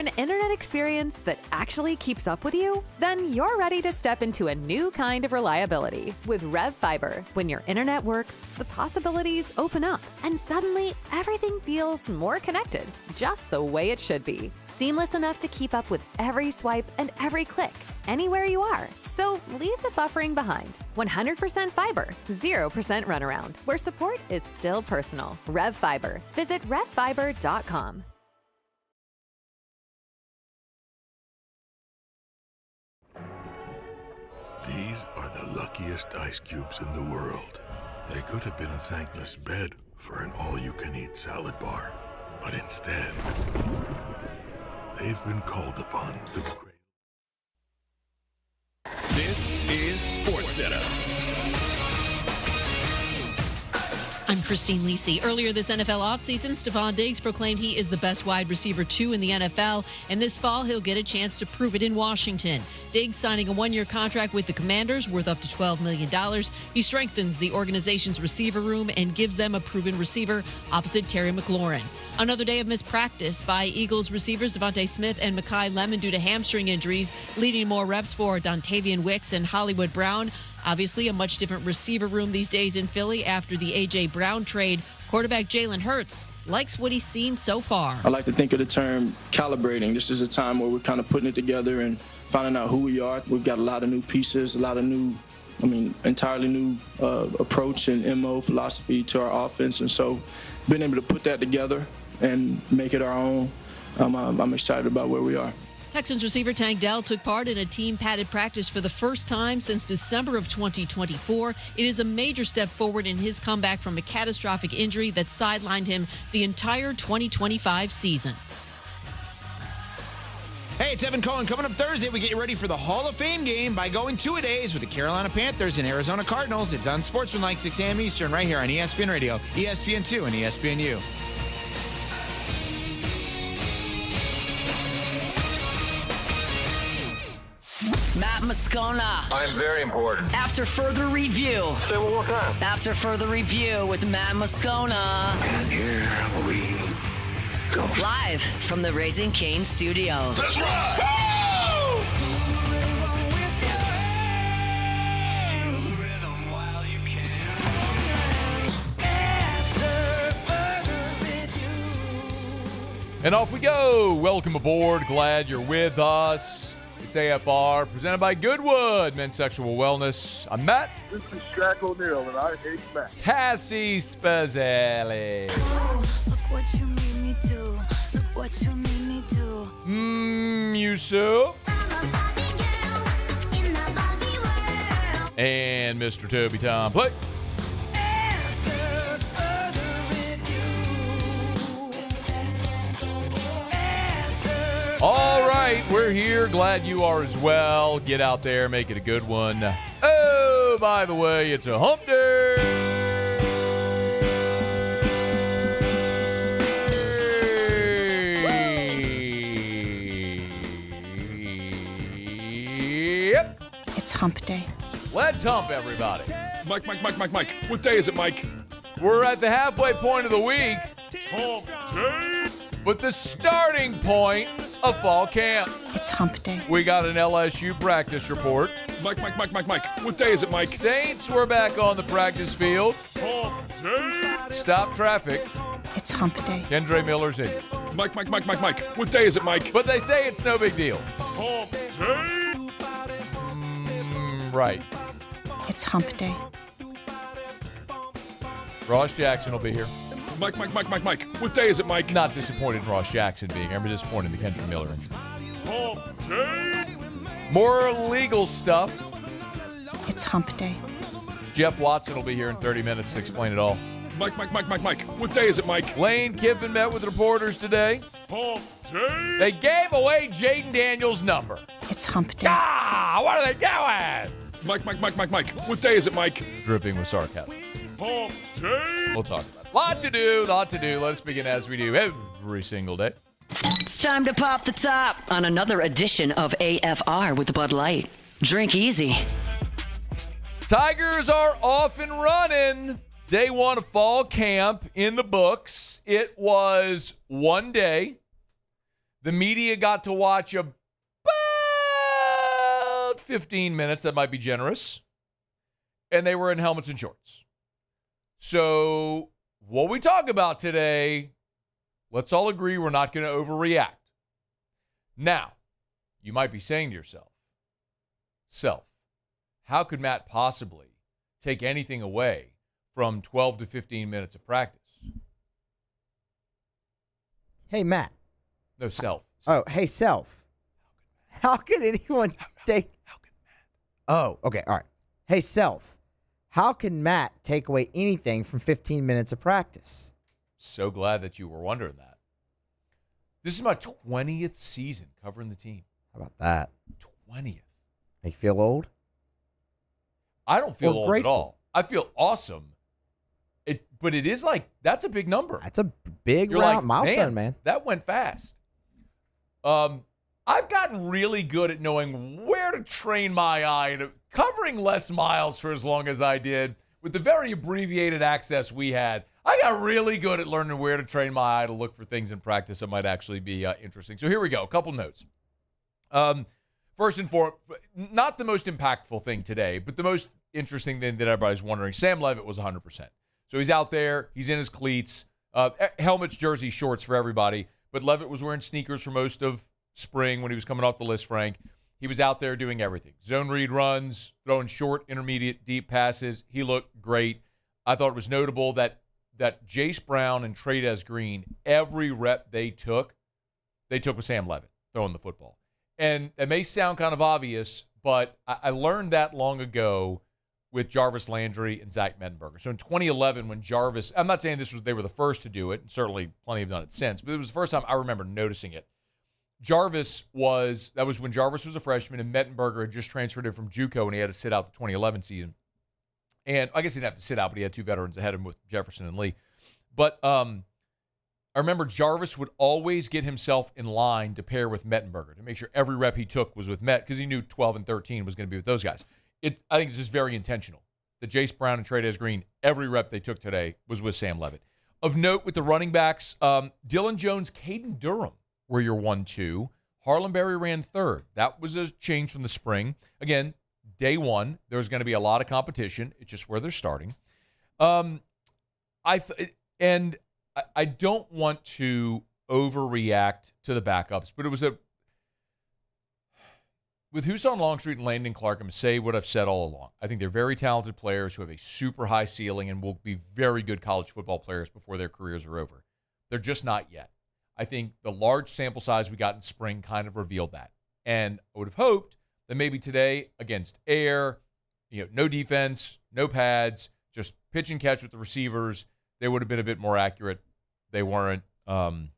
An internet experience that actually keeps up with you? Then you're ready to step into a new kind of reliability with Rev Fiber. When your internet works, the possibilities open up, and suddenly everything feels more connected, just the way it should be. Seamless enough to keep up with every swipe and every click, anywhere you are. So leave the buffering behind. 100% fiber, 0% runaround, where support is still personal. Rev Fiber. Visit revfiber.com. These are the luckiest ice cubes in the world. They could have been a thankless bed for an all-you-can-eat salad bar. But instead, they've been called upon to... This is SportsCenter. I'm Christine Lisi. Earlier this NFL offseason, Stephon Diggs proclaimed he is the best wide receiver 2 in the NFL, and this fall he'll get a chance to prove it in Washington. Diggs signing a one-year contract with the Commanders worth up to $12 million. He strengthens the organization's receiver room and gives them a proven receiver opposite Terry McLaurin. Another day of missed practice by Eagles receivers Devontae Smith and Mekhi Lemon due to hamstring injuries, leading more reps for Dontavian Wicks and Hollywood Brown. Obviously, a much different receiver room these days in Philly after the A.J. Brown trade. Quarterback Jalen Hurts likes what he's seen so far. I like to think of the term calibrating. This is a time where we're kind of putting it together and finding out who we are. We've got a lot of new pieces, a lot of new, entirely new approach and MO philosophy to our offense. And so being able to put that together and make it our own, I'm excited about where we are. Texans receiver Tank Dell took part in a team-padded practice for the first time since December of 2024. It is a major step forward in his comeback from a catastrophic injury that sidelined him the entire 2025 season. Hey, it's Evan Cohen. Coming up Thursday, we get you ready for the Hall of Fame game by going two-a-days with the Carolina Panthers and Arizona Cardinals. It's on Sportsmanlike, 6 a.m. Eastern, right here on ESPN Radio, ESPN2, and ESPNU. Matt Moscona. I'm very important. After further review. Say it one more time. After further review with Matt Moscona. And here we go. Live from the Raising Cane studio. Let's ride! And off we go. Welcome aboard. Glad you're with us. It's AFR, presented by Goodwood Men's Sexual Wellness. I'm Matt. This is Shaq O'Neal, and I hate Matt. Cassie Spazzelli. Oh, look what you made me do. Look what you made me do. Yusuf. And Mr. Toby Tom. Play. All right, we're here. Glad you are as well. Get out there, make it a good one. Oh, by the way, it's a hump day. Yep. It's hump day. Let's hump, everybody. Mike. What day is it, Mike? We're at the halfway point of the week. Hump day. But the starting point of fall camp. It's hump day. We got an LSU practice report. Mike. What day is it, Mike? Saints were back on the practice field. Hump day. Stop traffic. It's hump day. Kendre Miller's in. Mike. What day is it, Mike? But they say it's no big deal. Hump day. Right. It's hump day. Ross Jackson will be here. Mike. What day is it, Mike? Not disappointed in Ross Jackson being here. I'm disappointed in Kendre Miller. Hump day. More legal stuff. It's hump day. Jeff Watson will be here in 30 minutes to explain it all. Mike. What day is it, Mike? Lane Kiffin met with reporters today. Hump day. They gave away Jaden Daniels' number. It's hump day. What are they doing? Mike. What day is it, Mike? Dripping with sarcasm. Hump day. We'll talk about it. Lot to do. Let's begin as we do every single day. It's time to pop the top on another edition of AFR with Bud Light. Drink easy. Tigers are off and running. Day one of fall camp in the books. It was one day. The media got to watch about 15 minutes. That might be generous. And they were in helmets and shorts. So what we talk about today, let's all agree we're not going to overreact. Now, you might be saying to yourself, how could Matt possibly take anything away from 12 to 15 minutes of practice? Hey, Matt. No, Self. Oh, hey, Self. How could anyone take... How could Matt? Oh, okay, all right. Hey, Self. How can Matt take away anything from 15 minutes of practice? So glad that you were wondering that. This is my 20th season covering the team. How about that? 20th. Make you feel old? I don't feel old grateful. at all. I feel awesome. But it is like, that's a big number. That's a big milestone, man. That went fast. I've gotten really good at knowing where to train my eye and covering less miles for as long as I did with the very abbreviated access we had. I got really good at learning where to train my eye to look for things in practice that might actually be interesting. So here we go. A couple notes. First and foremost, not the most impactful thing today, but the most interesting thing that everybody's wondering. Sam Levitt was 100%. So he's out there. He's in his cleats. Helmets, jersey, shorts for everybody. But Levitt was wearing sneakers for most of spring when he was coming off the list, Frank. He was out there doing everything. Zone read runs, throwing short, intermediate, deep passes. He looked great. I thought it was notable that Jace Brown and Trades Green, every rep they took with Sam Levitt throwing the football. And it may sound kind of obvious, but I learned that long ago with Jarvis Landry and Zach Mettenberger. So in 2011, when Jarvis, I'm not saying they were the first to do it, and certainly plenty have done it since, but it was the first time I remember noticing it. That was when Jarvis was a freshman, and Mettenberger had just transferred in from JUCO, and he had to sit out the 2011 season. And I guess he didn't have to sit out, but he had two veterans ahead of him with Jefferson and Lee. But I remember Jarvis would always get himself in line to pair with Mettenberger to make sure every rep he took was with Met, because he knew 12 and 13 was going to be with those guys. I think it's just very intentional that Jace Brown and Trades Green, every rep they took today was with Sam Levitt. Of note with the running backs, Dylan Jones, Caden Durham were your 1-2. Harlan Berry ran third. That was a change from the spring. Again, day one, there's going to be a lot of competition. It's just where they're starting. I don't want to overreact to the backups, but it was with Huson Longstreet and Landon Clark, I'm going to say what I've said all along. I think they're very talented players who have a super high ceiling and will be very good college football players before their careers are over. They're just not yet. I think the large sample size we got in spring kind of revealed that. And I would have hoped that maybe today against Air, no defense, no pads, just pitch and catch with the receivers, they would have been a bit more accurate. They weren't. Landon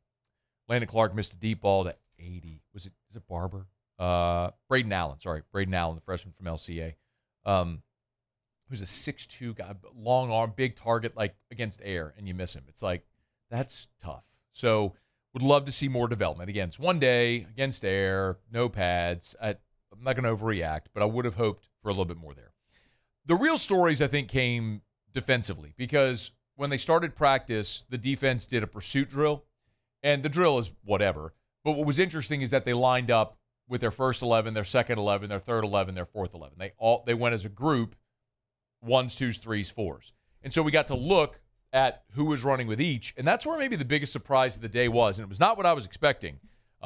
Clark missed a deep ball to 80. Is it Barber? Braden Allen, the freshman from LCA, who's a 6'2" guy, long arm, big target, like against Air, and you miss him. It's like, that's tough. So would love to see more development. Again, it's one day against Air, no pads. I'm not going to overreact, but I would have hoped for a little bit more there. The real stories, I think, came defensively, because when they started practice, the defense did a pursuit drill, and the drill is whatever. But what was interesting is that they lined up with their first 11, their second 11, their third 11, their fourth 11. They went as a group, 1s, 2s, 3s, 4s. And so we got to look at who was running with each, and that's where maybe the biggest surprise of the day was, and it was not what I was expecting,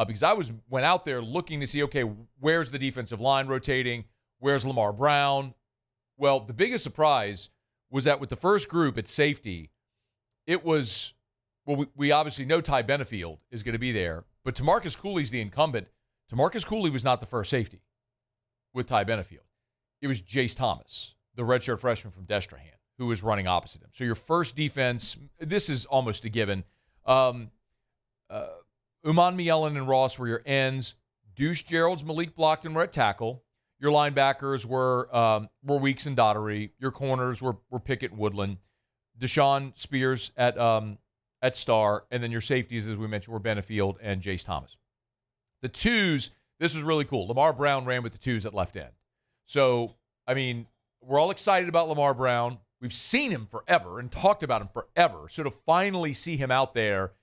because I went out there looking to see, okay, where's the defensive line rotating? Where's Lamar Brown? Well, the biggest surprise was that with the first group at safety, it was, we obviously know Ty Benefield is going to be there, but Tamarcus Cooley's the incumbent. Tamarcus Cooley was not the first safety with Ty Benefield. It was Jace Thomas, the redshirt freshman from Destrehan, who was running opposite him. So your first defense, this is almost a given. Uman Mielen and Ross were your ends. Deuce Gerald's, Malik Blockton were at tackle. Your linebackers were Weeks and Daughtery. Your corners were Pickett and Woodland. Deshaun Spears at star. And then your safeties, as we mentioned, were Benefield and Jace Thomas. The twos, this was really cool. Lamar Brown ran with the twos at left end. So, I mean, we're all excited about Lamar Brown. We've seen him forever and talked about him forever. So to finally see him out there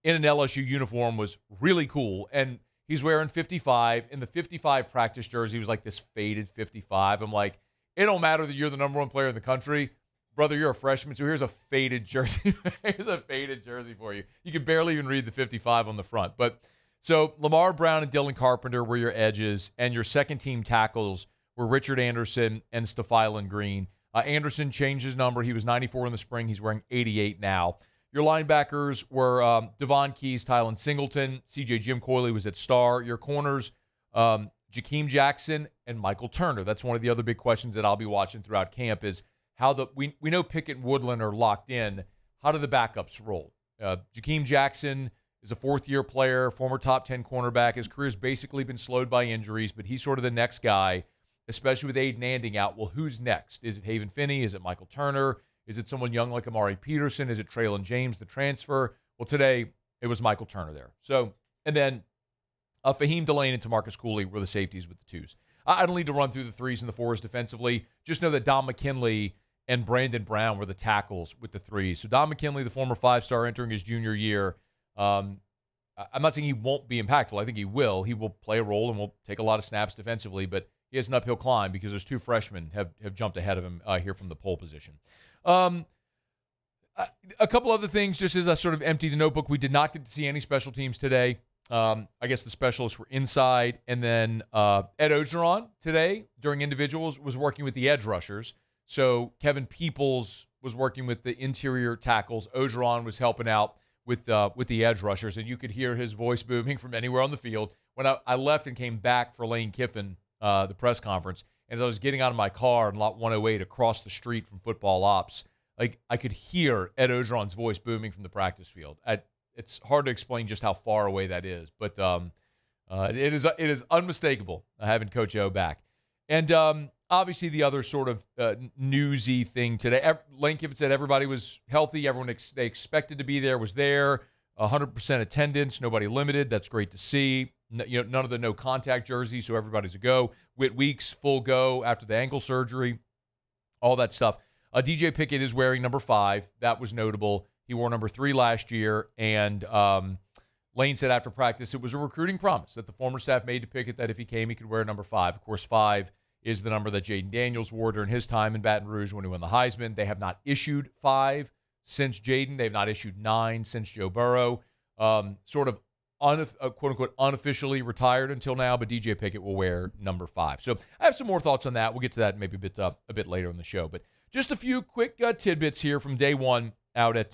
in an LSU uniform was really cool. And he's wearing 55. In the 55 practice jersey, he was like this faded 55. I'm like, it don't matter that you're the number one player in the country. Brother, you're a freshman, so here's a faded jersey. Here's a faded jersey for you. You can barely even read the 55 on the front. But so Lamar Brown and Dylan Carpenter were your edges, and your second-team tackles were Richard Anderson and Stephylan Green. Anderson changed his number. He was 94 in the spring. He's wearing 88 now. Your linebackers were Devon Keys, Tylen Singleton. C.J. Jim Coyley was at star. Your corners, Jakeem Jackson and Michael Turner. That's one of the other big questions that I'll be watching throughout camp is how we know Pickett and Woodland are locked in. How do the backups roll? Jakeem Jackson is a fourth-year player, former top 10 cornerback. His career's basically been slowed by injuries, but he's sort of the next guy, especially with Aiden Anding out. Well, who's next? Is it Haven Finney? Is it Michael Turner? Is it someone young like Amari Peterson? Is it Traylon James, the transfer? Well, today it was Michael Turner there. So, and then Fahim Delane and Tamarcus Cooley were the safeties with the twos. I don't need to run through the threes and the fours defensively. Just know that Don McKinley and Brandon Brown were the tackles with the threes. So Don McKinley, the former five-star entering his junior year, I'm not saying he won't be impactful. I think he will. He will play a role and will take a lot of snaps defensively, but he has an uphill climb because those two freshmen have jumped ahead of him here from the pole position. A couple other things, just as I sort of empty the notebook, we did not get to see any special teams today. I guess the specialists were inside, and then Ed Ogeron today during individuals was working with the edge rushers. So Kevin Peoples was working with the interior tackles. Ogeron was helping out with the edge rushers, and you could hear his voice booming from anywhere on the field. When I left and came back for Lane Kiffin, the press conference, and as I was getting out of my car in Lot 108 across the street from football ops, like I could hear Ed Ogeron's voice booming from the practice field. It's hard to explain just how far away that is, but it is unmistakable having Coach O back. And obviously the other sort of newsy thing today, Lane Kiffin said everybody was healthy. Everyone they expected to be there was there. 100% attendance, nobody limited. That's great to see. None of the no contact jerseys, so everybody's a go. Whit Weeks, full go after the ankle surgery, all that stuff. DJ Pickett is wearing number 5. That was notable. He wore number 3 last year, and Lane said after practice it was a recruiting promise that the former staff made to Pickett that if he came, he could wear number 5. Of course, 5 is the number that Jaden Daniels wore during his time in Baton Rouge when he won the Heisman. They have not issued 5 since Jaden. They've not issued 9 since Joe Burrow. Sort of quote-unquote unofficially retired until now, but DJ Pickett will wear number 5. So I have some more thoughts on that. We'll get to that maybe a bit later in the show. But just a few quick tidbits here from day one out at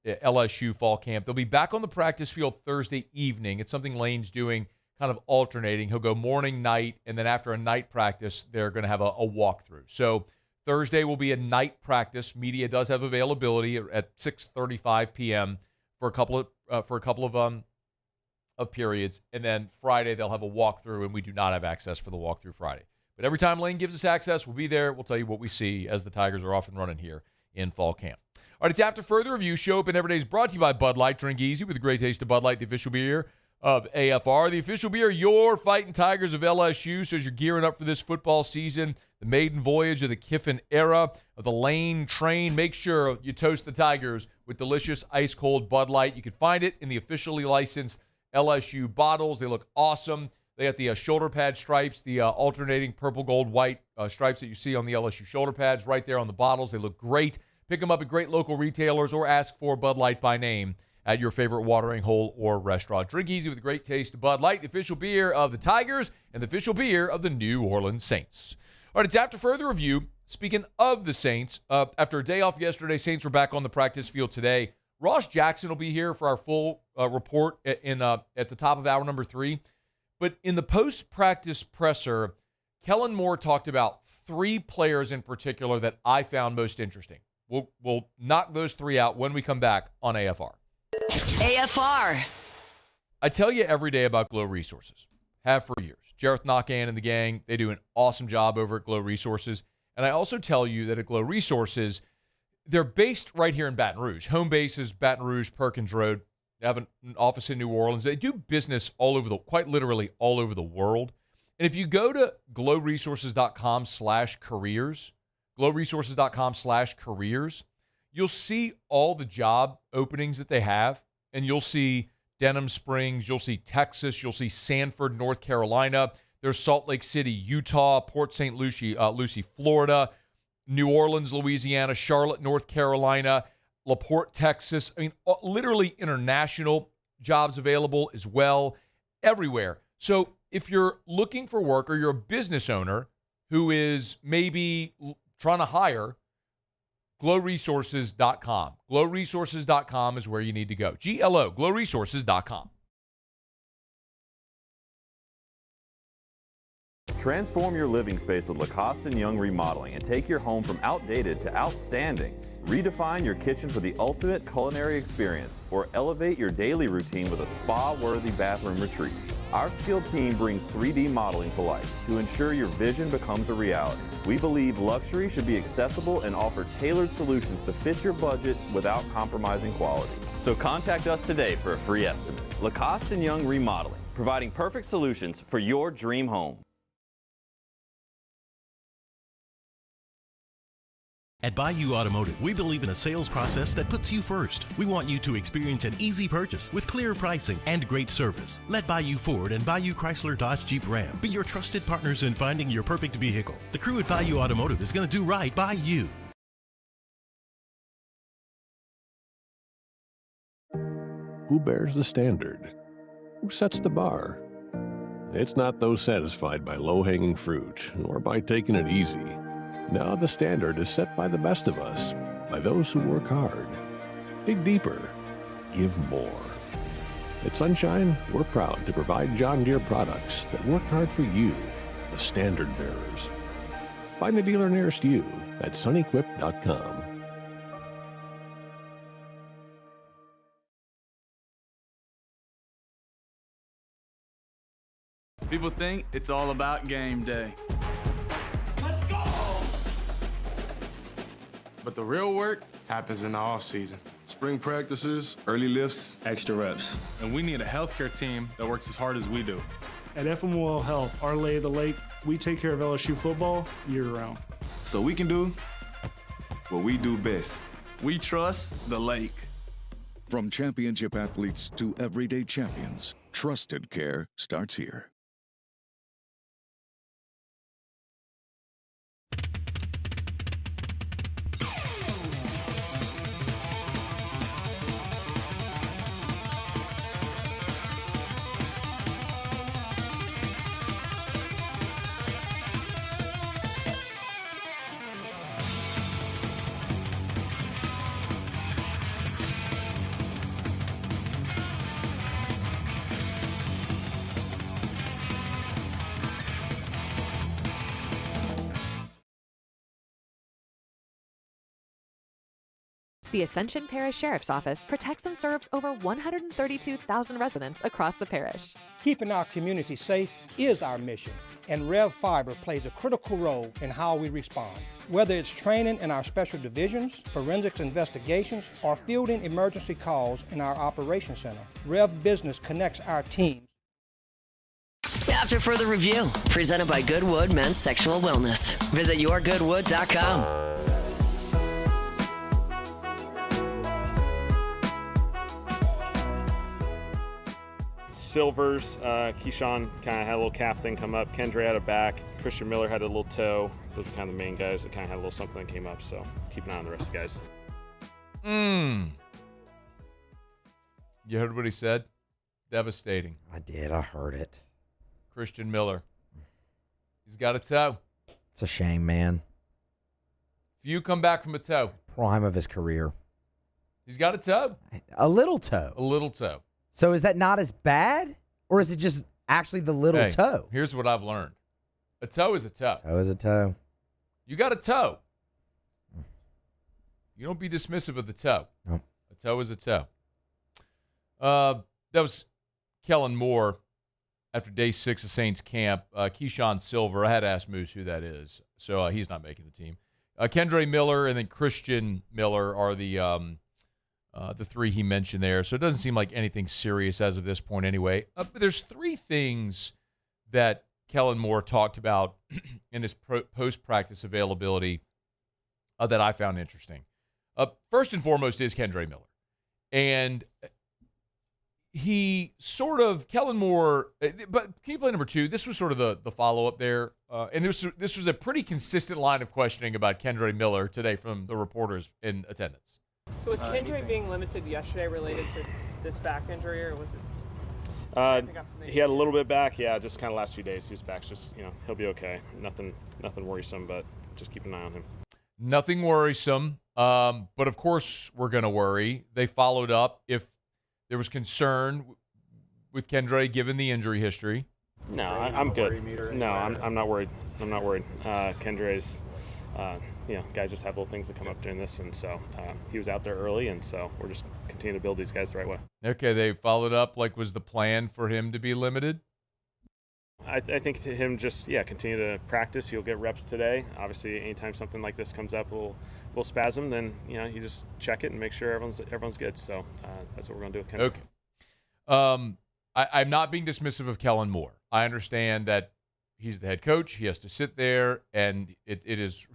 LSU fall camp. They'll be back on the practice field Thursday evening. It's something Lane's doing, kind of alternating. He'll go morning, night, and then after a night practice, they're going to have a walkthrough. So Thursday will be a night practice. Media does have availability at 6:35 p.m. for a couple of periods, and then Friday they'll have a walkthrough, and we do not have access for the walkthrough Friday. But every time Lane gives us access, we'll be there. We'll tell you what we see as the Tigers are off and running here in fall camp. All right, it's After Further Review. Show Up and Every Day is brought to you by Bud Light. Drink easy with a great taste of Bud Light, the official beer of AFR. The official beer, your Fighting Tigers of LSU. So as you're gearing up for this football season, the maiden voyage of the Kiffin era of the Lane train, make sure you toast the Tigers with delicious ice-cold Bud Light. You can find it in the officially licensed LSU bottles. They look awesome. They got the shoulder pad stripes, the alternating purple, gold, white stripes that you see on the LSU shoulder pads right there on the bottles. They look great. Pick them up at great local retailers or ask for Bud Light by name at your favorite watering hole or restaurant. Drink easy with a great taste of Bud Light, the official beer of the Tigers and the official beer of the New Orleans Saints. All right, it's After Further Review. Speaking of the Saints, after a day off yesterday, Saints were back on the practice field today. Ross Jackson will be here for our full report at the top of hour number 3. But in the post-practice presser, Kellen Moore talked about 3 players in particular that I found most interesting. We'll knock those 3 out when we come back on AFR. AFR. I tell you every day about Glow Resources. Have for years. Jareth Knockan and the gang, they do an awesome job over at Glow Resources. And I also tell you that at Glow Resources, they're based right here in Baton Rouge. Home base is Baton Rouge, Perkins Road. They have an office in New Orleans. They do business quite literally all over the world. And if you go to glowresources.com/careers, glowresources.com/careers, you'll see all the job openings that they have. and you'll see Denham Springs, you'll see Texas, you'll see Sanford, North Carolina. There's Salt Lake City, Utah, Port St. Lucie, Florida, New Orleans, Louisiana, Charlotte, North Carolina, LaPorte, Texas. I mean, literally international jobs available as well, everywhere. So if you're looking for work or you're a business owner who is maybe trying to hire, glowresources.com. Glowresources.com is where you need to go. GLO, glowresources.com. Transform your living space with Lacoste & Young Remodeling and take your home from outdated to outstanding. Redefine your kitchen for the ultimate culinary experience or elevate your daily routine with a spa-worthy bathroom retreat. Our skilled team brings 3D modeling to life to ensure your vision becomes a reality. We believe luxury should be accessible and offer tailored solutions to fit your budget without compromising quality. So contact us today for a free estimate. Lacoste & Young Remodeling, providing perfect solutions for your dream home. At Bayou Automotive, we believe in a sales process that puts you first. We want you to experience an easy purchase with clear pricing and great service. Let Bayou Ford and Bayou Chrysler Dodge Jeep Ram be your trusted partners in finding your perfect vehicle. The crew at Bayou Automotive is going to do right by you. Who bears the standard? Who sets the bar? It's not those satisfied by low-hanging fruit or by taking it easy. Now the standard is set by the best of us, by those who work hard. Dig deeper. Give more. At Sunshine, we're proud to provide John Deere products that work hard for you, the standard bearers. Find the dealer nearest you at sunequip.com. People think it's all about game day. But the real work happens in the off season. Spring practices, early lifts, extra reps. And we need a healthcare team that works as hard as we do. At FMOL Health, our lay of the lake, we take care of LSU football year-round. So we can do what we do best. We trust the lake. From championship athletes to everyday champions, trusted care starts here. The Ascension Parish Sheriff's Office protects and serves over 132,000 residents across the parish. Keeping our community safe is our mission, and Rev Fiber plays a critical role in how we respond. Whether it's training in our special divisions, forensics investigations, or fielding emergency calls in our operations center, Rev Business connects our teams. After further review, presented by Goodwood Men's Sexual Wellness. Visit yourgoodwood.com. Silvers, Keyshawn kind of had a little calf thing come up. Kendra had a back. Christian Miller had a little toe. Those were kind of the main guys that kind of had a little something that came up. So keep an eye on the rest of the guys. You heard what he said? Devastating. I did. I heard it. Christian Miller. He's got a toe. It's a shame, man. Few come back from a toe. Prime of his career. He's got a toe. A little toe. A little toe. So is that not as bad? Or is it just actually the little toe? Here's what I've learned. A toe is a toe. Toe is a toe. You got a toe. You don't be dismissive of the toe. No. A toe is a toe. That was Kellen Moore after day 6 of Saints camp. Keyshawn Silver. I had to ask Moose who that is. So he's not making the team. Kendre Miller and then Christian Miller are the three he mentioned there. So it doesn't seem like anything serious as of this point anyway. But there's 3 things that Kellen Moore talked about in his post-practice availability that I found interesting. First and foremost is Kendre Miller. And he sort of, Kellen Moore, but can you play number 2? This was sort of the follow-up there. And this was a pretty consistent line of questioning about Kendre Miller today from the reporters in attendance. So was Kendre being limited yesterday related to this back injury, or was it? He had a little bit back, just kind of last few days. He's back, just, he'll be okay. Nothing worrisome, but just keep an eye on him. Nothing worrisome, but of course we're going to worry. They followed up if there was concern with Kendre given the injury history. No, I'm good. No, I'm not worried. I'm not worried. Kendre's, guys just have little things that come up during this, and so he was out there early, and so we're just continuing to build these guys the right way. Okay, they followed up. Was the plan for him to be limited? I think to him just continue to practice. He'll get reps today. Obviously, anytime something like this comes up, we'll spasm. Then you just check it and make sure everyone's good. So that's what we're going to do with Kendra. Okay. I'm not being dismissive of Kellen Moore. I understand that he's the head coach. He has to sit there, and it is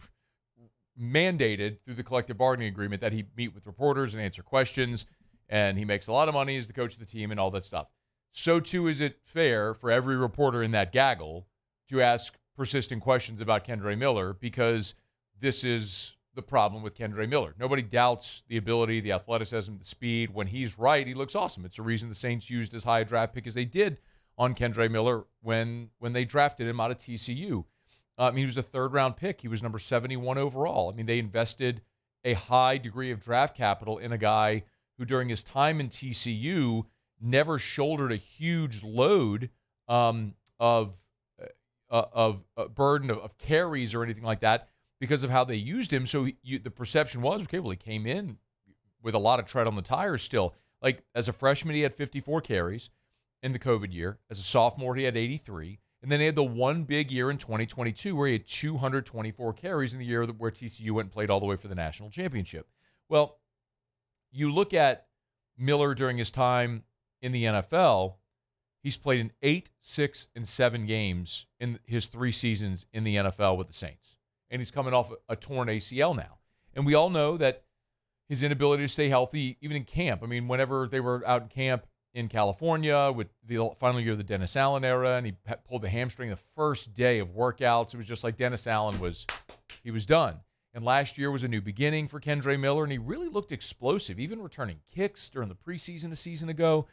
mandated through the collective bargaining agreement that he meet with reporters and answer questions. And he makes a lot of money as the coach of the team and all that stuff. So, too, is it fair for every reporter in that gaggle to ask persistent questions about Kendre Miller, because this is the problem with Kendre Miller. Nobody doubts the ability, the athleticism, the speed. When he's right, he looks awesome. It's a reason the Saints used as high a draft pick as they did on Kendre Miller when they drafted him out of TCU. He was a third-round pick. He was number 71 overall. They invested a high degree of draft capital in a guy who, during his time in TCU, never shouldered a huge load of burden of carries or anything like that because of how they used him. So the perception was, okay, well, he came in with a lot of tread on the tires still. As a freshman, he had 54 carries in the COVID year. As a sophomore, he had 83. And then he had the one big year in 2022 where he had 224 carries in the year where TCU went and played all the way for the national championship. Well, you look at Miller during his time in the NFL, he's played in 8, 6, and 7 games in his 3 seasons in the NFL with the Saints. And he's coming off a torn ACL now. And we all know that his inability to stay healthy, even in camp. Whenever they were out in camp in California with the final year of the Dennis Allen era, and he pulled the hamstring the first day of workouts, it was just like Dennis Allen was done. And last year was a new beginning for Kendre Miller, and he really looked explosive, even returning kicks during the preseason a season ago.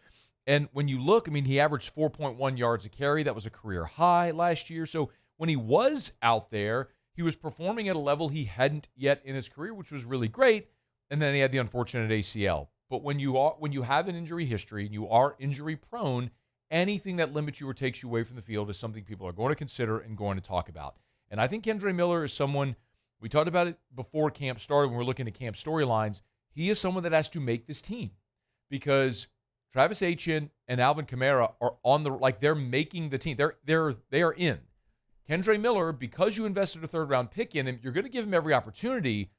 And when you look, he averaged 4.1 yards a carry. That was a career high last year. So when he was out there, he was performing at a level he hadn't yet in his career, which was really great. And then he had the unfortunate ACL. But when you have an injury history and you are injury prone, anything that limits you or takes you away from the field is something people are going to consider and going to talk about. And I think Kendre Miller is someone, we talked about it before camp started when we were looking at camp storylines. He is someone that has to make this team because Travis Etienne and Alvin Kamara are on they're making the team. They are in. Kendre Miller, because you invested a third-round pick in him, you're going to give him every opportunity.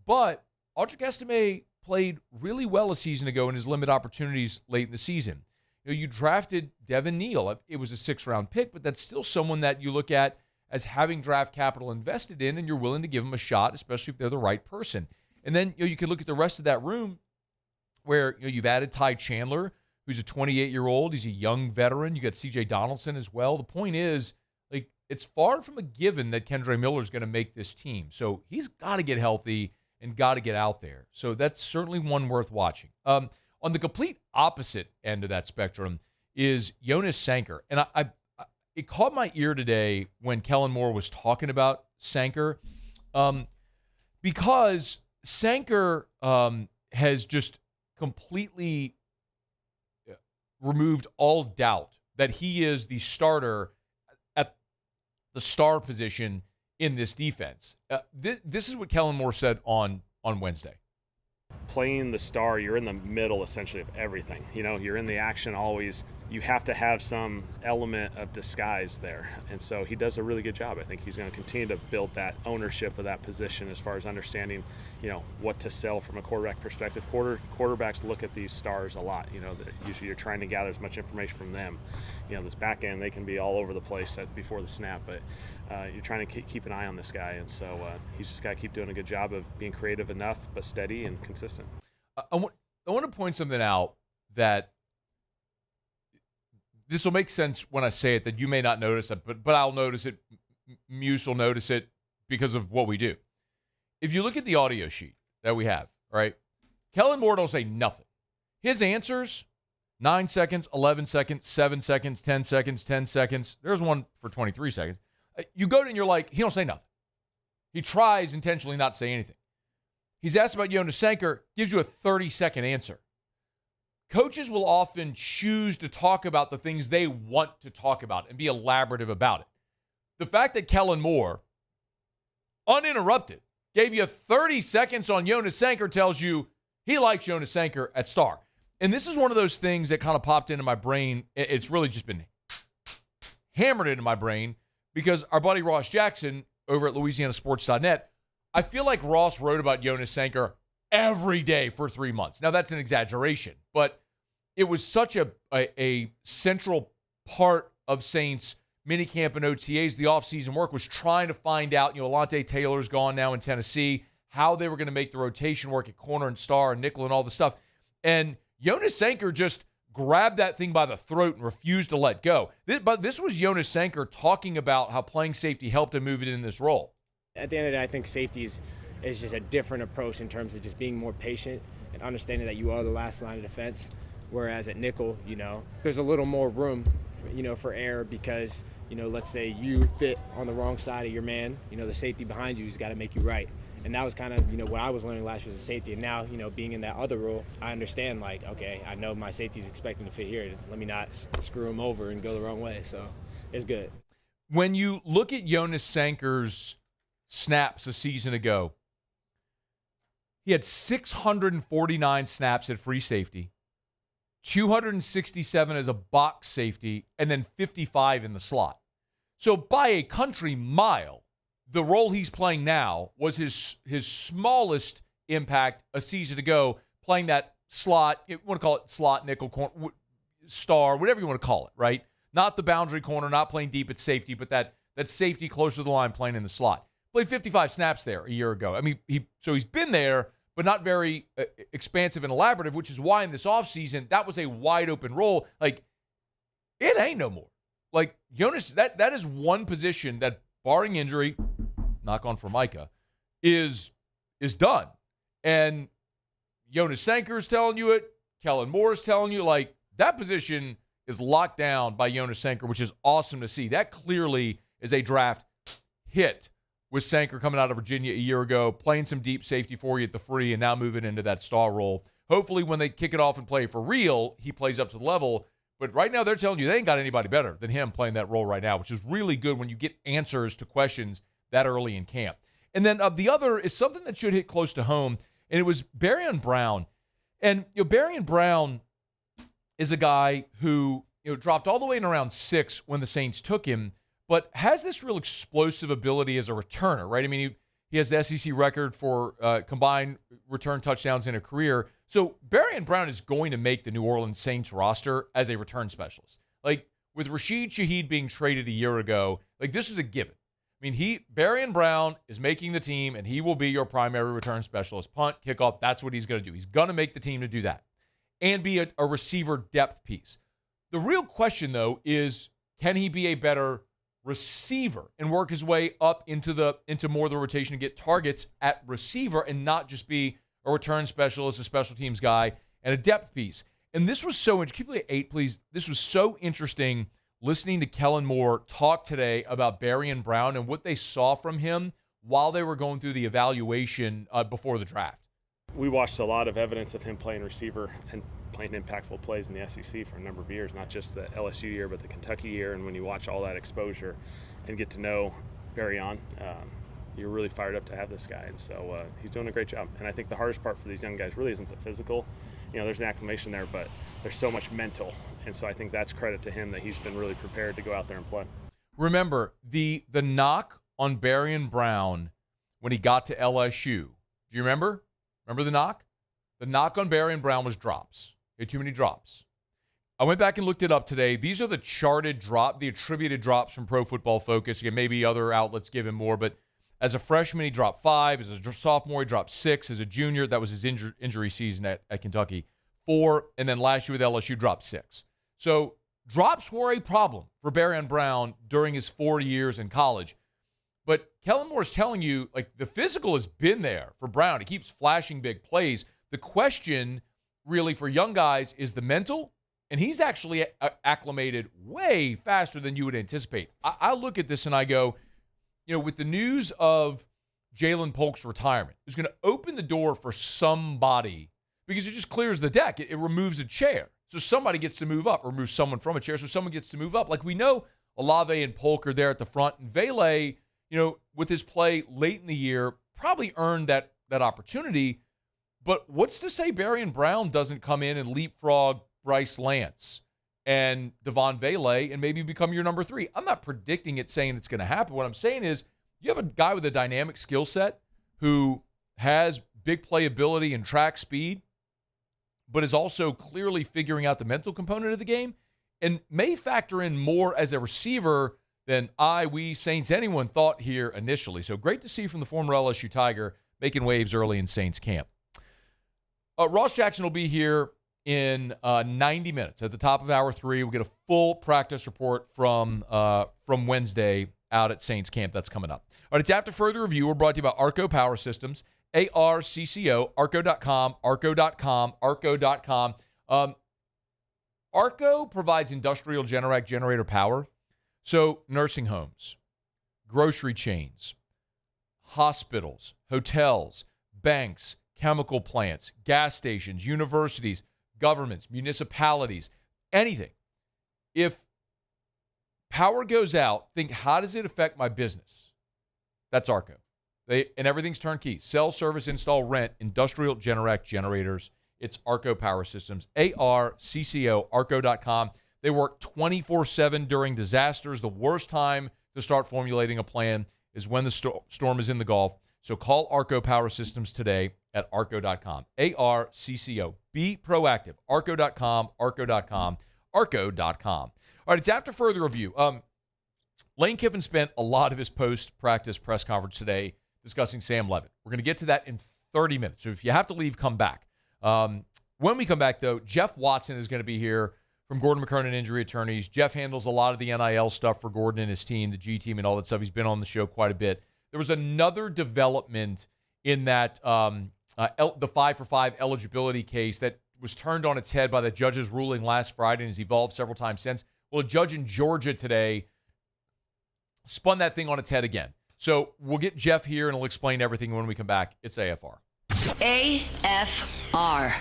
But Audric Estime played really well a season ago in his limited opportunities late in the season. You drafted Devin Neal. It was a 6th-round pick, but that's still someone that you look at as having draft capital invested in, and you're willing to give him a shot, especially if they're the right person. And then you can look at the rest of that room where you've added Ty Chandler, who's a 28-year-old. He's a young veteran. You got C.J. Donaldson as well. The point is, it's far from a given that Kendre Miller is going to make this team. So he's got to get healthy and got to get out there. So that's certainly one worth watching. On the complete opposite end of that spectrum is Jonas Sanker. And it caught my ear today when Kellen Moore was talking about Sanker, because Sanker has just completely removed all doubt that he is the starter at the star position in this defense. This is what Kellen Moore said on Wednesday. Playing the star, you're in the middle essentially of everything. You're in the action always. You have to have some element of disguise there. And so he does a really good job. I think he's going to continue to build that ownership of that position as far as understanding, what to sell from a quarterback perspective. Quarterbacks look at these stars a lot. Usually you're trying to gather as much information from them. This back end, they can be all over the place before the snap, but you're trying to keep an eye on this guy. And so he's just got to keep doing a good job of being creative enough, but steady and consistent. I want to point something out that this will make sense when I say it that you may not notice it, but I'll notice it. Muse will notice it because of what we do. If you look at the audio sheet that we have, right, Kellen Moore don't say nothing. His answers, 9 seconds, 11 seconds, 7 seconds, 10 seconds, 10 seconds. There's one for 23 seconds. You go to and you're like, he don't say nothing. He tries intentionally not to say anything. He's asked about Jonas Sanker, gives you a 30-second answer. Coaches will often choose to talk about the things they want to talk about and be elaborative about it. The fact that Kellen Moore, uninterrupted, gave you 30 seconds on Jonas Sanker tells you he likes Jonas Sanker at star. And this is one of those things that kind of popped into my brain. It's really just been hammered into my brain because our buddy Ross Jackson over at LouisianaSports.net, I feel like Ross wrote about Jonas Sanker every day for 3 months. Now, that's an exaggeration, but it was such a central part of Saints minicamp and OTAs. The offseason work was trying to find out, Alontae Taylor's gone now in Tennessee, how they were going to make the rotation work at corner and star and nickel and all the stuff. And Jonas Sanker just grabbed that thing by the throat and refused to let go. But this was Jonas Sanker talking about how playing safety helped him move it in this role. At the end of the day, I think safety is just a different approach in terms of just being more patient and understanding that you are the last line of defense. Whereas at nickel, there's a little more room, for error because, let's say you fit on the wrong side of your man, the safety behind you has got to make you right. And that was kind of, what I was learning last year as a safety. And now, being in that other role, I understand, okay, I know my safety's expecting to fit here. Let me not screw him over and go the wrong way. So it's good. When you look at Jonas Sanker's snaps a season ago, he had 649 snaps at free safety, 267 as a box safety, and then 55 in the slot. So by a country mile, the role he's playing now was his smallest impact a season ago, playing that slot, you want to call it slot, nickel, corner, star, whatever you want to call it, right? Not the boundary corner, not playing deep at safety, but that safety closer to the line playing in the slot. Played 55 snaps there a year ago. I mean, he's been there, but not very expansive and elaborative, which is why in this offseason, that was a wide open role. Like, it ain't no more. Like, Jonas, that is one position that, barring injury, knock on for Micah, is done. And Jonas Sanker is telling you it. Kellen Moore is telling you, like, that position is locked down by Jonas Sanker, which is awesome to see. That clearly is a draft hit with Sanker coming out of Virginia a year ago, playing some deep safety for you at the free, and now moving into that star role. Hopefully when they kick it off and play for real, he plays up to the level. But right now they're telling you they ain't got anybody better than him playing that role right now, which is really good when you get answers to questions that early in camp. And then the other is something that should hit close to home, and it was Barrion Brown. And Barrion Brown is a guy who dropped all the way in around 6 when the Saints took him, but has this real explosive ability as a returner, right? I mean, he has the SEC record for combined return touchdowns in a career. So Barrion Brown is going to make the New Orleans Saints roster as a return specialist. Like, with Rashid Shaheed being traded a year ago, like, this is a given. I mean, Barrion Brown is making the team, and he will be your primary return specialist. Punt, kickoff, that's what he's going to do. He's going to make the team to do that and be a receiver depth piece. The real question, though, is can he be a better receiver and work his way up into more of the rotation to get targets at receiver and not just be a return specialist, a special teams guy, and a depth piece. And this was so interesting. Keep it at 8, please. This was so interesting listening to Kellen Moore talk today about Barrion Brown and what they saw from him while they were going through the evaluation before the draft. We watched a lot of evidence of him playing receiver and playing impactful plays in the SEC for a number of years, not just the LSU year, but the Kentucky year. And when you watch all that exposure and get to know Barrion, you're really fired up to have this guy. And so he's doing a great job. And I think the hardest part for these young guys really isn't the physical. There's an acclimation there, but there's so much mental. And so I think that's credit to him that he's been really prepared to go out there and play. Remember, the knock on Barrion Brown when he got to LSU. Do you remember? Remember the knock? The knock on Barrion Brown was drops. He had too many drops. I went back and looked it up today. These are the the attributed drops from Pro Football Focus. Again, maybe other outlets give him more, but as a freshman, he dropped 5. As a sophomore, he dropped 6. As a junior, that was his injury season at Kentucky, 4. And then last year with LSU, dropped 6. So Drops were a problem for Barry Brown during his 4 years in college. But Kellen Moore's telling you, like, the physical has been there for Brown. He keeps flashing big plays. The question really for young guys is the mental, and he's actually acclimated way faster than you would anticipate. I look at this and I go, with the news of Jalen Polk's retirement, it's going to open the door for somebody because it just clears the deck. It removes a chair. So somebody gets to move up, or remove someone from a chair, so someone gets to move up. Like, we know Olave and Polk are there at the front, and Vele, with his play late in the year, probably earned that opportunity. But what's to say Barry Brown doesn't come in and leapfrog Bryce Lance and Devon Vele and maybe become your number 3? I'm not predicting it, saying it's going to happen. What I'm saying is you have a guy with a dynamic skill set who has big playability and track speed, but is also clearly figuring out the mental component of the game and may factor in more as a receiver than we, Saints, anyone thought here initially. So great to see from the former LSU Tiger making waves early in Saints camp. Ross Jackson will be here in 90 minutes. At the top of hour 3, we'll get a full practice report from Wednesday out at Saints camp. That's coming up. All right, it's After Further Review. We're brought to you by Arco Power Systems, ARCCO, Arco.com, Arco.com, Arco.com. Arco provides industrial generator power. So nursing homes, grocery chains, hospitals, hotels, banks, chemical plants, gas stations, universities, governments, municipalities, anything. If power goes out, think, how does it affect my business? That's Arco. And everything's turnkey. Sell, service, install, rent, industrial generators. It's Arco Power Systems, ARCCO, Arco.com. They work 24/7 during disasters. The worst time to start formulating a plan is when the storm is in the Gulf. So call Arco Power Systems today at Arco.com, ARCCO. Be proactive. Arco.com, Arco.com, Arco.com. All right, it's After Further Review. Lane Kiffin spent a lot of his post-practice press conference today discussing Sam Levitt. We're going to get to that in 30 minutes. So if you have to leave, come back. When we come back, though, Jeff Watson is going to be here from Gordon McKernan Injury Attorneys. Jeff handles a lot of the NIL stuff for Gordon and his team, the G team and all that stuff. He's been on the show quite a bit. There was another development in that the 5-for-5 eligibility case that was turned on its head by the judge's ruling last Friday and has evolved several times since. Well, a judge in Georgia today spun that thing on its head again. So we'll get Jeff here and he'll explain everything when we come back. It's AFR. AFR.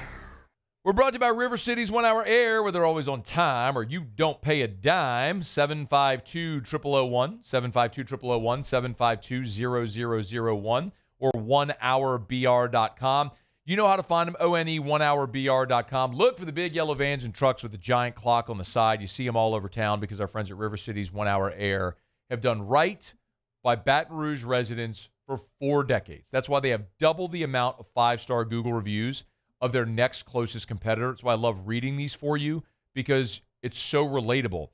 We're brought to you by River City's 1 Hour Air, where they're always on time or you don't pay a dime. 752-0001, 752-0001, 752-0001, or 1hourbr.com. You know how to find them, ONE1hourbr.com. Look for the big yellow vans and trucks with the giant clock on the side. You see them all over town because our friends at River City's 1 Hour Air have done right by Baton Rouge residents for 4 decades. That's why they have double the amount of 5-star Google reviews of their next closest competitor. That's why I love reading these for you, because it's so relatable.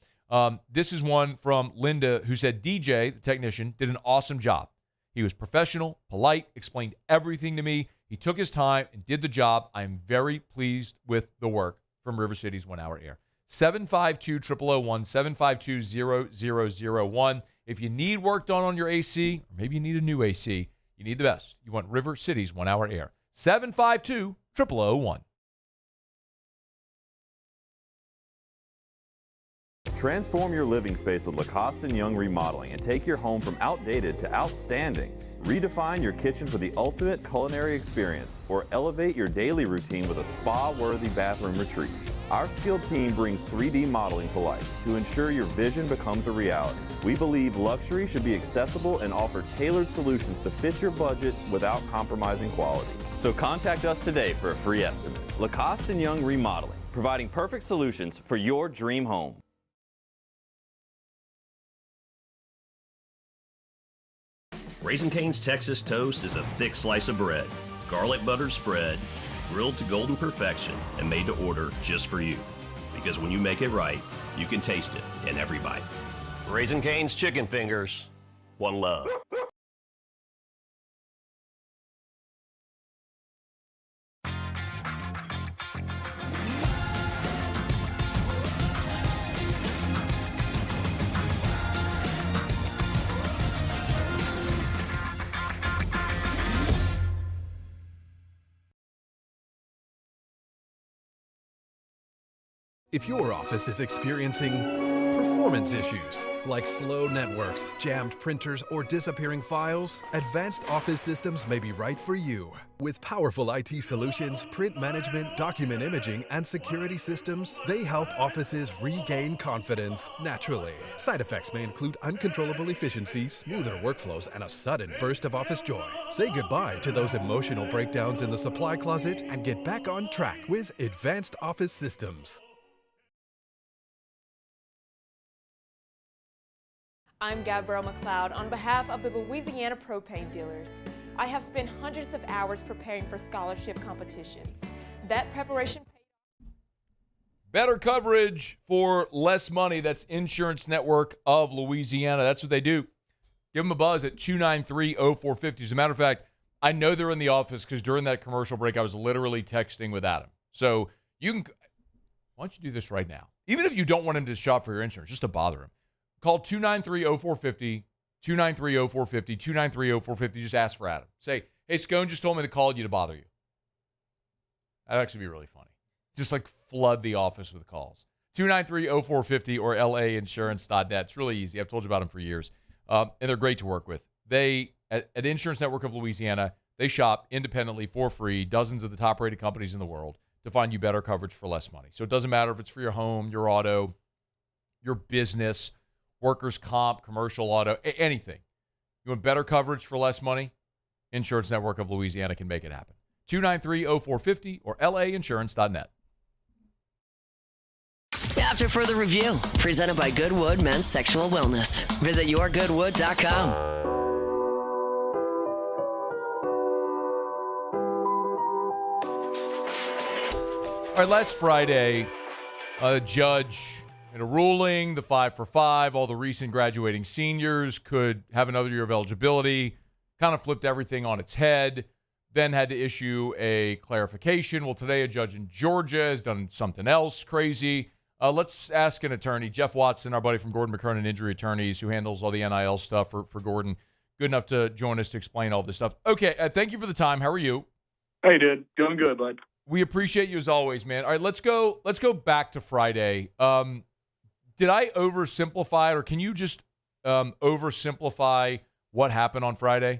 This is one from Linda, who said, DJ, the technician, did an awesome job. He was professional, polite, explained everything to me. He took his time and did the job. I am very pleased with the work from River City's 1 Hour Air. 752-0001, 752-0001. If you need work done on your AC, or maybe you need a new AC, you need the best. You want River City's 1 Hour Air. 752-0001. Transform your living space with Lacoste & Young Remodeling and take your home from outdated to outstanding. Redefine your kitchen for the ultimate culinary experience, or elevate your daily routine with a spa-worthy bathroom retreat. Our skilled team brings 3D modeling to life to ensure your vision becomes a reality. We believe luxury should be accessible and offer tailored solutions to fit your budget without compromising quality. So contact us today for a free estimate. Lacoste & Young Remodeling, providing perfect solutions for your dream home. Raising Cane's Texas Toast is a thick slice of bread, garlic buttered spread, grilled to golden perfection, and made to order just for you. Because when you make it right, you can taste it in every bite. Raising Cane's Chicken Fingers. One love. If your office is experiencing performance issues like slow networks, jammed printers, or disappearing files, Advanced Office Systems may be right for you. With powerful IT solutions, print management, document imaging, and security systems, they help offices regain confidence naturally. Side effects may include uncontrollable efficiency, smoother workflows, and a sudden burst of office joy. Say goodbye to those emotional breakdowns in the supply closet and get back on track with Advanced Office Systems. I'm Gabrielle McLeod on behalf of the Louisiana Propane Dealers. I have spent hundreds of hours preparing for scholarship competitions. That preparation Better coverage for less money. That's Insurance Network of Louisiana. That's what they do. Give them a buzz at 293-0450. As a matter of fact, I know they're in the office because during that commercial break, I was literally texting with Adam. So you can, why don't you do this right now? Even if you don't want him to shop for your insurance, just to bother him. Call 293-0450, 293-0450, 293-0450. Just ask for Adam. Say, hey, Scone just told me to call you to bother you. That'd actually be really funny. Just like flood the office with calls. 293-0450 or lainsurance.net. It's really easy. I've told you about them for years. And they're great to work with. They, at Insurance Network of Louisiana, they shop independently for free, dozens of the top-rated companies in the world, to find you better coverage for less money. So it doesn't matter if it's for your home, your auto, your business, workers' comp, commercial auto, anything. You want better coverage for less money? Insurance Network of Louisiana can make it happen. 293-0450 or lainsurance.net. After further review, presented by Goodwood Men's Sexual Wellness. Visit yourgoodwood.com. All right, last Friday, a judge in a ruling, the 5 for 5, all the recent graduating seniors could have another year of eligibility, kind of flipped everything on its head, then had to issue a clarification. Well, today a judge in Georgia has done something else crazy. Let's ask an attorney, Jeff Watson, our buddy from Gordon McKernan Injury Attorneys, who handles all the NIL stuff for Gordon. Good enough to join us to explain all this stuff. Okay, thank you for the time. How are you? Hey, dude. Doing good, bud. We appreciate you as always, man. All right, let's go back to Friday. Did I oversimplify it, or can you just oversimplify what happened on Friday?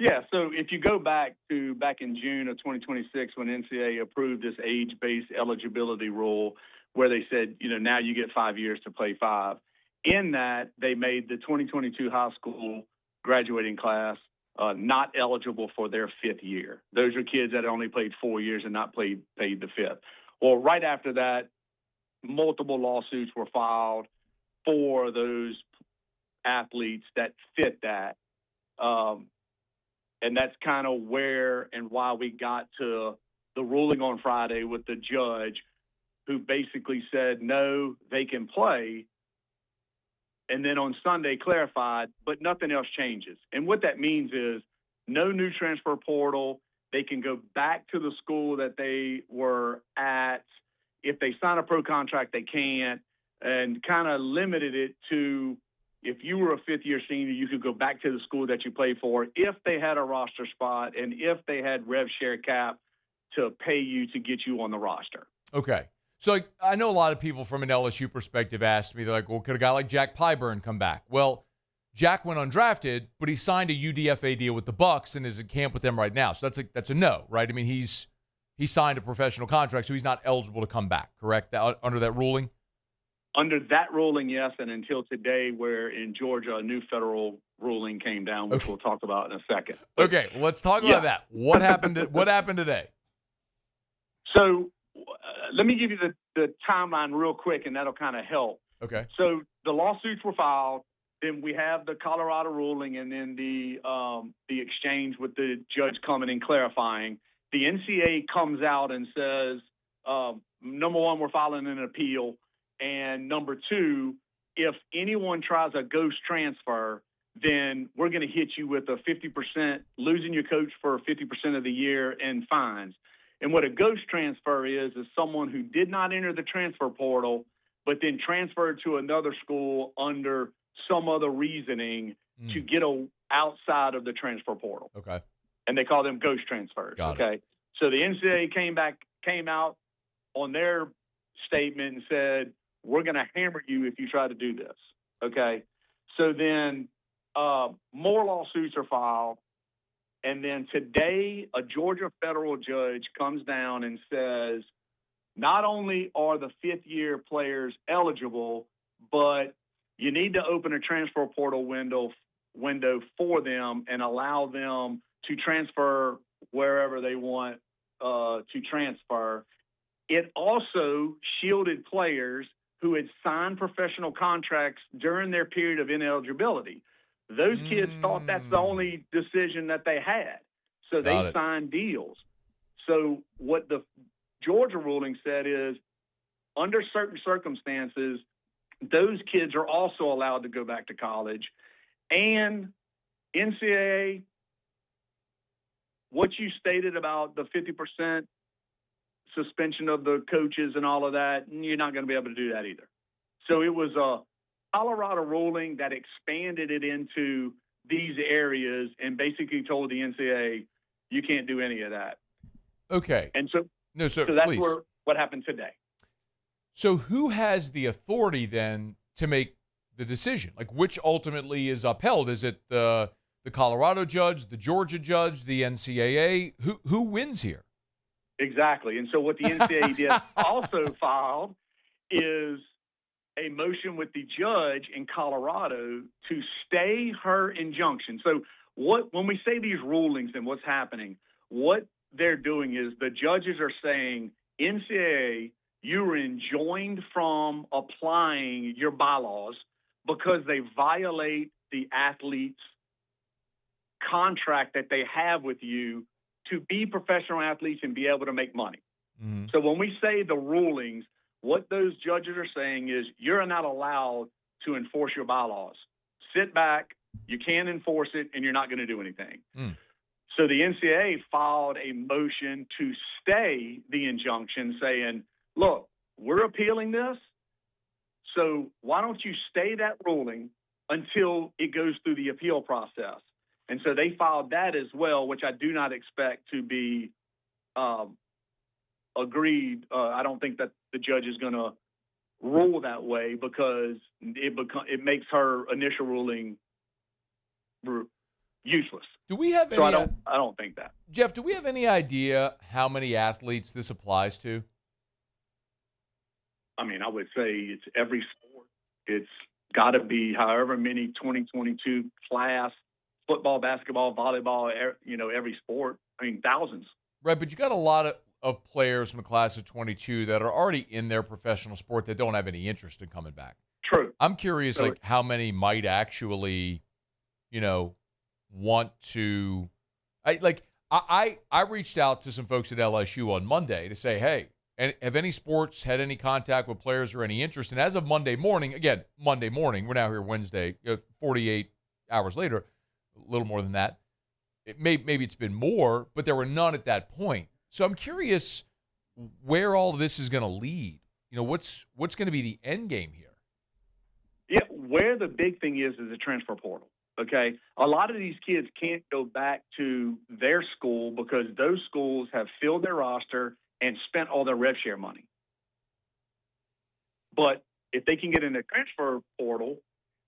Yeah, so if you go back in June of 2026 when NCAA approved this age-based eligibility rule where they said, now you get 5 years to play 5. In that, they made the 2022 high school graduating class not eligible for their 5th year. Those are kids that only played 4 years and not paid the 5th. Well, right after that, multiple lawsuits were filed for those athletes that fit that. And that's kind of where and why we got to the ruling on Friday with the judge who basically said, no, they can play. And then on Sunday clarified, but nothing else changes. And what that means is no new transfer portal. They can go back to the school that they were at. If they sign a pro contract, they can't, and kind of limited it to if you were a 5th-year senior, you could go back to the school that you played for if they had a roster spot and if they had rev share cap to pay you to get you on the roster. Okay. So I know a lot of people from an LSU perspective asked me, they're like, well, could a guy like Jack Pyburn come back? Well, Jack went undrafted, but he signed a UDFA deal with the Bucks and is in camp with them right now. So that's a no, right? I mean, he signed a professional contract, so he's not eligible to come back, correct, under that ruling? Under that ruling, yes, and until today, where in Georgia a new federal ruling came down, which we'll talk about in a second. Okay, well, let's talk about that. What happened today? So let me give you the timeline real quick, and that'll kind of help. Okay. So the lawsuits were filed. Then we have the Colorado ruling, and then the exchange with the judge coming and clarifying. The NCAA comes out and says, number one, we're filing an appeal. And number two, if anyone tries a ghost transfer, then we're going to hit you with a 50%, losing your coach for 50% of the year and fines. And what a ghost transfer is someone who did not enter the transfer portal, but then transferred to another school under some other reasoning to get outside of the transfer portal. Okay. And they call them ghost transfers. Got okay. it. So the NCAA came out on their statement and said, we're going to hammer you if you try to do this. Okay. So then more lawsuits are filed. And then today, a Georgia federal judge comes down and says, not only are the fifth-year players eligible, but you need to open a transfer portal window for them and allow them to transfer wherever they want to transfer. It also shielded players who had signed professional contracts during their period of ineligibility. Those kids thought that's the only decision that they had. So they signed deals. So what the Georgia ruling said is, under certain circumstances, those kids are also allowed to go back to college. And NCAA, what you stated about the 50% suspension of the coaches and all of that, you're not going to be able to do that either. So it was a Colorado ruling that expanded it into these areas and basically told the NCAA, you can't do any of that. Okay. And so that's please. what happened today. So who has the authority then to make the decision? Like, which ultimately is upheld? Is it the Colorado judge, the Georgia judge, the NCAA? Who wins here? Exactly. And so what the NCAA did also filed is a motion with the judge in Colorado to stay her injunction. So when we say these rulings and what's happening, what they're doing is the judges are saying, NCAA, you were enjoined from applying your bylaws because they violate the athlete's contract that they have with you to be professional athletes and be able to make money. Mm-hmm. So when we say the rulings, what those judges are saying is you're not allowed to enforce your bylaws. Sit back, you can't enforce it, and you're not going to do anything. Mm. So the NCAA filed a motion to stay the injunction saying, look, we're appealing this, so why don't you stay that ruling until it goes through the appeal process? And so they filed that as well, which I do not expect to be agreed. I don't think that the judge is going to rule that way because it makes her initial ruling useless. Do we have so any? I don't think that. Jeff, do we have any idea how many athletes this applies to? I mean, I would say it's every sport. It's got to be however many 2022 class, football, basketball, volleyball, every sport. I mean, thousands. Right, but you got a lot of players from the class of 22 that are already in their professional sport that don't have any interest in coming back. True. I'm curious, like, how many might actually, want to. I reached out to some folks at LSU on Monday to say, hey, have any sports had any contact with players or any interest? And as of Monday morning, we're now here Wednesday, 48 hours later, a little more than that. Maybe it's been more, but there were none at that point. So I'm curious where all this is going to lead. What's going to be the end game here? Yeah, where the big thing is the transfer portal. Okay, a lot of these kids can't go back to their school because those schools have filled their roster and spent all their rev share money. But if they can get in the transfer portal,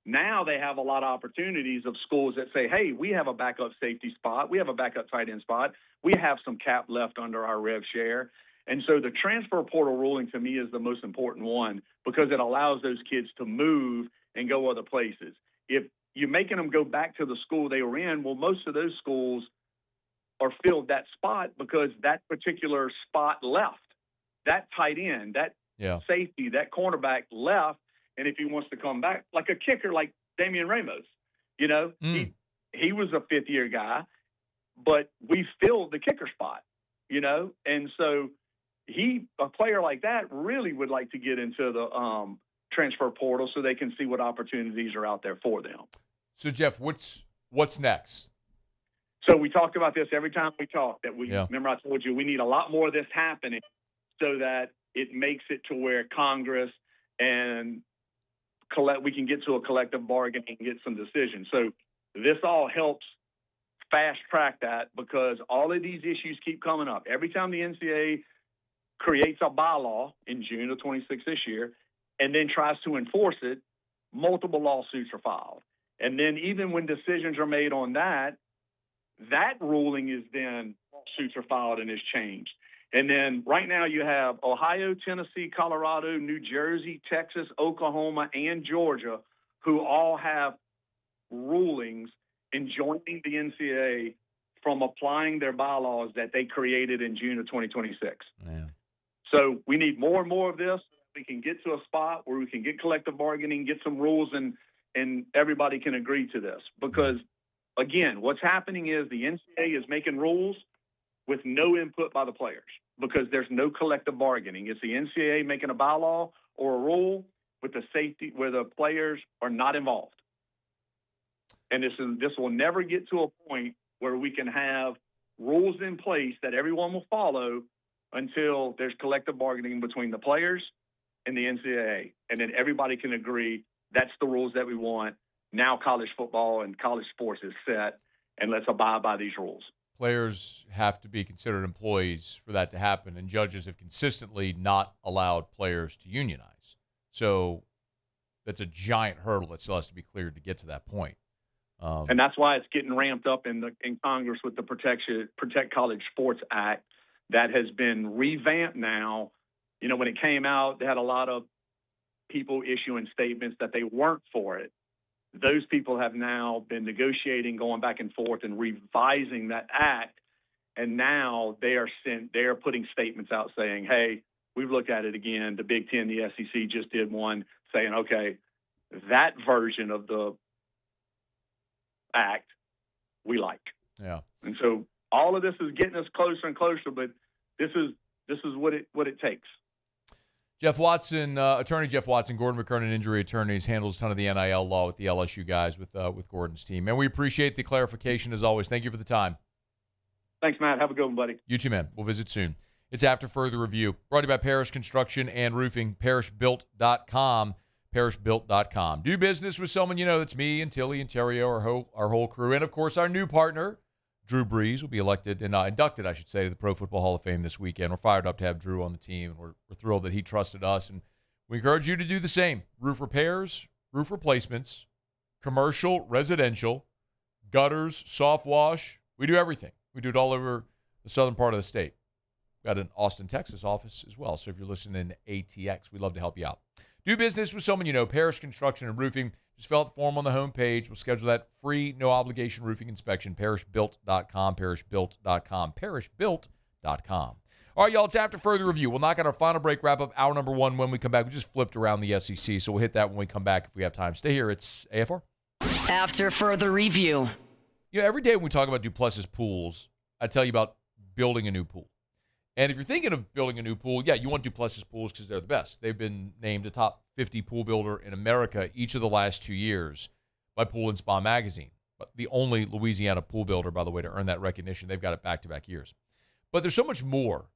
now they have a lot of opportunities of schools that say, hey, we have a backup safety spot. We have a backup tight end spot. We have some cap left under our rev share. And so the transfer portal ruling to me is the most important one because it allows those kids to move and go other places. If you're making them go back to the school they were in, well, most of those schools are filled that spot because that particular spot left. That tight end, that safety, that cornerback left. And if he wants to come back, like a kicker like Damian Ramos, he was a fifth-year guy, but we filled the kicker spot, And so a player like that really would like to get into the transfer portal so they can see what opportunities are out there for them. So, Jeff, what's next? So we talked about this every time we talked. Remember I told you we need a lot more of this happening so that it makes it to where Congress and we can get to a collective bargain and get some decisions. So this all helps fast track that because all of these issues keep coming up. Every time the NCAA creates a bylaw in June of 26 this year, and then tries to enforce it, multiple lawsuits are filed. And then even when decisions are made on that ruling is then lawsuits are filed and is changed. And then right now you have Ohio, Tennessee, Colorado, New Jersey, Texas, Oklahoma, and Georgia who all have rulings enjoining the NCAA from applying their bylaws that they created in June of 2026. Yeah. So we need more and more of this. We can get to a spot where we can get collective bargaining, get some rules, and everybody can agree to this. Because, again, what's happening is the NCAA is making rules with no input by the players because there's no collective bargaining. It's the NCAA making a bylaw or a rule with the safety where the players are not involved. And this will never get to a point where we can have rules in place that everyone will follow until there's collective bargaining between the players and the NCAA. And then everybody can agree that's the rules that we want. Now college football and college sports is set, and let's abide by these rules. Players have to be considered employees for that to happen, and judges have consistently not allowed players to unionize. So that's a giant hurdle that still has to be cleared to get to that point. And that's why it's getting ramped up in Congress with the Protect College Sports Act that has been revamped now. You know, when it came out, they had a lot of people issuing statements that they weren't for it. Those people have now been negotiating, going back and forth, and revising that act. And now they are putting statements out saying, hey, we've looked at it again. The Big Ten, the SEC just did one saying, okay, that version of the act we like. Yeah. And so all of this is getting us closer and closer, but this is what it takes. Jeff Watson, attorney Jeff Watson, Gordon McKernan Injury Attorneys, handles a ton of the NIL law with the LSU guys with Gordon's team. And we appreciate the clarification as always. Thank you for the time. Thanks, Matt. Have a good one, buddy. You too, man. We'll visit soon. It's After Further Review, brought to you by Parish Construction and Roofing, parishbuilt.com, parishbuilt.com. Do business with someone you know. That's me and Tilly and Terrio, our whole crew. And, of course, our new partner, Drew Brees, will be inducted, I should say, to the Pro Football Hall of Fame this weekend. We're fired up to have Drew on the team, and we're thrilled that he trusted us. And we encourage you to do the same. Roof repairs, roof replacements, commercial, residential, gutters, soft wash. We do everything. We do it all over the southern part of the state. Got an Austin, Texas office as well. So if you're listening to ATX, we'd love to help you out. Do business with someone you know. Parish Construction and Roofing. Just fill out the form on the homepage. We'll schedule that free, no-obligation roofing inspection. Parishbuilt.com, parishbuilt.com, parishbuilt.com. All right, y'all, it's After Further Review. We'll knock out our final break, wrap up hour number 1 when we come back. We just flipped around the SEC, so we'll hit that when we come back if we have time. Stay here. It's AFR. After Further Review. You know, every day when we talk about Duplessis pools, I tell you about building a new pool. And if you're thinking of building a new pool, yeah, you want Duplessis pools because they're the best. They've been named a top 50 pool builder in America each of the last 2 years by Pool and Spa Magazine. But the only Louisiana pool builder, by the way, to earn that recognition. They've got it back-to-back years. But there's so much more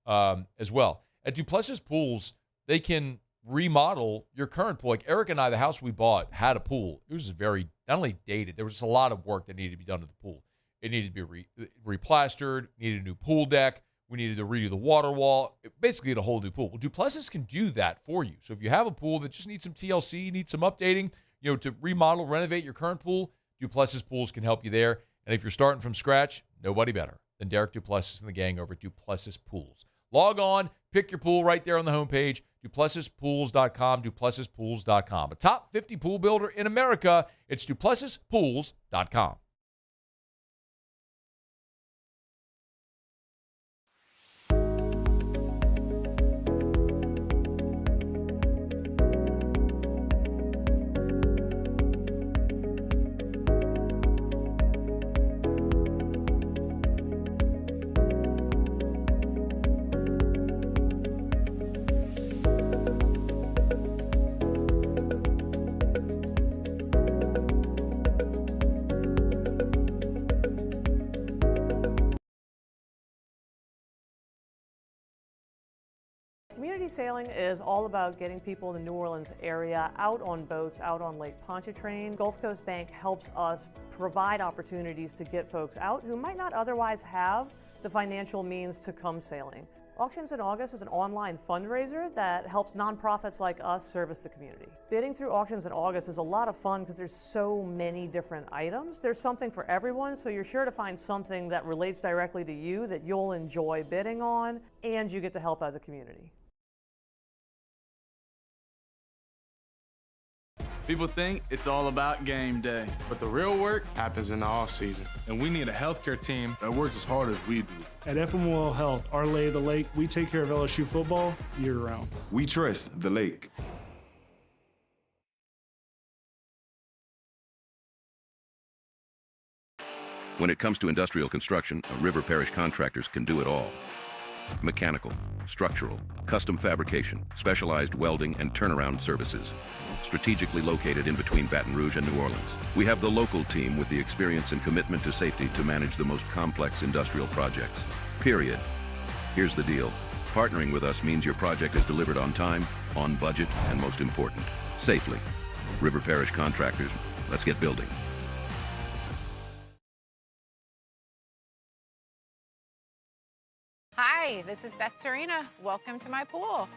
as well. At Duplessis Pools, they can remodel your current pool. Like Eric and I, the house we bought had a pool. It was very, not only dated, there was just a lot of work that needed to be done to the pool. It needed to be replastered, needed a new pool deck. We needed to redo the water wall, basically a whole new pool. Well, Duplessis can do that for you. So if you have a pool that just needs some TLC, needs some updating, you know, to remodel, renovate your current pool, Duplessis Pools can help you there. And if you're starting from scratch, nobody better than Derek Duplessis and the gang over at Duplessis Pools. Log on, pick your pool right there on the homepage, DuplessisPools.com, DuplessisPools.com. A top 50 pool builder in America, it's DuplessisPools.com. Community sailing is all about getting people in the New Orleans area out on boats, out on Lake Pontchartrain. Gulf Coast Bank helps us provide opportunities to get folks out who might not otherwise have the financial means to come sailing. Auctions in August is an online fundraiser that helps nonprofits like us service the community. Bidding through Auctions in August is a lot of fun because there's so many different items. There's something for everyone, so you're sure to find something that relates directly to you that you'll enjoy bidding on, and you get to help out the community. People think it's all about game day, but the real work happens in the off season. And we need a healthcare team that works as hard as we do. At FML Health, our lay of the lake, we take care of LSU football year-round. We trust the lake. When it comes to industrial construction, River Parish Contractors can do it all. Mechanical, structural, custom fabrication, specialized welding, and turnaround services. Strategically located in between Baton Rouge and New Orleans, we have the local team with the experience and commitment to safety to manage the most complex industrial projects. Period. Here's the deal. Partnering with us means your project is delivered on time, on budget, and most important, safely. River Parish Contractors, let's get building. Hi, this is Beth Serena. Welcome to my pool.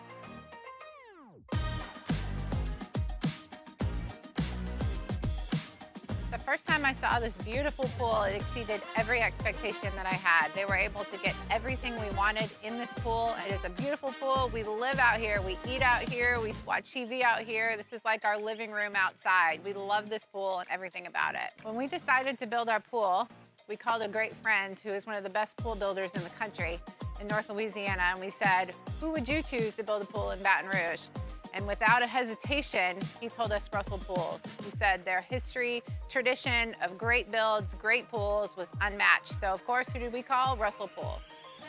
The first time I saw this beautiful pool, it exceeded every expectation that I had. They were able to get everything we wanted in this pool. It is a beautiful pool. We live out here, we eat out here, we watch TV out here. This is like our living room outside. We love this pool and everything about it. When we decided to build our pool, we called a great friend who is one of the best pool builders in the country in North Louisiana, and we said, who would you choose to build a pool in Baton Rouge? And without a hesitation, he told us Russell Pools. He said their history, tradition of great builds, great pools was unmatched. So of course, who did we call? Russell Pools.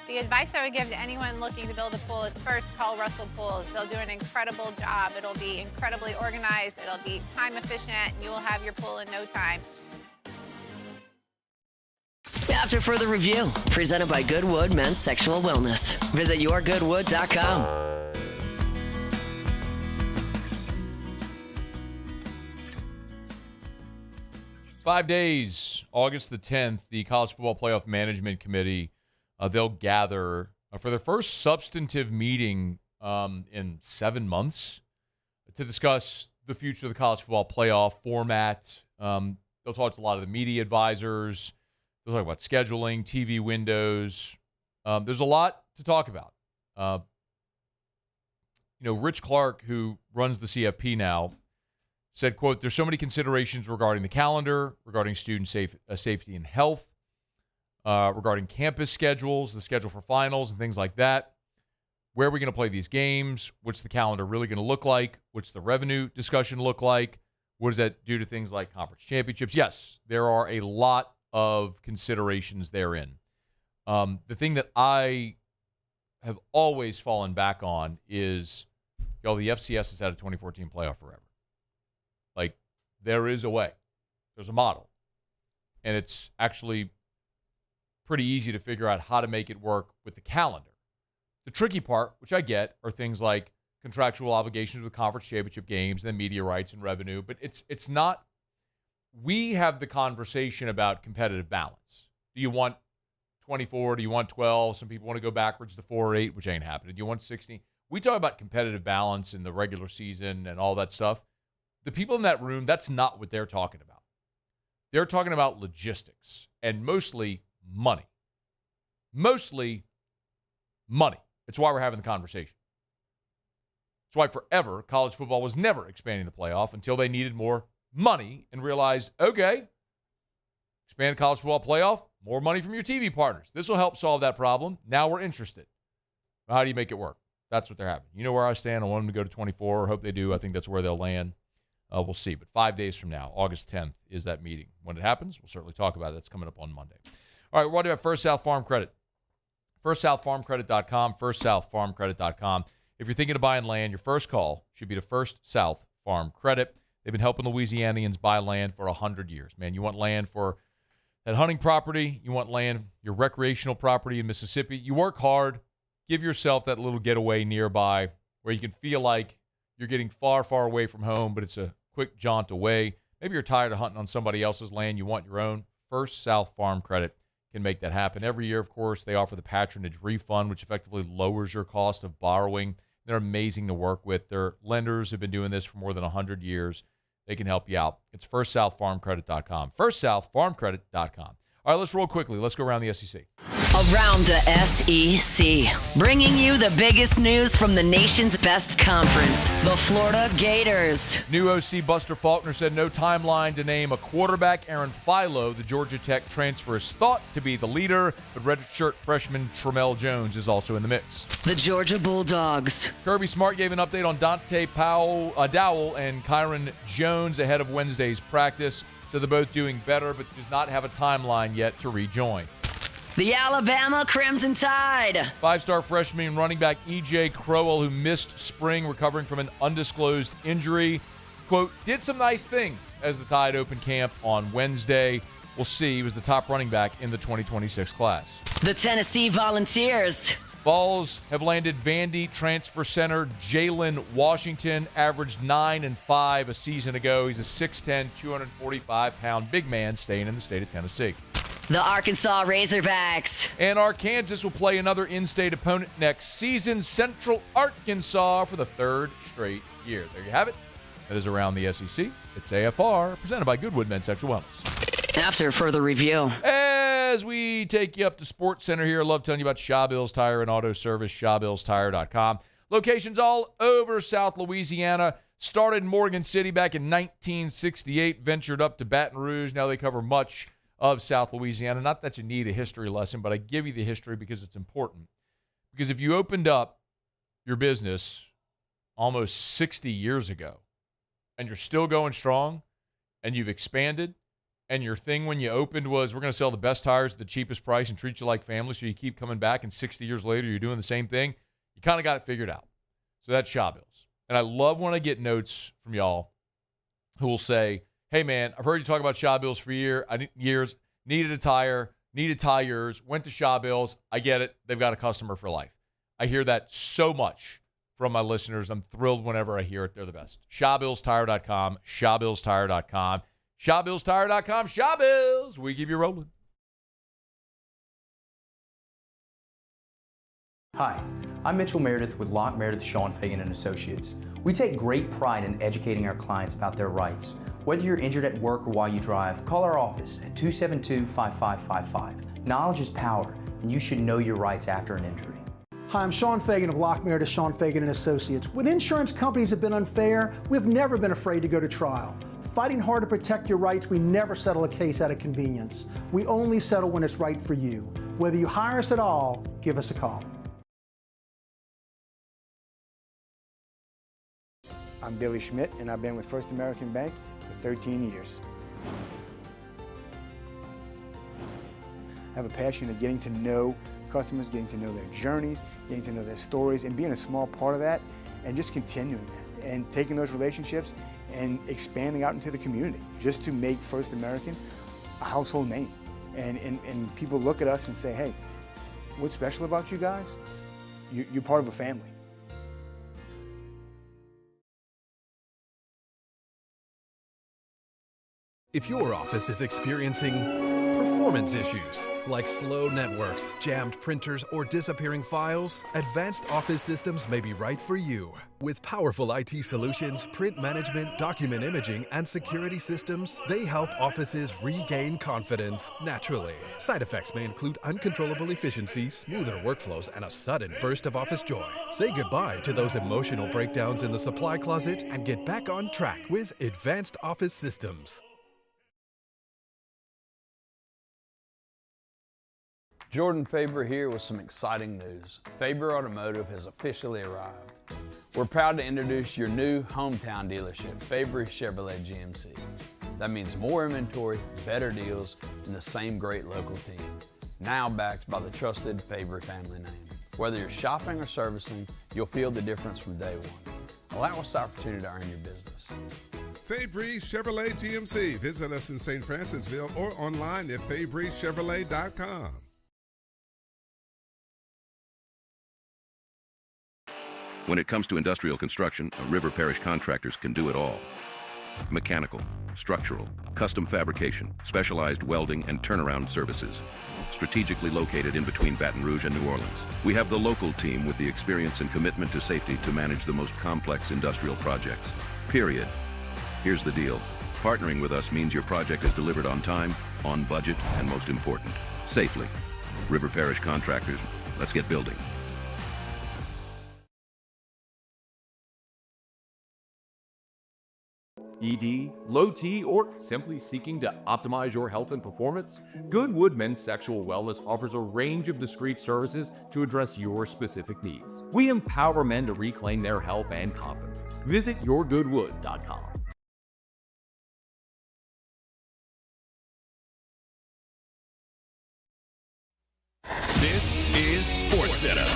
The advice I would give to anyone looking to build a pool is first call Russell Pools. They'll do an incredible job. It'll be incredibly organized, it'll be time efficient, and you will have your pool in no time. After further review, presented by Goodwood Men's Sexual Wellness. Visit yourgoodwood.com. Five days, August the 10th, the College Football Playoff Management Committee, they'll gather for their first substantive meeting in 7 months to discuss the future of the college football playoff format. They'll talk to a lot of the media advisors. They'll talk about scheduling, TV windows. There's a lot to talk about. Rich Clark, who runs the CFP now, said, quote, there's so many considerations regarding the calendar, regarding student safety and health, regarding campus schedules, the schedule for finals and things like that. Where are we going to play these games? What's the calendar really going to look like? What's the revenue discussion look like? What does that do to things like conference championships? Yes, there are a lot of considerations therein. The thing that I have always fallen back on is, the FCS has had a 2014 playoff forever. Like, there is a way. There's a model. And it's actually pretty easy to figure out how to make it work with the calendar. The tricky part, which I get, are things like contractual obligations with conference championship games and then media rights and revenue. But it's not. We have the conversation about competitive balance. Do you want 24? Do you want 12? Some people want to go backwards to 4 or 8, which ain't happening. Do you want 16? We talk about competitive balance in the regular season and all that stuff. The people in that room, that's not what they're talking about. They're talking about logistics and mostly money. Mostly money. It's why we're having the conversation. It's why forever college football was never expanding the playoff until they needed more money and realized, okay, expand college football playoff, more money from your TV partners. This will help solve that problem. Now we're interested. How do you make it work? That's what they're having. You know where I stand. I want them to go to 24. I hope they do. I think that's where they'll land. We'll see. But 5 days from now, August 10th, is that meeting. When it happens, we'll certainly talk about it. That's coming up on Monday. All right, what do you have? First South Farm Credit. FirstSouthFarmCredit.com, FirstSouthFarmCredit.com. If you're thinking of buying land, your first call should be to First South Farm Credit. They've been helping Louisianians buy land for 100 years. Man, you want land for that hunting property. You want land, your recreational property in Mississippi. You work hard. Give yourself that little getaway nearby where you can feel like you're getting far, far away from home, but it's a quick jaunt away. Maybe you're tired of hunting on somebody else's land. You want your own. First South Farm Credit can make that happen. Every year, of course, they offer the patronage refund, which effectively lowers your cost of borrowing. They're amazing to work with. Their lenders have been doing this for more than 100 years. They can help you out. It's FirstSouthFarmCredit.com. FirstSouthFarmCredit.com. All right, let's roll quickly. Let's go around the SEC. Around the SEC, bringing you the biggest news from the nation's best conference, the Florida Gators. New OC Buster Faulkner said no timeline to name a quarterback. Aaron Philo, the Georgia Tech transfer, is thought to be the leader, but redshirt freshman Tramel Jones is also in the mix. The Georgia Bulldogs. Kirby Smart gave an update on Dante Dowell and Kyron Jones ahead of Wednesday's practice. So they're both doing better, but does not have a timeline yet to rejoin. The Alabama Crimson Tide. Five-star freshman running back E.J. Crowell, who missed spring recovering from an undisclosed injury, quote, did some nice things as the Tide opened camp on Wednesday. We'll see. He was the top running back in the 2026 class. The Tennessee Volunteers. Vols have landed Vandy transfer center Jalen Washington, averaged 9 and 5 a season ago. He's a 6'10", 245-pound big man staying in the state of Tennessee. The Arkansas Razorbacks. And Arkansas will play another in-state opponent next season, Central Arkansas, for the third straight year. There you have it. That is Around the SEC. It's AFR, presented by Goodwood Men's Sexual Wellness. After further review. As we take you up to Sports Center here, I love telling you about Shaw Bills Tire and Auto Service, ShawBillsTire.com. Locations all over South Louisiana. Started in Morgan City back in 1968, ventured up to Baton Rouge. Now they cover much of South Louisiana. Not that you need a history lesson, but I give you the history because it's important. Because if you opened up your business almost 60 years ago and you're still going strong and you've expanded and your thing when you opened was we're going to sell the best tires at the cheapest price and treat you like family, so you keep coming back and 60 years later you're doing the same thing, you kind of got it figured out. So that's Shaw Bills. And I love when I get notes from y'all who will say, hey, man, I've heard you talk about Shaw Bills for years, needed a tire, needed tires, went to Shaw Bills. I get it. They've got a customer for life. I hear that so much from my listeners. I'm thrilled whenever I hear it. They're the best. ShawBillsTire.com, ShawBillsTire.com, ShawBillsTire.com, Shaw Bills. We keep you rolling. Hi, I'm Mitchell Meredith with Locke Meredith Sean Fagan and Associates. We take great pride in educating our clients about their rights. Whether you're injured at work or while you drive, call our office at 272-5555. Knowledge is power, and you should know your rights after an injury. Hi, I'm Sean Fagan of Locke Meredith Sean Fagan and Associates. When insurance companies have been unfair, we've never been afraid to go to trial. Fighting hard to protect your rights, we never settle a case out of convenience. We only settle when it's right for you. Whether you hire us at all, give us a call. I'm Billy Schmidt, and I've been with First American Bank for 13 years. I have a passion of getting to know customers, getting to know their journeys, getting to know their stories, and being a small part of that, and just continuing that, and taking those relationships and expanding out into the community, just to make First American a household name. And people look at us and say, hey, what's special about you guys? You're part of a family. If your office is experiencing performance issues like slow networks, jammed printers, or disappearing files, Advanced Office Systems may be right for you. With powerful IT solutions, print management, document imaging, and security systems, they help offices regain confidence naturally. Side effects may include uncontrollable efficiency, smoother workflows, and a sudden burst of office joy. Say goodbye to those emotional breakdowns in the supply closet and get back on track with Advanced Office Systems. Jordan Faber here with some exciting news. Faber Automotive has officially arrived. We're proud to introduce your new hometown dealership, Faber Chevrolet GMC. That means more inventory, better deals, and the same great local team. Now backed by the trusted Faber family name. Whether you're shopping or servicing, you'll feel the difference from day one. Allow us the opportunity to earn your business. Fabry Chevrolet GMC. Visit us in St. Francisville or online at FabryChevrolet.com. When it comes to industrial construction, River Parish contractors can do it all. Mechanical, structural, custom fabrication, specialized welding and turnaround services. Strategically located in between Baton Rouge and New Orleans, we have the local team with the experience and commitment to safety to manage the most complex industrial projects. Period. Here's the deal. Partnering with us means your project is delivered on time, on budget, and most important, safely. River Parish Contractors, let's get building. ED, low T, or simply seeking to optimize your health and performance? Goodwood Men's Sexual Wellness offers a range of discreet services to address your specific needs. We empower men to reclaim their health and confidence. Visit yourgoodwood.com. This is SportsCenter.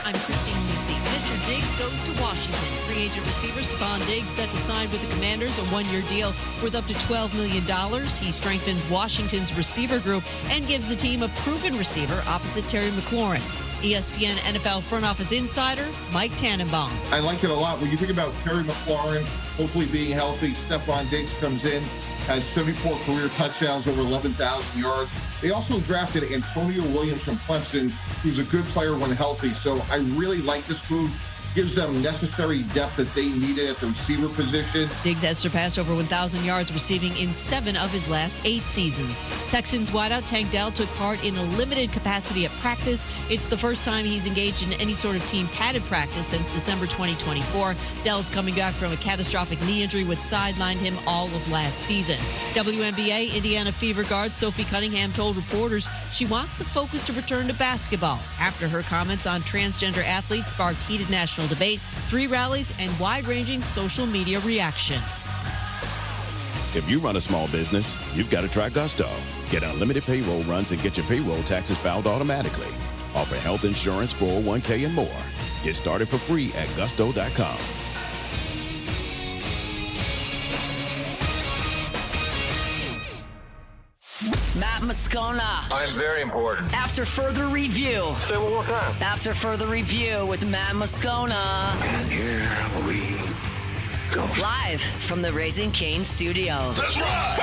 I'm Christine Lisi. Mr. Diggs goes to Washington. Free agent receiver Stephon Diggs set to sign with the Commanders a one-year deal worth up to $12 million. He strengthens Washington's receiver group and gives the team a proven receiver opposite Terry McLaurin. ESPN NFL front office insider Mike Tannenbaum. I like it a lot. When you think about Terry McLaurin hopefully being healthy, Stephon Diggs comes in, has 74 career touchdowns, over 11,000 yards. They also drafted Antonio Williams from Clemson, who's a good player when healthy. So I really like this move. Gives them necessary depth that they needed at the receiver position. Diggs has surpassed over 1,000 yards receiving in 7 of his last 8 seasons. Texans wideout Tank Dell took part in a limited capacity at practice. It's the first time he's engaged in any sort of team padded practice since December 2024. Dell's coming back from a catastrophic knee injury which sidelined him all of last season. WNBA Indiana Fever guard Sophie Cunningham told reporters she wants the focus to return to basketball after her comments on transgender athletes sparked heated national debate, 3 rallies, and wide-ranging social media reaction. If you run a small business, you've got to try Gusto. Get unlimited payroll runs and get your payroll taxes filed automatically. Offer health insurance, 401k, and more. Get started for free at gusto.com. Matt Moscona. I'm very important. After further review. Say it one more time. After further review with Matt Moscona. And here we go. Live from the Raising Cane studio. Let's rock!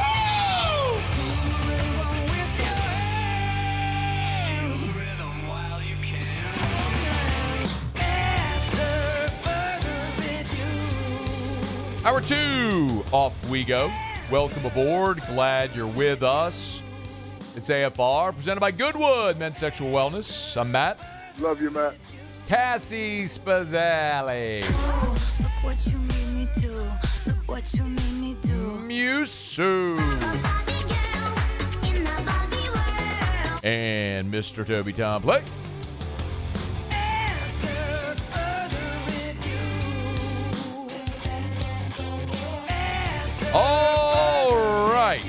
Hour 2, off we go. Welcome aboard. Glad you're with us. It's AFR, presented by Goodwood Men's Sexual Wellness. I'm Matt. Love you, Matt. Cassie Spazzale. Oh, look what you made me do. Look what you made me do. Musu. And Mr. Toby Tom Play. All right.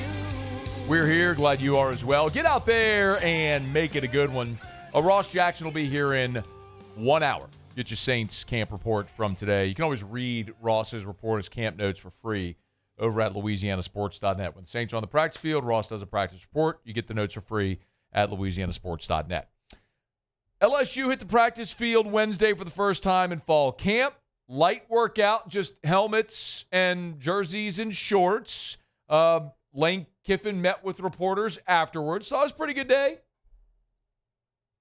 We're here. Glad you are as well. Get out there and make it a good one. Ross Jackson will be here in 1 hour. Get your Saints camp report from today. You can always read Ross's report, his camp notes for free over at LouisianaSports.net. When the Saints are on the practice field, Ross does a practice report. You get the notes for free at LouisianaSports.net. LSU hit the practice field Wednesday for the first time in fall camp. Light workout, just helmets and jerseys and shorts. Lane Kiffin met with reporters afterwards. So it was a pretty good day.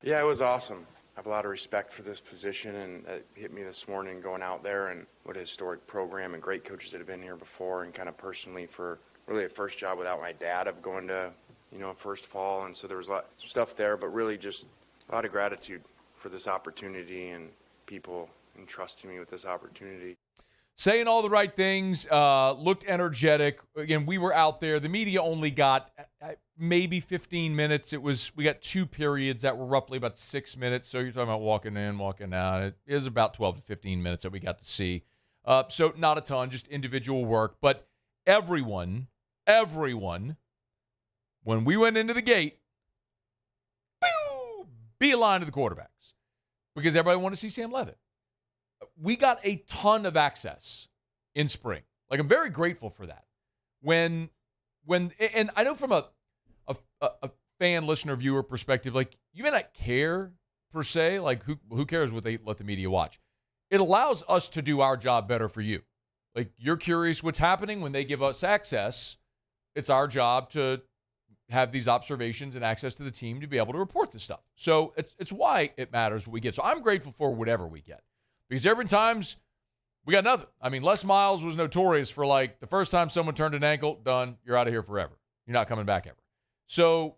Yeah, it was awesome. I have a lot of respect for this position, and it hit me this morning going out there, and what a historic program and great coaches that have been here before, and kind of personally for really a first job without my dad of going to, first fall. And so there was a lot of stuff there, but really just a lot of gratitude for this opportunity and people entrusting me with this opportunity. Saying all the right things, looked energetic. Again, we were out there. The media only got maybe 15 minutes. We got 2 periods that were roughly about 6 minutes. So you're talking about walking in, walking out. It is about 12 to 15 minutes that we got to see. So not a ton, just individual work. But everyone, when we went into the gate, beeline to the quarterbacks because everybody wanted to see Sam Leavitt. We got a ton of access in spring. Like, I'm very grateful for that. When and I know from a fan, listener, viewer perspective, like, you may not care per se, like who cares what they let the media watch. it allows us to do our job better for you. Like, you're curious what's happening when they give us access. It's our job to have these observations and access to the team to be able to report this stuff. So it's why it matters what we get. So I'm grateful for whatever we get. Because every times we got nothing. I mean, Les Miles was notorious for, like, the first time someone turned an ankle, done, you're out of here forever. You're not coming back ever. So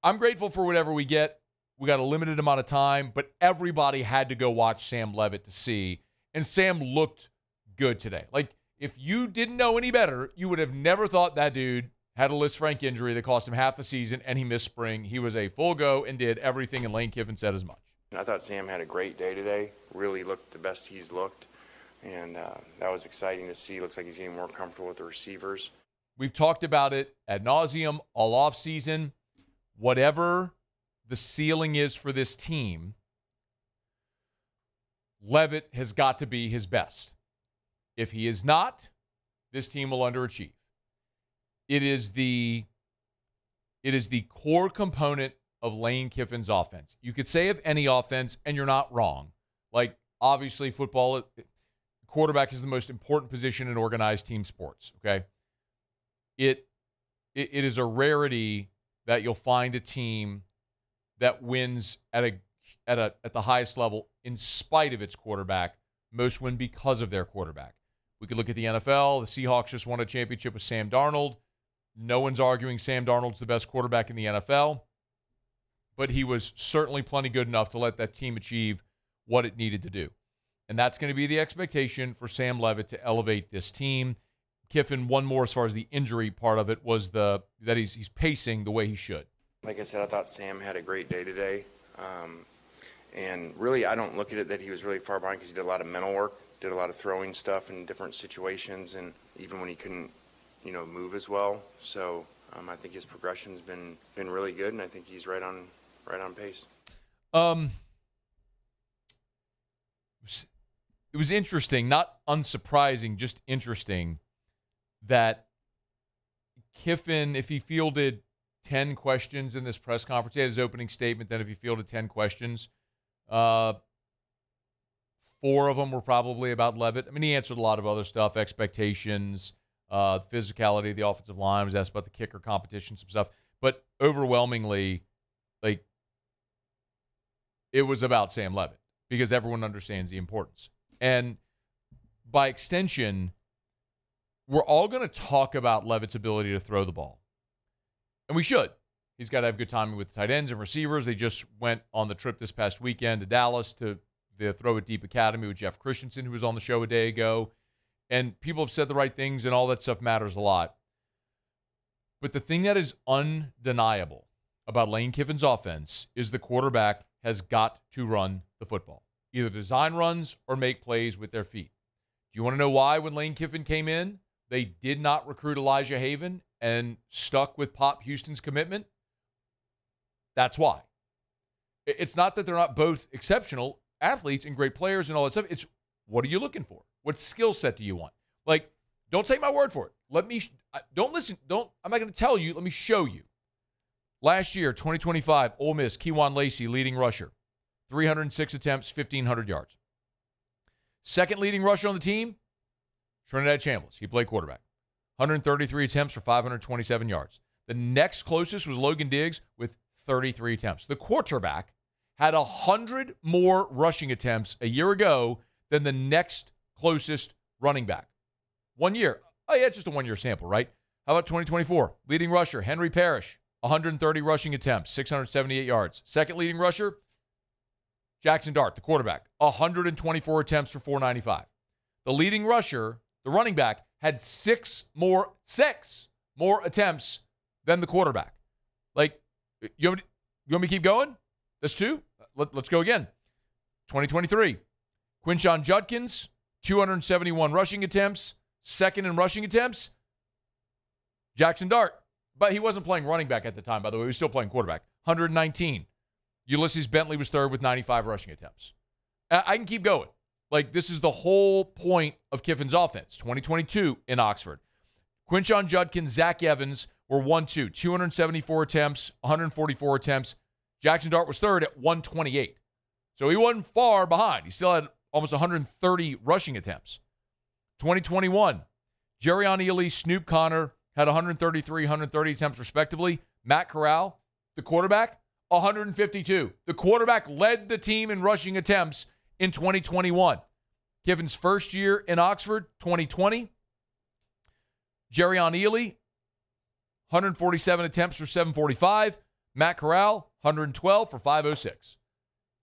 I'm grateful for whatever we get. We got a limited amount of time, but everybody had to go watch Sam Levitt to see. And Sam looked good today. Like, if you didn't know any better, you would have never thought that dude had a Lisfranc injury that cost him half the season, and he missed spring. He was a full go and did everything, and Lane Kiffin said as much. I thought Sam had a great day today. Really looked the best he's looked, and that was exciting to see. Looks like he's getting more comfortable with the receivers. We've talked about it ad nauseum all offseason. Whatever the ceiling is for this team, Levitt has got to be his best. If he is not, this team will underachieve. It is the core component of Lane Kiffin's offense. You could say of any offense, and you're not wrong. Like, obviously, football, quarterback is the most important position in organized team sports, okay? It is a rarity that you'll find a team that wins at the highest level in spite of its quarterback. Most win because of their quarterback. We could look at the NFL. The Seahawks just won a championship with Sam Darnold. No one's arguing Sam Darnold's the best quarterback in the NFL, but he was certainly plenty good enough to let that team achieve what it needed to do. And that's going to be the expectation for Sam Levitt to elevate this team. Kiffin, one more as far as the injury part of it, was that he's pacing the way he should. Like I said, I thought Sam had a great day today. And really, I don't look at it that he was really far behind because he did a lot of mental work, did a lot of throwing stuff in different situations, and even when he couldn't, move as well. So I think his progression's been really good, and I think he's right on pace. It was interesting, not unsurprising, just interesting that Kiffin, if he fielded 10 questions in this press conference, he had his opening statement, then if he fielded 10 questions, 4 of them were probably about Levitt. I mean, he answered a lot of other stuff, expectations, physicality of the offensive line, was asked about the kicker competition, some stuff. But overwhelmingly, like, it was about Sam Levitt because everyone understands the importance. And by extension, we're all going to talk about Levitt's ability to throw the ball. And we should. He's got to have good timing with tight ends and receivers. They just went on the trip this past weekend to Dallas to the Throw It Deep Academy with Jeff Christensen, who was on the show a day ago. And people have said the right things, and all that stuff matters a lot. But the thing that is undeniable about Lane Kiffin's offense is the quarterback has got to run the football. Either design runs or make plays with their feet. Do you want to know why when Lane Kiffin came in, they did not recruit Elijah Haven and stuck with Pop Houston's commitment? That's why. It's not that they're not both exceptional athletes and great players and all that stuff. It's, what are you looking for? What skill set do you want? Like, don't take my word for it. I'm not going to tell you. Let me show you. Last year, 2025, Ole Miss, Kejuan Lacey, leading rusher. 306 attempts, 1,500 yards. Second leading rusher on the team, Trinidad Chambliss. He played quarterback. 133 attempts for 527 yards. The next closest was Logan Diggs with 33 attempts. The quarterback had 100 more rushing attempts a year ago than the next closest running back. 1 year. Oh, yeah, it's just a one-year sample, right? How about 2024? Leading rusher, Henry Parrish, 130 rushing attempts, 678 yards. Second leading rusher, Jackson Dart, the quarterback, 124 attempts for 495. The leading rusher, the running back, had six more attempts than the quarterback. Like, you want me to keep going? That's two? Let's go again. 2023, Quinshon Judkins, 271 rushing attempts. Second in rushing attempts, Jackson Dart. But he wasn't playing running back at the time, by the way. He was still playing quarterback. 119. Ulysses Bentley was third with 95 rushing attempts. I can keep going. Like, this is the whole point of Kiffin's offense. 2022 in Oxford. Quinshon Judkins, Zach Evans were 1-2. 274 attempts, 144 attempts. Jackson Dart was third at 128. So he wasn't far behind. He still had almost 130 rushing attempts. 2021, Jerrion Ealy, Snoop Connor had 133, 130 attempts respectively. Matt Corral, the quarterback, 152. The quarterback led the team in rushing attempts in 2021. Kiffin's first year in Oxford, 2020. Jerrion Ealy, 147 attempts for 745. Matt Corral, 112 for 506.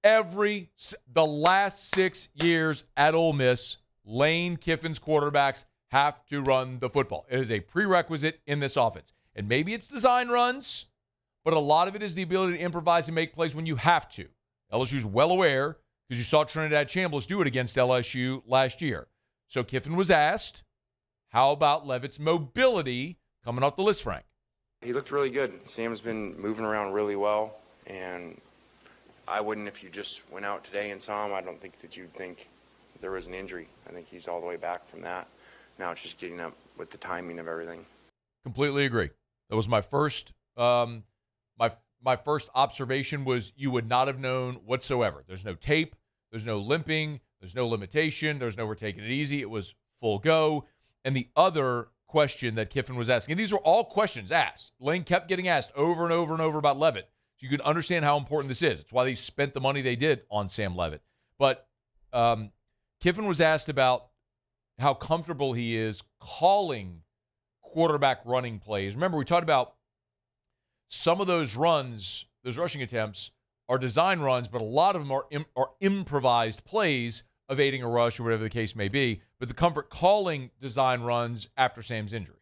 The last 6 years at Ole Miss, Lane Kiffin's quarterbacks have to run the football. It is a prerequisite in this offense. And maybe it's design runs, but a lot of it is the ability to improvise and make plays when you have to. LSU's well aware, because you saw Trinidad Chambliss do it against LSU last year. So Kiffin was asked, how about Levitt's mobility coming off the list, Frank? He looked really good. Sam's been moving around really well, and I wouldn't, if you just went out today and saw him, I don't think that you'd think there was an injury. I think he's all the way back from that. Now it's just getting up with the timing of everything. Completely agree. That was my first my first observation was you would not have known whatsoever. There's no tape. There's no limping. There's no limitation. There's no we're taking it easy. It was full go. And the other question that Kiffin was asking, and these were all questions asked. Lane kept getting asked over and over and over about Levitt. So you can understand how important this is. It's why they spent the money they did on Sam Levitt. But Kiffin was asked about how comfortable he is calling quarterback running plays. Remember, we talked about some of those runs, those rushing attempts, are design runs, but a lot of them are improvised plays evading a rush or whatever the case may be. But the comfort calling design runs after Sam's injury.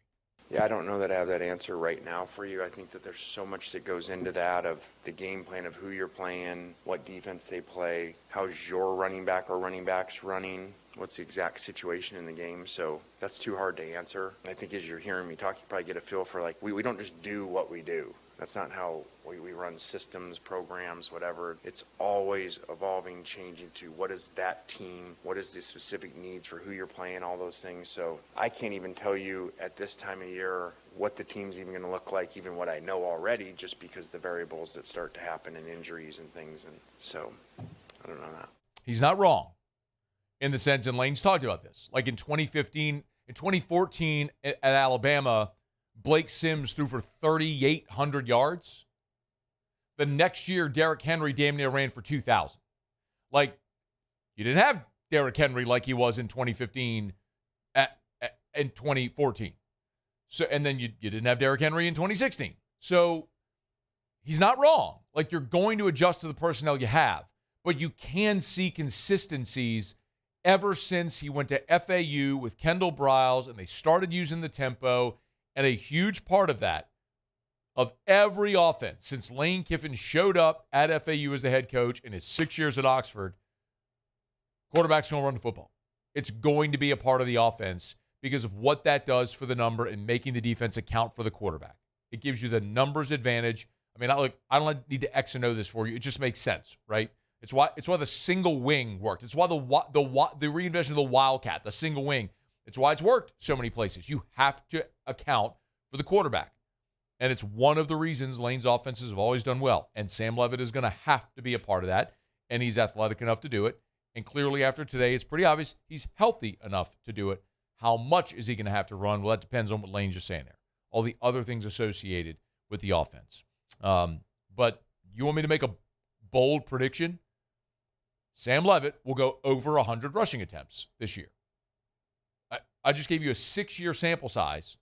Yeah, I don't know that I have that answer right now for you. I think that there's so much that goes into that, of the game plan of who you're playing, what defense they play, how's your running back or running backs running, what's the exact situation in the game. So that's too hard to answer. I think as you're hearing me talk, you probably get a feel for, like, we don't just do what we do. That's not how we run systems, programs, whatever. It's always evolving, changing to what is that team, what is the specific needs for who you're playing, all those things. So I can't even tell you at this time of year what the team's even going to look like, even what I know already, just because the variables that start to happen and injuries and things. And so I don't know that. He's not wrong in the sense, and Lane's talked about this, like in 2015, in 2014 at Alabama, Blake Sims threw for 3,800 yards. The next year, Derrick Henry damn near ran for 2,000. Like, you didn't have Derrick Henry like he was in 2015 in 2014. So, and then you didn't have Derrick Henry in 2016. So he's not wrong. Like, you're going to adjust to the personnel you have, but you can see consistencies ever since he went to FAU with Kendall Briles and they started using the tempo. And a huge part of that, of every offense, since Lane Kiffin showed up at FAU as the head coach in his 6 years at Oxford, quarterback's going to run the football. It's going to be a part of the offense because of what that does for the number and making the defense account for the quarterback. It gives you the numbers advantage. I mean, I don't need to X and O this for you. It just makes sense, right? It's why the single wing worked. It's why the reinvention of the Wildcat, the single wing. It's why it's worked so many places. You have to account for the quarterback. And it's one of the reasons Lane's offenses have always done well. And Sam Levitt is going to have to be a part of that. And he's athletic enough to do it. And clearly after today, it's pretty obvious he's healthy enough to do it. How much is he going to have to run? Well, that depends on what Lane's just saying there. All the other things associated with the offense. But you want me to make a bold prediction? Sam Levitt will go over 100 rushing attempts this year. I just gave you a 6-year sample size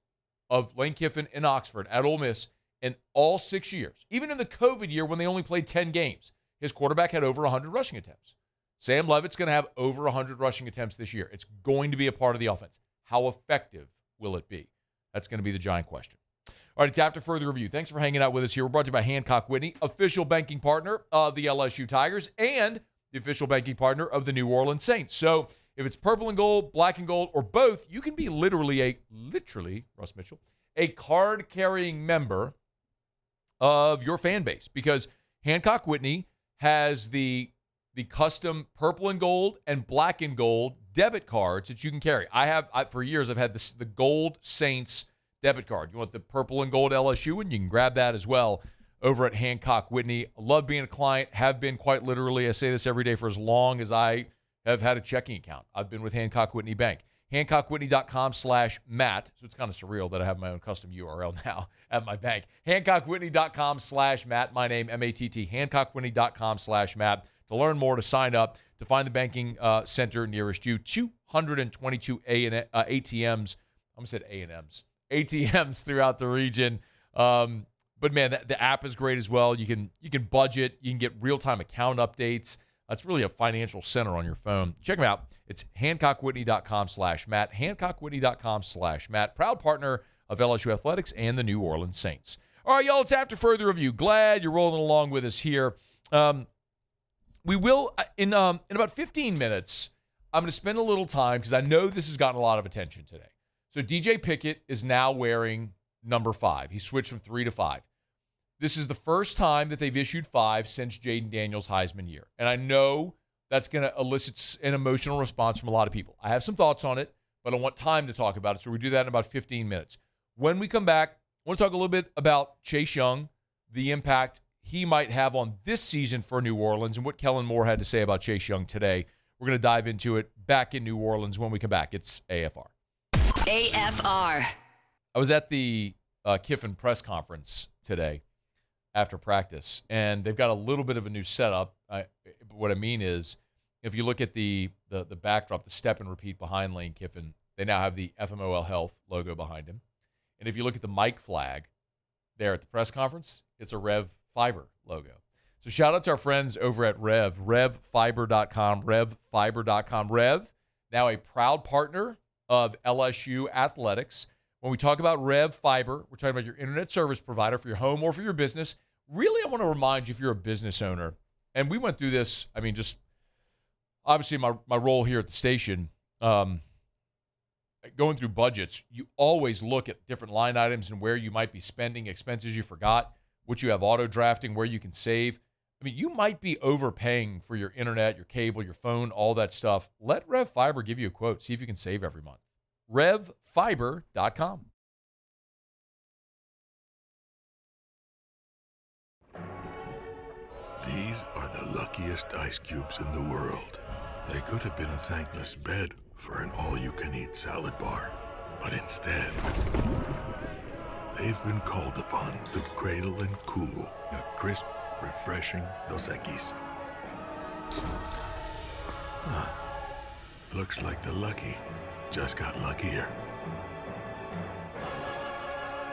of Lane Kiffin in Oxford at Ole Miss in all 6 years. Even in the COVID year when they only played 10 games, his quarterback had over 100 rushing attempts. Sam Levitt's going to have over 100 rushing attempts this year. It's going to be a part of the offense. How effective will it be? That's going to be the giant question. All right, it's after further review. Thanks for hanging out with us here. We're brought to you by Hancock Whitney, official banking partner of the LSU Tigers and the official banking partner of the New Orleans Saints. So if it's purple and gold, black and gold, or both, you can be literally, Russ Mitchell, a card-carrying member of your fan base because Hancock Whitney has the custom purple and gold and black and gold debit cards that you can carry. For years, I've had the Gold Saints debit card. You want the purple and gold LSU one? You can grab that as well over at Hancock Whitney. I love being a client, have been quite literally. I say this every day for as long as I have had a checking account. I've been with Hancock Whitney Bank. HancockWhitney.com/Matt. So it's kind of surreal that I have my own custom URL now at my bank. HancockWhitney.com/Matt. My name, M-A-T-T. HancockWhitney.com/Matt. To learn more, to sign up, to find the banking center nearest you. 222 ATMs. I almost said A&Ms. ATMs throughout the region. But man, the app is great as well. You can budget. You can get real-time account updates. It's really a financial center on your phone. Check them out. It's HancockWhitney.com/Matt. HancockWhitney.com/Matt. Proud partner of LSU Athletics and the New Orleans Saints. All right, y'all, it's After Further Review. Glad you're rolling along with us here. We will, in about 15 minutes, I'm going to spend a little time because I know this has gotten a lot of attention today. So DJ Pickett is now wearing number 5. He switched from 3 to 5. This is the first time that they've issued 5 since Jaden Daniels' Heisman year. And I know that's going to elicit an emotional response from a lot of people. I have some thoughts on it, but I want time to talk about it. So we do that in about 15 minutes. When we come back, I want to talk a little bit about Chase Young, the impact he might have on this season for New Orleans, and what Kellen Moore had to say about Chase Young today. We're going to dive into it back in New Orleans when we come back. It's AFR. AFR. I was at the Kiffin press conference today after practice, and they've got a little bit of a new setup. What I mean is, if you look at the backdrop, the step and repeat behind Lane Kiffin, they now have the FMOL Health logo behind him. And if you look at the mic flag there at the press conference, it's a Rev Fiber logo. So shout out to our friends over at RevFiber.com, RevFiber.com. Rev, now a proud partner of LSU Athletics. When we talk about Rev Fiber, we're talking about your internet service provider for your home or for your business. Really, I want to remind you, if you're a business owner, and we went through this, I mean, just obviously my role here at the station, going through budgets, you always look at different line items and where you might be spending expenses you forgot, what you have auto drafting, where you can save. I mean, you might be overpaying for your internet, your cable, your phone, all that stuff. Let Rev Fiber give you a quote. See if you can save every month. RevFiber.com. These are the luckiest ice cubes in the world. They could have been a thankless bed for an all-you-can-eat salad bar. But instead, they've been called upon to cradle and cool a crisp, refreshing Dos Equis. Looks like the lucky just got luckier.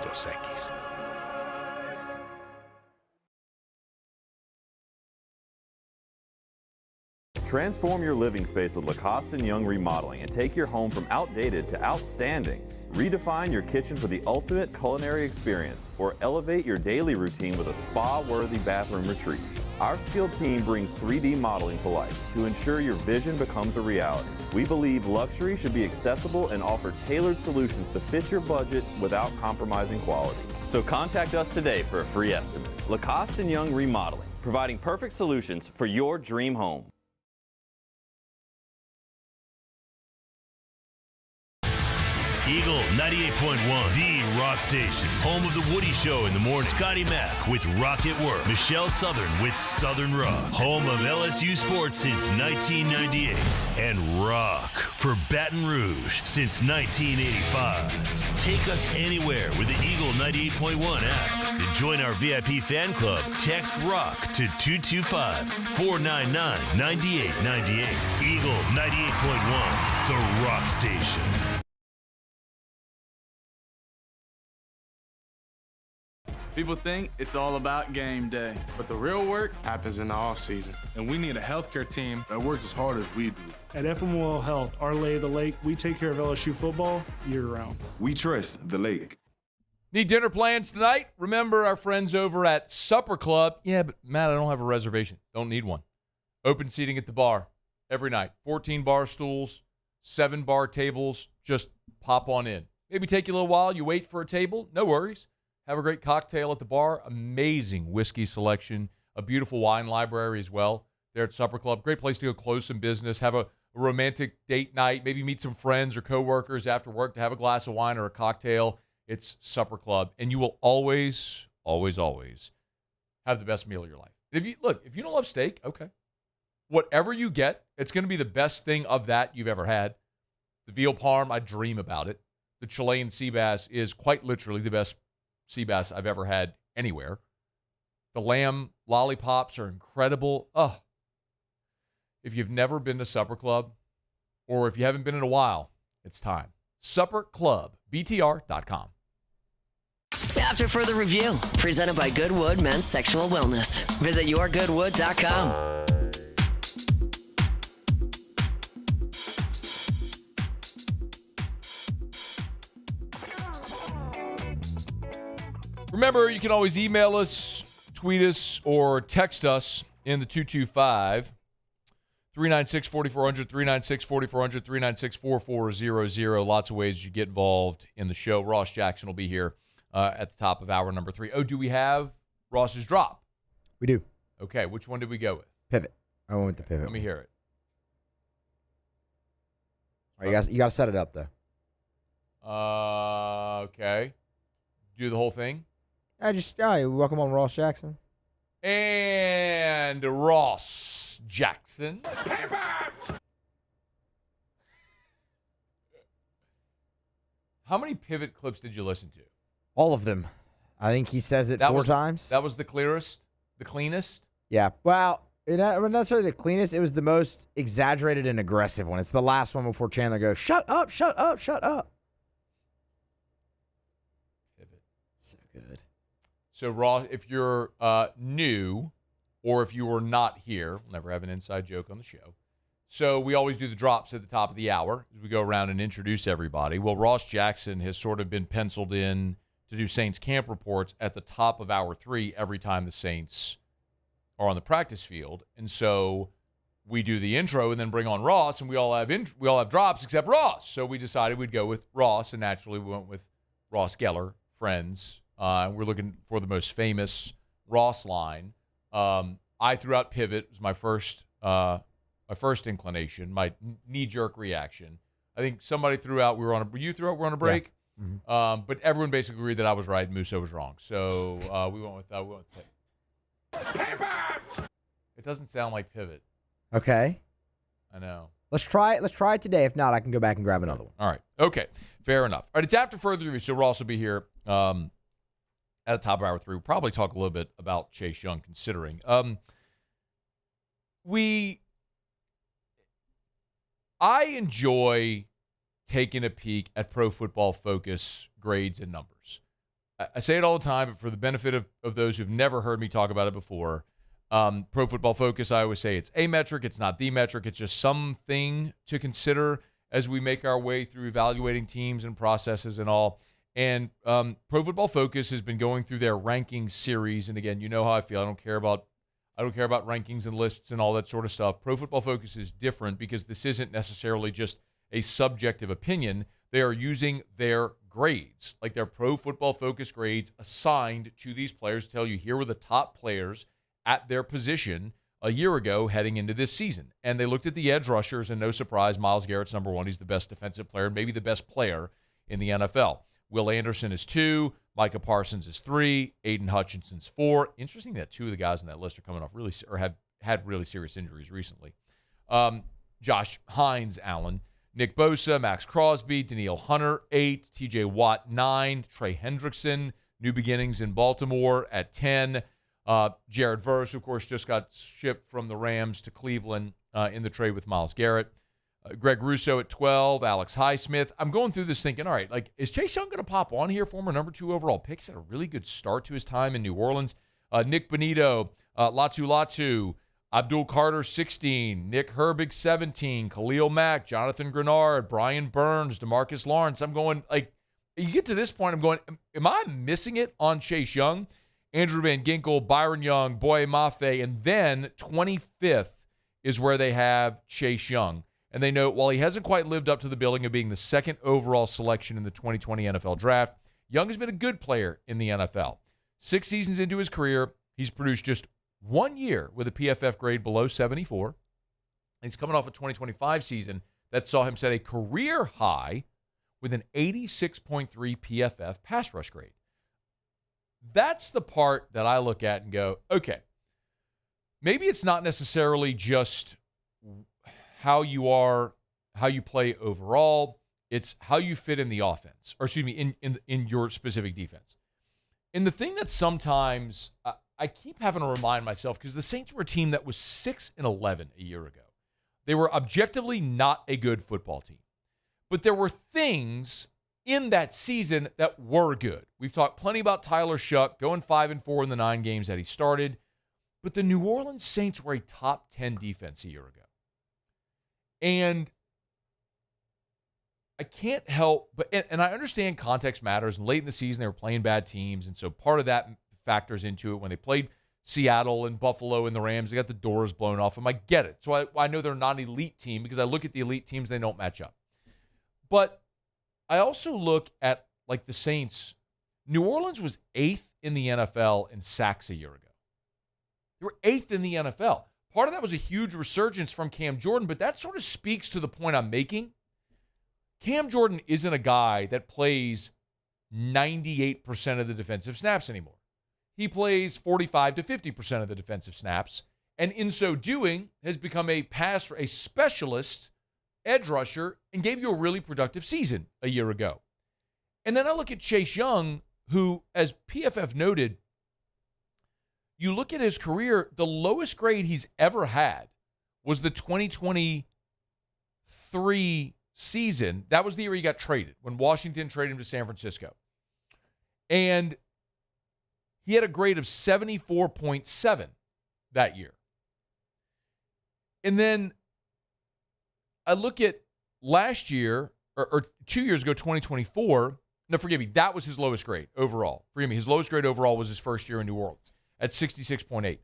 Dos Equis. Transform your living space with Lacoste & Young Remodeling and take your home from outdated to outstanding. Redefine your kitchen for the ultimate culinary experience, or elevate your daily routine with a spa-worthy bathroom retreat. Our skilled team brings 3D modeling to life to ensure your vision becomes a reality. We believe luxury should be accessible and offer tailored solutions to fit your budget without compromising quality. So contact us today for a free estimate. Lacoste & Young Remodeling, providing perfect solutions for your dream home. Eagle 98.1, the rock station. Home of the Woody Show in the morning. Scotty Mack with Rock at Work. Michelle Southern with Southern Rock. Home of LSU sports since 1998. And rock for Baton Rouge since 1985. Take us anywhere with the Eagle 98.1 app. To join our VIP fan club, text ROCK to 225-499-9898. Eagle 98.1, the rock station. People think it's all about game day, but the real work happens in the off season. And we need a healthcare team that works as hard as we do. At FMOL Health, our lay of the lake, we take care of LSU football year-round. We trust the lake. Need dinner plans tonight? Remember our friends over at Supper Club. Yeah, but Matt, I don't have a reservation. Don't need one. Open seating at the bar every night. 14 bar stools, 7 bar tables. Just pop on in. Maybe take you a little while. You wait for a table. No worries. Have a great cocktail at the bar. Amazing whiskey selection. A beautiful wine library as well there at Supper Club. Great place to go close some business. Have a romantic date night. Maybe meet some friends or coworkers after work to have a glass of wine or a cocktail. It's Supper Club. And you will always, always, always have the best meal of your life. If you don't love steak, okay. whatever you get, it's going to be the best thing of that you've ever had. The veal parm, I dream about it. The Chilean sea bass is quite literally the best sea bass I've ever had anywhere. The lamb lollipops are incredible. Oh, if you've never been to Supper Club, or if you haven't been in a while, it's time. SupperClubBTR.com. After further review, presented by Goodwood Men's Sexual Wellness. Visit yourgoodwood.com. Remember, you can always email us, tweet us, or text us in the 225 396-4400, 396-4400, 396-4400. Lots of ways you get involved in the show. Ross Jackson will be here at the top of hour number 3. Oh, do we have Ross's drop? We do. Okay, which one did we go with? Pivot. I went with the pivot. Let me hear it. All right, you got to set it up, though. Okay. Do the whole thing? Welcome on, Ross Jackson. And Ross Jackson. How many pivot clips did you listen to? All of them. I think he says it 4 times. That was the clearest? The cleanest? Yeah. Well, not necessarily the cleanest. It was the most exaggerated and aggressive one. It's the last one before Chandler goes, shut up, shut up, shut up. Pivot. So good. So, Ross, if you're new or if you were not here, we'll never have an inside joke on the show. So we always do the drops at the top of the hour as we go around and introduce everybody. Well, Ross Jackson has sort of been penciled in to do Saints camp reports at the top of hour 3 every time the Saints are on the practice field. And so we do the intro and then bring on Ross, and we all have drops except Ross. So we decided we'd go with Ross, and naturally we went with Ross Geller, Friends. We're looking for the most famous Ross line. I threw out pivot. It was my first inclination, my knee-jerk reaction. I think somebody threw out we're on a break. Yeah. Mm-hmm. But everyone basically agreed that I was right and Musso was wrong. So we went with pivot. It doesn't sound like pivot. Okay. I know. Let's try it today. If not, I can go back and grab another one. All right. Okay. Fair enough. All right. It's after further review, so Ross will be here at the top of hour 3. We'll probably talk a little bit about Chase Young, considering. I enjoy taking a peek at Pro Football Focus grades and numbers. I say it all the time, but for the benefit of those who've never heard me talk about it before, Pro Football Focus, I always say it's a metric. It's not the metric. It's just something to consider as we make our way through evaluating teams and processes and all. And Pro Football Focus has been going through their ranking series. And again, you know how I feel. I don't care about rankings and lists and all that sort of stuff. Pro Football Focus is different because this isn't necessarily just a subjective opinion. They are using their grades, like their Pro Football Focus grades assigned to these players to tell you here were the top players at their position a year ago heading into this season. And they looked at the edge rushers, and no surprise, Myles Garrett's number 1. He's the best defensive player, maybe the best player in the NFL. Will Anderson is 2. Micah Parsons is 3. Aiden Hutchinson's 4. Interesting that 2 of the guys on that list are coming off have had really serious injuries recently. Josh Hines, Allen. Nick Bosa, Max Crosby, Danielle Hunter, 8. TJ Watt, 9. Trey Hendrickson, new beginnings in Baltimore at 10. Jared Verse, of course, just got shipped from the Rams to Cleveland in the trade with Myles Garrett. Greg Russo at 12, Alex Highsmith. I'm going through this thinking, all right, like, is Chase Young going to pop on here? Former number 2 overall pick. He's had a really good start to his time in New Orleans. Nick Bonito, Latu, Abdul Carter, 16, Nick Herbig, 17, Khalil Mack, Jonathan Grenard, Brian Burns, DeMarcus Lawrence. I'm going, like, you get to this point, I'm going, am I missing it on Chase Young? Andrew Van Ginkel, Byron Young, Boye Mafe, and then 25th is where they have Chase Young. And they note, while he hasn't quite lived up to the billing of being the 2nd overall selection in the 2020 NFL Draft, Young has been a good player in the NFL. 6 seasons into his career, he's produced just 1 year with a PFF grade below 74. And he's coming off a 2025 season that saw him set a career high with an 86.3 PFF pass rush grade. That's the part that I look at and go, okay, maybe it's not necessarily just how you play overall. It's how you fit in the offense, or excuse me, in your specific defense. And the thing that sometimes I keep having to remind myself, because the Saints were a team that was 6-11 a year ago. They were objectively not a good football team. But there were things in that season that were good. We've talked plenty about Tyler Shuck going 5-4 in the 9 games that he started. But the New Orleans Saints were a top 10 defense a year ago. And I can't help but, and I understand context matters, and late in the season they were playing bad teams, and so part of that factors into it. When they played Seattle and Buffalo and the Rams, they got the doors blown off them. I get it. So I know they're not an elite team, because I look at the elite teams, they don't match up. But I also look at, like, the Saints. New Orleans was 8th in the NFL in sacks a year ago. They were 8th in the NFL. Part of that was a huge resurgence from Cam Jordan, but that sort of speaks to the point I'm making. Cam Jordan isn't a guy that plays 98% of the defensive snaps anymore. He plays 45 to 50% of the defensive snaps, and in so doing has become a specialist edge rusher, and gave you a really productive season a year ago. And then I look at Chase Young, who, as PFF noted, you look at his career, the lowest grade he's ever had was the 2023 season. That was the year he got traded, when Washington traded him to San Francisco. And he had a grade of 74.7 that year. And then I look at last year, or 2 years ago, 2024. No, forgive me, that was his lowest grade overall. Forgive me, his lowest grade overall was his first year in New Orleans at 66.8.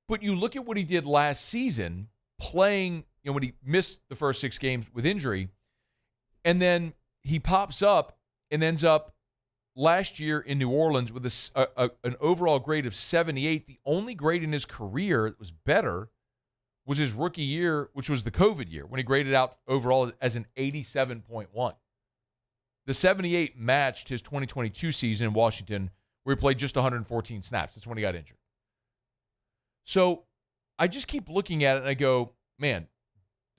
But you look at what he did last season, playing, when he missed the first 6 games with injury, and then he pops up and ends up last year in New Orleans with an overall grade of 78. The only grade in his career that was better was his rookie year, which was the COVID year, when he graded out overall as an 87.1. The 78 matched his 2022 season in Washington, where he played just 114 snaps. That's when he got injured. So I just keep looking at it and I go, man,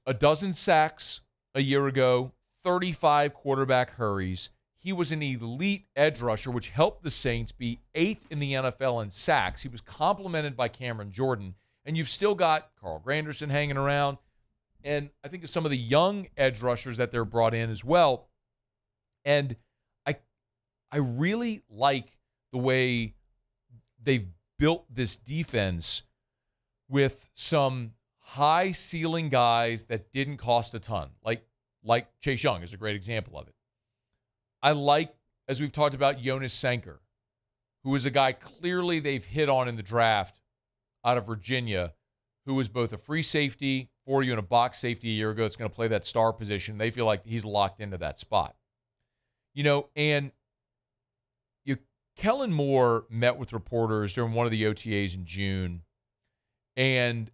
12 sacks a year ago, 35 quarterback hurries. He was an elite edge rusher, which helped the Saints be 8th in the NFL in sacks. He was complemented by Cameron Jordan. And you've still got Carl Granderson hanging around. And I think of some of the young edge rushers that they're brought in as well. And I really like the way they've built this defense with some high ceiling guys that didn't cost a ton. Like Chase Young is a great example of it. I like, as we've talked about, Jonas Sanker, who is a guy clearly they've hit on in the draft out of Virginia, who was both a free safety for you and a box safety a year ago. It's going to play that star position. They feel like he's locked into that spot. And Kellen Moore met with reporters during one of the OTAs in June and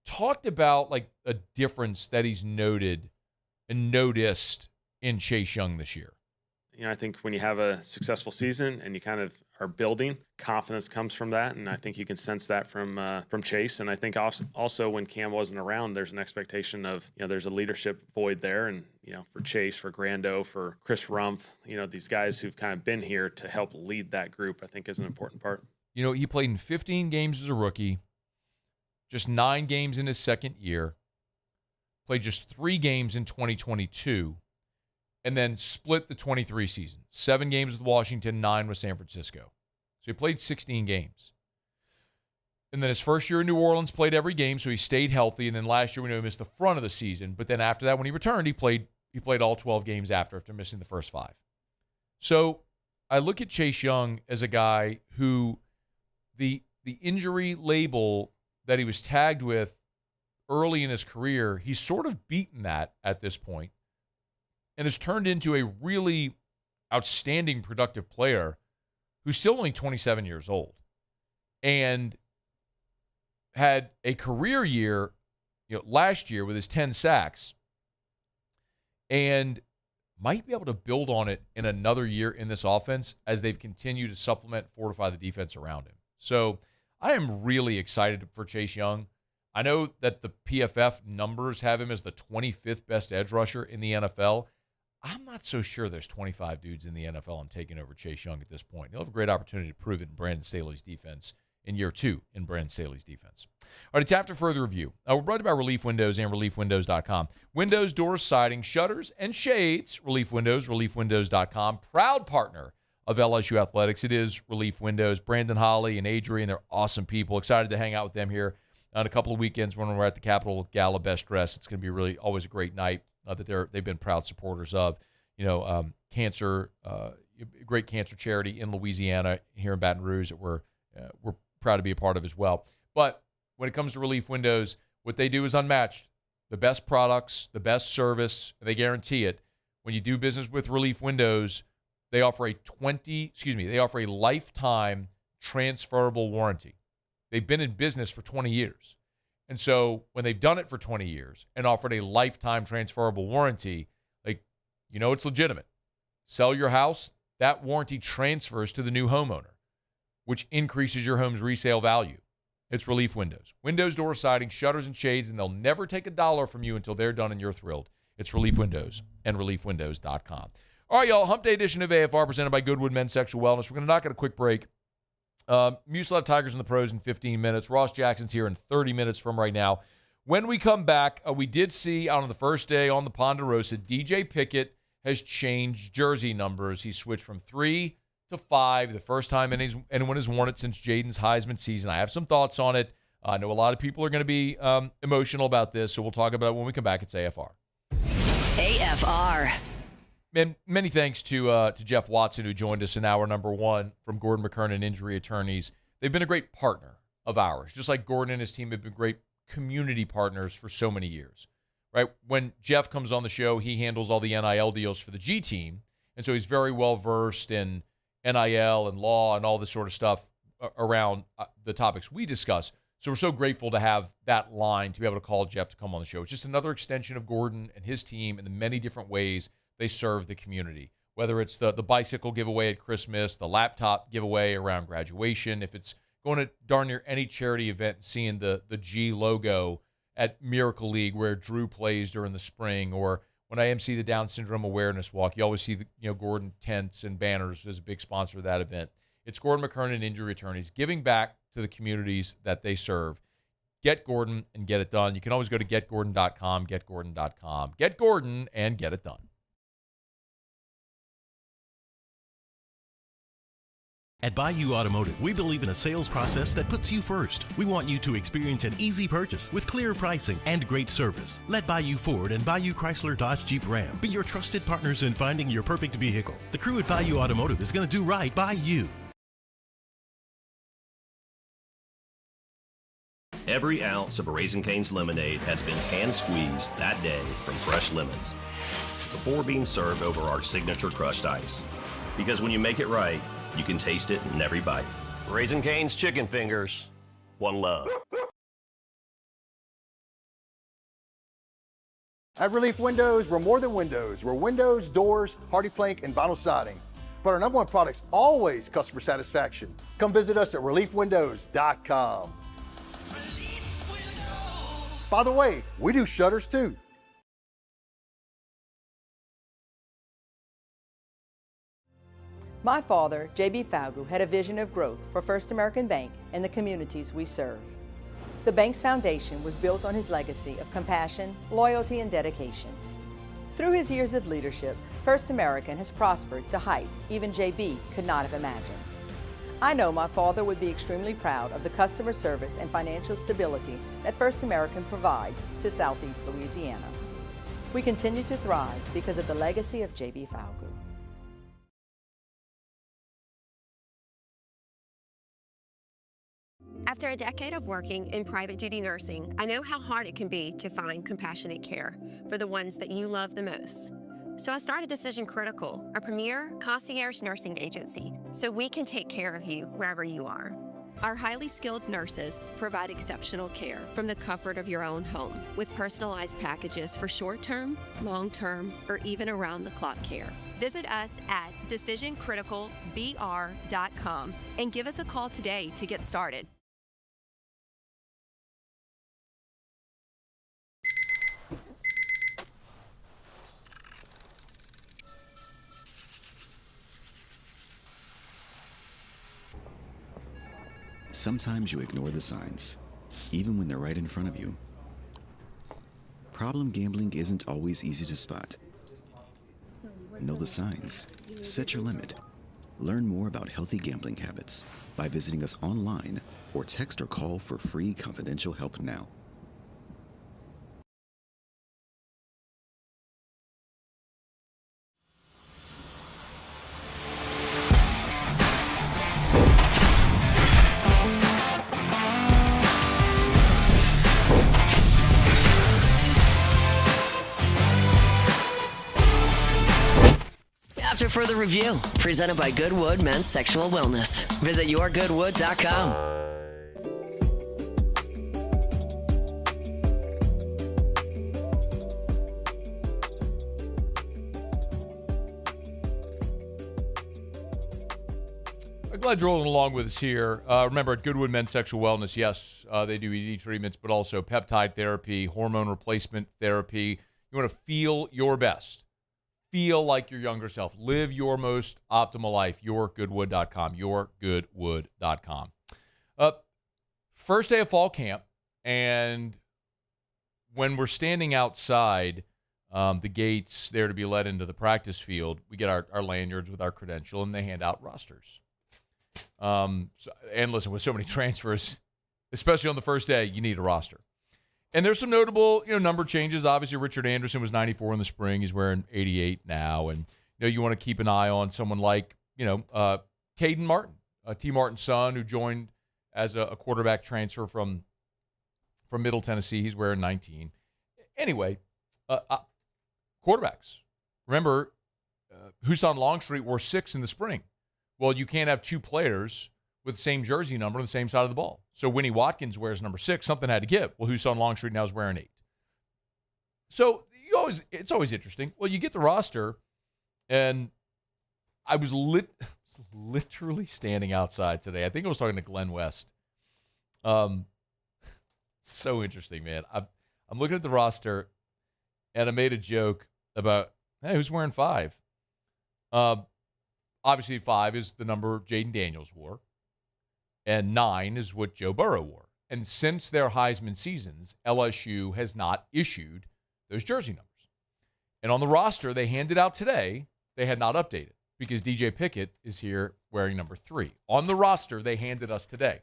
talked about, like, a difference that he's noted and noticed in Chase Young this year. I think when you have a successful season and you kind of are building, confidence comes from that, and I think you can sense that from Chase. And I think also when Cam wasn't around, there's an expectation of, there's a leadership void there, and for Chase, for Grando, for Chris Rumpf, these guys who've kind of been here to help lead that group, I think is an important part. He played in 15 games as a rookie, just 9 games in his second year, played just 3 games in 2022. And then split the 23 season. 7 games with Washington, 9 with San Francisco. So he played 16 games. And then his first year in New Orleans, played every game, so he stayed healthy. And then last year, we know he missed the front of the season. But then after that, when he returned, he played all 12 games after missing the first 5. So I look at Chase Young as a guy who the injury label that he was tagged with early in his career, he's sort of beaten that at this point, and has turned into a really outstanding, productive player who's still only 27 years old and had a career year, last year with his 10 sacks and might be able to build on it in another year in this offense as they've continued to supplement and fortify the defense around him. So I am really excited for Chase Young. I know that the PFF numbers have him as the 25th best edge rusher in the NFL. I'm not so sure there's 25 dudes in the NFL and taking over Chase Young at this point. He'll have a great opportunity to prove it in Brandon Staley's defense in year 2 in Brandon Staley's defense. All right, it's after further review. We're brought to you by Relief Windows and ReliefWindows.com. Windows, doors, siding, shutters, and shades. Relief Windows, ReliefWindows.com. Proud partner of LSU Athletics. It is Relief Windows. Brandon Holly and Adrian, they're awesome people. Excited to hang out with them here on a couple of weekends when we're at the Capitol Gala Best Dress. It's going to be really always a great night that they've been proud supporters of. Cancer, great cancer charity in Louisiana here in Baton Rouge that we're proud to be a part of as well. But when it comes to Relief Windows, what they do is unmatched. The best products, the best service, they guarantee it. When you do business with Relief Windows, they offer a lifetime transferable warranty. They've been in business for 20 years. And so when they've done it for 20 years and offered a lifetime transferable warranty, it's legitimate. Sell your house, that warranty transfers to the new homeowner, which increases your home's resale value. It's Relief Windows. Windows, doors, siding, shutters, and shades, and they'll never take a dollar from you until they're done and you're thrilled. It's Relief Windows and ReliefWindows.com. All right, y'all, Hump Day edition of AFR presented by Goodwood Men's Sexual Wellness. We're going to knock out a quick break. Muse will have Tigers and the Pros in 15 minutes. Ross Jackson's here in 30 minutes from right now. When we come back, we did see out on the first day on the Ponderosa, DJ Pickett has changed jersey numbers. He switched from 3 to 5, the first time anyone has worn it since Jaden's Heisman season. I have some thoughts on it. I know a lot of people are going to be emotional about this, so we'll talk about it when we come back. It's AFR. AFR. And many thanks to Jeff Watson, who joined us in hour number 1 from Gordon McKernan Injury Attorneys. They've been a great partner of ours, just like Gordon and his team have been great community partners for so many years. Right? When Jeff comes on the show, he handles all the NIL deals for the G team, and so he's very well versed in NIL and law and all this sort of stuff around the topics we discuss. So we're so grateful to have that line to be able to call Jeff to come on the show. It's just another extension of Gordon and his team in the many different ways they serve the community, whether it's the bicycle giveaway at Christmas, the laptop giveaway around graduation, if it's going to darn near any charity event and seeing the G logo at Miracle League where Drew plays during the spring, or when I MC the Down Syndrome Awareness Walk, you always see Gordon tents and banners as a big sponsor of that event. It's Gordon McKernan Injury Attorneys giving back to the communities that they serve. Get Gordon and get it done. You can always go to getgordon.com, getgordon.com. Get Gordon and get it done. At Bayou Automotive, we believe in a sales process that puts you first. We want you to experience an easy purchase with clear pricing and great service. Let Bayou Ford and Bayou Chrysler Dodge Jeep Ram be your trusted partners in finding your perfect vehicle. The crew at Bayou Automotive is going to do right by you. Every ounce of Raising Cane's lemonade has been hand-squeezed that day from fresh lemons before being served over our signature crushed ice. Because when you make it right, you can taste it in every bite. Raising Cane's Chicken Fingers. One love. At Relief Windows, we're more than windows. We're windows, doors, hardy plank, and vinyl siding. But our number one product's always customer satisfaction. Come visit us at ReliefWindows.com. By the way, we do shutters too. My father, J.B. Falgu, had a vision of growth for First American Bank and the communities we serve. The bank's foundation was built on his legacy of compassion, loyalty, and dedication. Through his years of leadership, First American has prospered to heights even J.B. could not have imagined. I know my father would be extremely proud of the customer service and financial stability that First American provides to Southeast Louisiana. We continue to thrive because of the legacy of J.B. Falgu. After a decade of working in private duty nursing, I know how hard it can be to find compassionate care for the ones that you love the most. So I started Decision Critical, a premier concierge nursing agency, so we can take care of you wherever you are. Our highly skilled nurses provide exceptional care from the comfort of your own home with personalized packages for short-term, long-term, or even around-the-clock care. Visit us at decisioncriticalbr.com and give us a call today to get started. Sometimes you ignore the signs, even when they're right in front of you. Problem gambling isn't always easy to spot. Know the signs. Set your limit. Learn more about healthy gambling habits by visiting us online or text or call for free confidential help now. After further review, presented by Goodwood Men's Sexual Wellness. Visit yourgoodwood.com. I'm glad you're rolling along with us here. Remember, at Goodwood Men's Sexual Wellness, yes, they do ED treatments, but also peptide therapy, hormone replacement therapy. You want to feel your best. Feel like your younger self. Live your most optimal life. Yourgoodwood.com. Yourgoodwood.com. First day of fall camp, and when we're standing outside the gates there to be let into the practice field, we get our lanyards with our credential, and they hand out rosters. And listen, with so many transfers, especially on the first day, you need a roster. And there's some notable, number changes. Obviously, Richard Anderson was 94 in the spring. He's wearing 88 now. And, you want to keep an eye on someone like, Caden Martin, T. Martin's son, who joined as a quarterback transfer from Middle Tennessee. He's wearing 19. Anyway, quarterbacks. Remember, Husan Longstreet wore 6 in the spring. Well, you can't have two players with the same jersey number on the same side of the ball. So Winnie Watkins wears number 6. Something had to give. Well, Husan Longstreet now is wearing 8. So it's always interesting. Well, you get the roster, and I was literally standing outside today. I think I was talking to Glenn West. So interesting, man. I'm looking at the roster, and I made a joke about, hey, who's wearing 5? Obviously, 5 is the number Jaden Daniels wore. And 9 is what Joe Burrow wore. And since their Heisman seasons, LSU has not issued those jersey numbers. And on the roster they handed out today, they had not updated because DJ Pickett is here wearing number 3. On the roster they handed us today.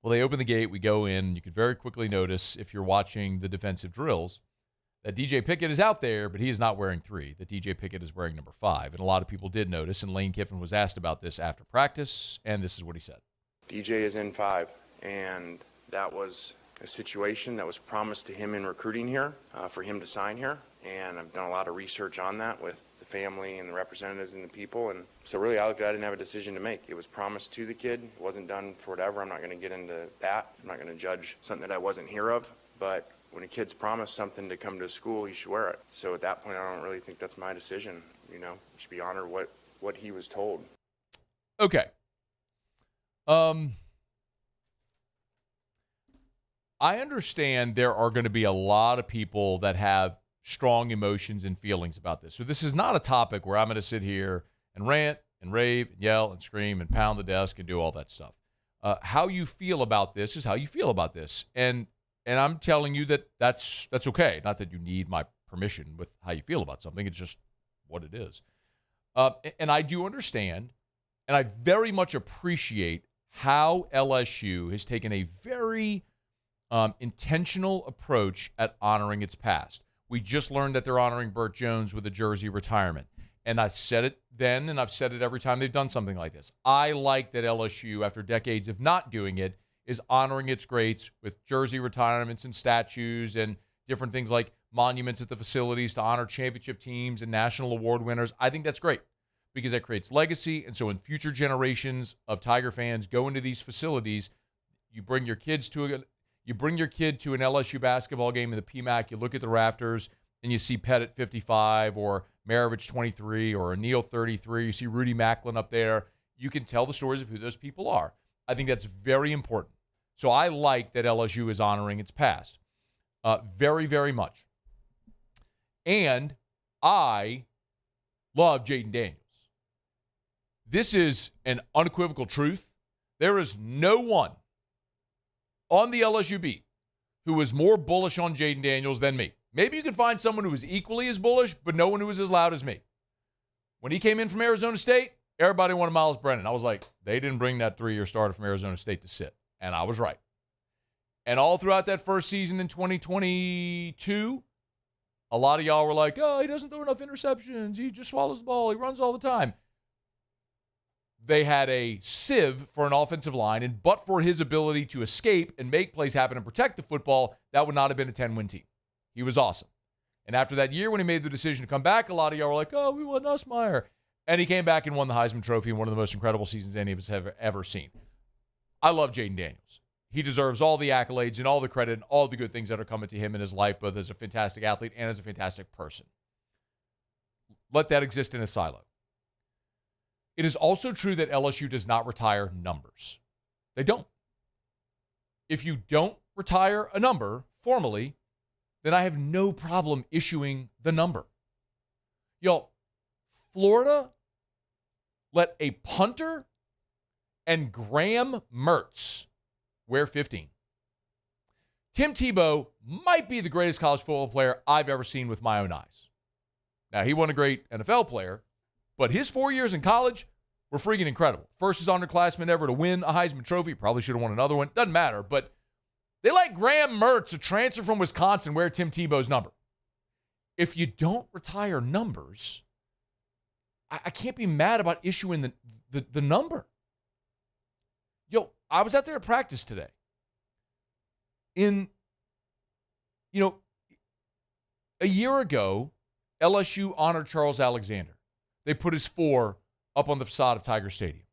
Well, they open the gate, we go in. You could very quickly notice, if you're watching the defensive drills, that DJ Pickett is out there, but he is not wearing 3. That DJ Pickett is wearing number 5. And a lot of people did notice, and Lane Kiffin was asked about this after practice, and this is what he said. DJ is in 5, and that was a situation that was promised to him in recruiting here, for him to sign here. And I've done a lot of research on that with the family and the representatives and the people. And so really, I didn't have a decision to make. It was promised to the kid. It wasn't done for whatever. I'm not going to get into that. I'm not going to judge something that I wasn't here of. But when a kid's promised something to come to school, he should wear it. So at that point, I don't really think that's my decision. He should be honored what he was told. Okay. I understand there are going to be a lot of people that have strong emotions and feelings about this. So this is not a topic where I'm going to sit here and rant and rave and yell and scream and pound the desk and do all that stuff. How you feel about this is how you feel about this. And I'm telling you that's okay. Not that you need my permission with how you feel about something. It's just what it is. And I do understand, and I very much appreciate how LSU has taken a very intentional approach at honoring its past. We just learned that they're honoring Burt Jones with a jersey retirement. And I said it then, and I've said it every time they've done something like this. I like that LSU, after decades of not doing it, is honoring its greats with jersey retirements and statues and different things like monuments at the facilities to honor championship teams and national award winners. I think that's great. because that creates legacy. And so when future generations of Tiger fans go into these facilities, you bring your kid to an LSU basketball game in the PMAC, you look at the rafters, and you see Pettit 55 or Maravich 23 or O'Neal 33. You see Rudy Macklin up there. You can tell the stories of who those people are. I think that's very important. So I like that LSU is honoring its past. Very, very much. And I love Jaden Daniels. This is an unequivocal truth. There is no one on the LSU beat who was more bullish on Jaden Daniels than me. Maybe you can find someone who was equally as bullish, but no one who was as loud as me. When he came in from Arizona State, everybody wanted Miles Brennan. I was like, they didn't bring that 3-year starter from Arizona State to sit. And I was right. And all throughout that first season in 2022, a lot of y'all were like, oh, he doesn't throw enough interceptions. He just swallows the ball. He runs all the time. They had a sieve for an offensive line, and but for his ability to escape and make plays happen and protect the football, that would not have been a 10-win team. He was awesome. And after that year, when he made the decision to come back, a lot of y'all were like, oh, we want Nussmeier. And he came back and won the Heisman Trophy in one of the most incredible seasons any of us have ever seen. I love Jaden Daniels. He deserves all the accolades and all the credit and all the good things that are coming to him in his life, both as a fantastic athlete and as a fantastic person. Let that exist in a silo. It is also true that LSU does not retire numbers. They don't. If you don't retire a number formally, then I have no problem issuing the number. Y'all, Florida let a punter and Graham Mertz wear 15. Tim Tebow might be the greatest college football player I've ever seen with my own eyes. Now, he wasn't a great NFL player, but his 4 years in college were freaking incredible. First as underclassman ever to win a Heisman Trophy. Probably should have won another one. Doesn't matter. But they let Graham Mertz, a transfer from Wisconsin, wear Tim Tebow's number. If you don't retire numbers, I can't be mad about issuing the number. Yo, I was out there at practice today. A year ago, LSU honored Charles Alexander. They put his 4 up on the facade of Tiger Stadium.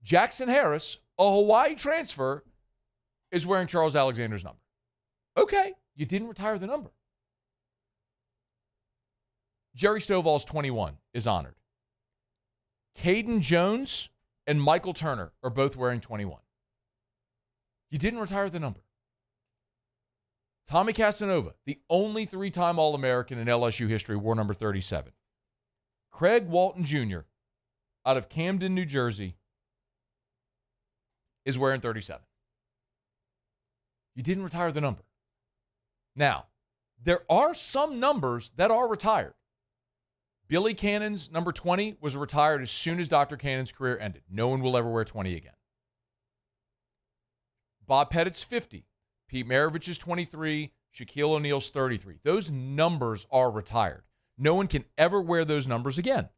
Jackson Harris, a Hawaii transfer, is wearing Charles Alexander's number. Okay, you didn't retire the number. Jerry Stovall's 21 is honored. Caden Jones and Michael Turner are both wearing 21. You didn't retire the number. Tommy Casanova, the only 3-time All-American in LSU history, wore number 37. Craig Walton Jr., out of Camden, New Jersey, is wearing 37. You didn't retire the number. Now, there are some numbers that are retired. Billy Cannon's number 20 was retired as soon as Dr. Cannon's career ended. No one will ever wear 20 again. Bob Pettit's 50. Pete Maravich's 23. Shaquille O'Neal's 33. Those numbers are retired. No one can ever wear those numbers again.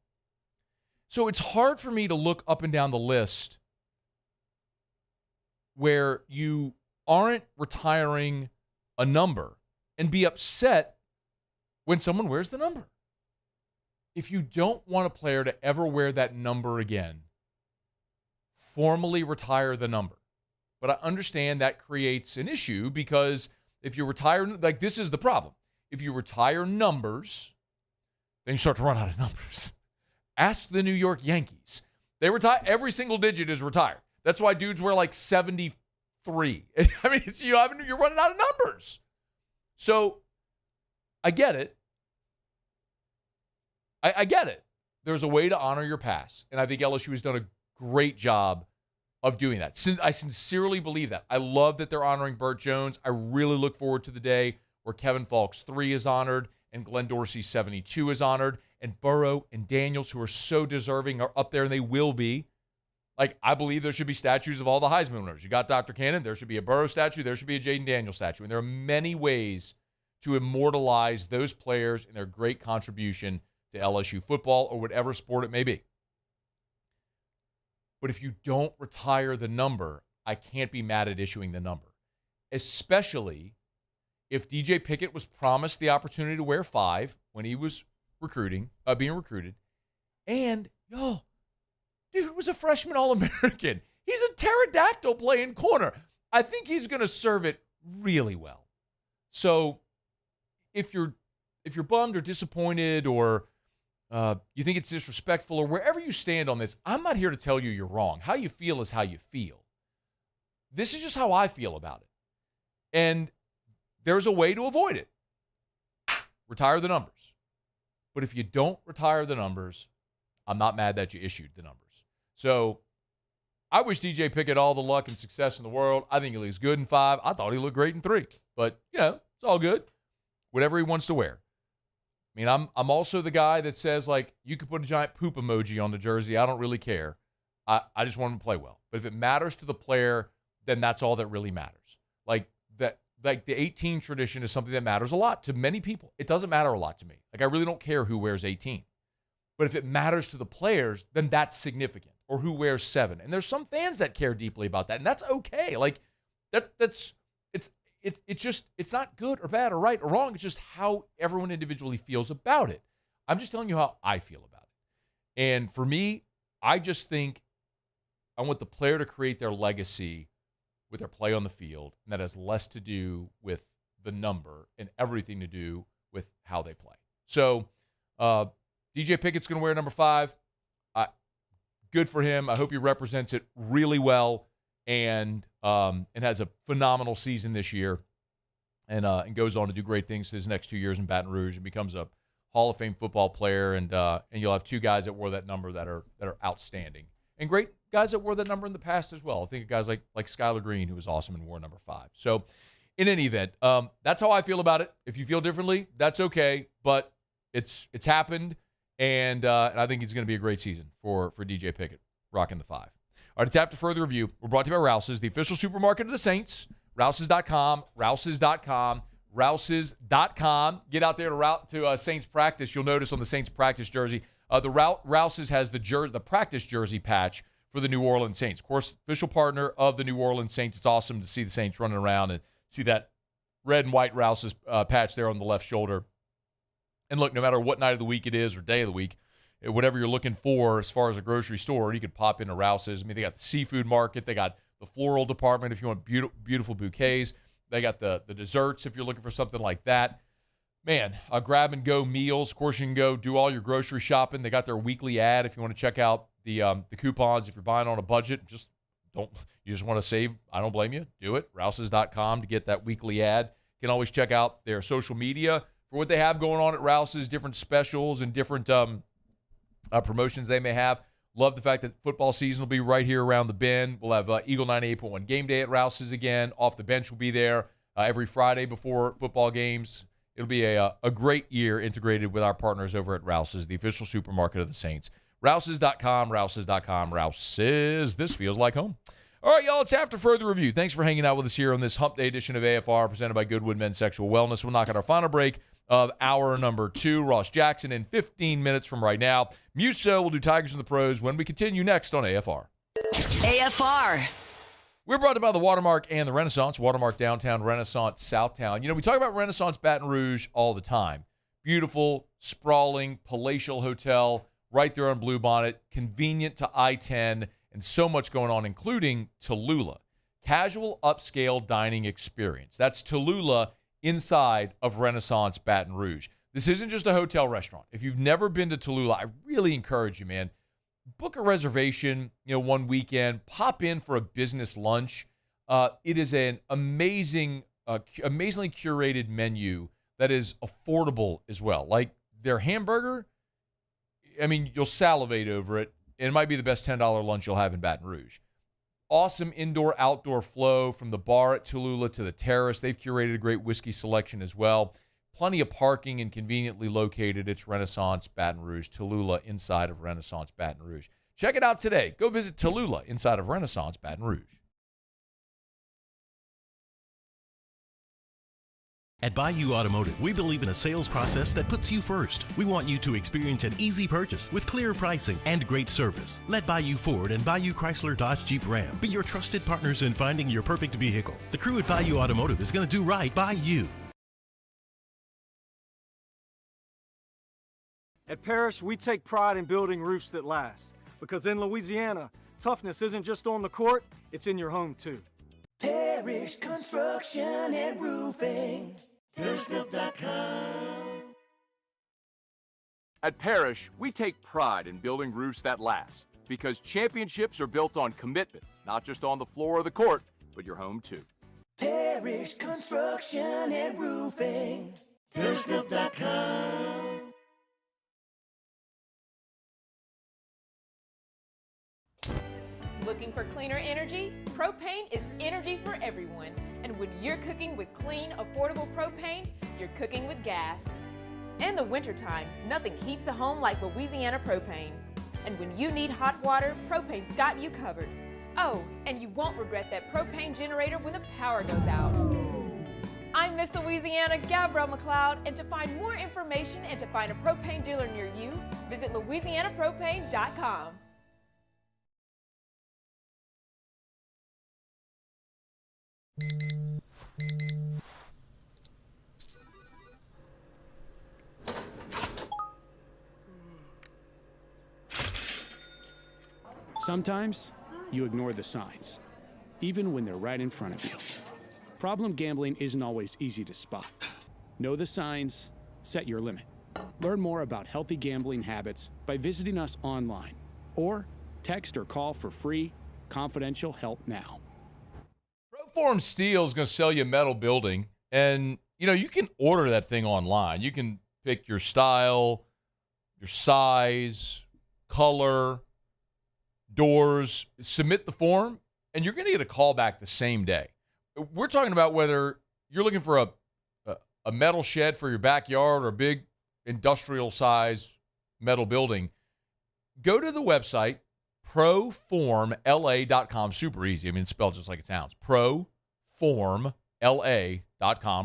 So it's hard for me to look up and down the list where you aren't retiring a number and be upset when someone wears the number. If you don't want a player to ever wear that number again, formally retire the number. But I understand that creates an issue because if you retire, like this is the problem. If you retire numbers, then you start to run out of numbers. Ask the New York Yankees. They retire, every single digit is retired. That's why dudes wear like 73. I mean, you're running out of numbers. So I get it. I get it. There's a way to honor your past. And I think LSU has done a great job of doing that. I sincerely believe that. I love that they're honoring Burt Jones. I really look forward to the day where Kevin Falk's 3 is honored and Glenn Dorsey's 72 is honored. And Burrow and Daniels, who are so deserving, are up there, and they will be. Like, I believe there should be statues of all the Heisman winners. You got Dr. Cannon. There should be a Burrow statue. There should be a Jaden Daniels statue. And there are many ways to immortalize those players and their great contribution to LSU football or whatever sport it may be. But if you don't retire the number, I can't be mad at issuing the number, especially if DJ Pickett was promised the opportunity to wear 5 when he was being recruited, And, dude was a freshman All-American. He's a pterodactyl playing corner. I think he's going to serve it really well. So if you're bummed or disappointed or you think it's disrespectful or wherever you stand on this, I'm not here to tell you you're wrong. How you feel is how you feel. This is just how I feel about it. And there's a way to avoid it. Retire the numbers. But if you don't retire the numbers, I'm not mad that you issued the numbers. So I wish DJ Pickett all the luck and success in the world. I think he looks good in 5. I thought he looked great in 3. But, it's all good. Whatever he wants to wear. I mean, I'm also the guy that says, like, you could put a giant poop emoji on the jersey. I don't really care. I just want him to play well. But if it matters to the player, then that's all that really matters. Like the 18 tradition is something that matters a lot to many people. It doesn't matter a lot to me. Like, I really don't care who wears 18. But if it matters to the players, then that's significant. Or who wears 7. And there's some fans that care deeply about that, and that's okay. Like, it's not good or bad or right or wrong. It's just how everyone individually feels about it. I'm just telling you how I feel about it. And for me, I just think I want the player to create their legacy with their play on the field, and that has less to do with the number and everything to do with how they play. So DJ Pickett's going to wear number 5. Good for him. I hope he represents it really well and has a phenomenal season this year and goes on to do great things his next 2 years in Baton Rouge and becomes a Hall of Fame football player. And you'll have 2 guys that wore that number that are outstanding. And great guys that wore that number in the past as well. I think of guys like Skylar Green, who was awesome and wore number 5. So in any event, that's how I feel about it. If you feel differently, that's okay. But it's happened. And I think it's going to be a great season for DJ Pickett, rocking the 5. All right, it's after further review. We're brought to you by Rouse's, the official supermarket of the Saints. Rouse's.com, Rouse's.com, Rouse's.com. Get out there to Saints practice. You'll notice on the Saints practice jersey, Rouse's has the practice jersey patch for the New Orleans Saints. Of course, official partner of the New Orleans Saints. It's awesome to see the Saints running around and see that red and white Rouse's patch there on the left shoulder. And look, no matter what night of the week it is or day of the week, whatever you're looking for as far as a grocery store, you could pop into Rouse's. I mean, they got the seafood market. They got the floral department if you want beautiful bouquets. They got the desserts if you're looking for something like that. Man, grab-and-go meals. Of course, you can go do all your grocery shopping. They got their weekly ad if you want to check out the coupons. If you're buying on a budget, you just want to save, I don't blame you. Do it. Rouse's.com to get that weekly ad. You can always check out their social media for what they have going on at Rouse's, different specials and different promotions they may have. Love the fact that football season will be right here around the bend. We'll have Eagle 98.1 game day at Rouse's again. Off the bench will be there every Friday before football games. It'll be a great year integrated with our partners over at Rouse's, the official supermarket of the Saints. Rouse's.com, Rouse's.com, Rouse's. This feels like home. All right, y'all, it's after further review. Thanks for hanging out with us here on this Hump Day edition of AFR presented by Goodwood Men's Sexual Wellness. We'll knock out our final break of hour number 2. Ross Jackson in 15 minutes from right now. Muso will do Tigers and the Pros when we continue next on AFR. AFR. We're brought to you by the Watermark and the Renaissance. Watermark Downtown, Renaissance Southtown. You know, we talk about Renaissance Baton Rouge all the time. Beautiful, sprawling, palatial hotel right there on Bluebonnet, convenient to I-10, and so much going on, including Tallulah. Casual upscale dining experience. That's Tallulah inside of Renaissance Baton Rouge. This isn't just a hotel restaurant. If you've never been to Tallulah, I really encourage you, man. Book a reservation, one weekend. Pop in for a business lunch. It is an amazingly curated menu that is affordable as well. Like their hamburger, I mean, you'll salivate over it. And it might be the best $10 lunch you'll have in Baton Rouge. Awesome indoor-outdoor flow from the bar at Tallulah to the terrace. They've curated a great whiskey selection as well. Plenty of parking and conveniently located. It's Renaissance Baton Rouge, Tallulah inside of Renaissance Baton Rouge. Check it out today. Go visit Tallulah inside of Renaissance Baton Rouge. At Bayou Automotive, we believe in a sales process that puts you first. We want you to experience an easy purchase with clear pricing and great service. Let Bayou Ford and Bayou Chrysler Dodge Jeep Ram be your trusted partners in finding your perfect vehicle. The crew at Bayou Automotive is going to do right by you. At Parrish, we take pride in building roofs that last. Because in Louisiana, toughness isn't just on the court, it's in your home too. Parrish Construction and Roofing. ParrishBuilt.com. At Parrish, we take pride in building roofs that last. Because championships are built on commitment, not just on the floor or the court, but your home too. Parrish Construction and Roofing. ParrishBuilt.com. Looking for cleaner energy? Propane is energy for everyone. And when you're cooking with clean, affordable propane, you're cooking with gas. In the wintertime, nothing heats a home like Louisiana propane. And when you need hot water, propane's got you covered. Oh, and you won't regret that propane generator when the power goes out. I'm Miss Louisiana, Gabrielle McLeod, and to find more information and to find a propane dealer near you, visit LouisianaPropane.com. Sometimes you ignore the signs, even when they're right in front of you. Problem gambling isn't always easy to spot. Know the signs, set your limit. Learn more about healthy gambling habits by visiting us online or text or call for free, confidential help now. Proform Steel is going to sell you a metal building, and you can order that thing online. You can pick your style, your size, color, doors, submit the form, and you're going to get a call back the same day. We're talking about whether you're looking for a metal shed for your backyard or a big industrial size metal building. Go to the website, proformla.com. Super easy. I mean, it's spelled just like it sounds. Proformla.com,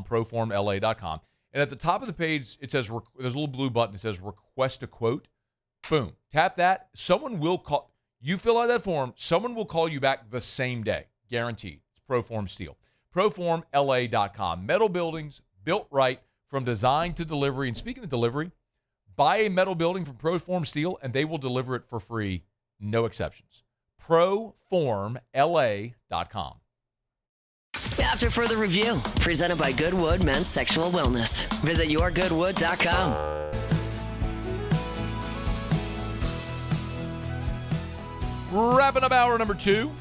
proformla.com. And at the top of the page, it says, there's a little blue button. It says request a quote. Boom. Tap that. Someone will call. You fill out that form. Someone will call you back the same day. Guaranteed. It's Proform Steel. Proformla.com. Metal buildings built right from design to delivery. And speaking of delivery, buy a metal building from Proform Steel, and they will deliver it for free. No exceptions. Proformla.com. After further review, presented by Goodwood Men's Sexual Wellness. Visit yourgoodwood.com. Wrapping up hour number 2.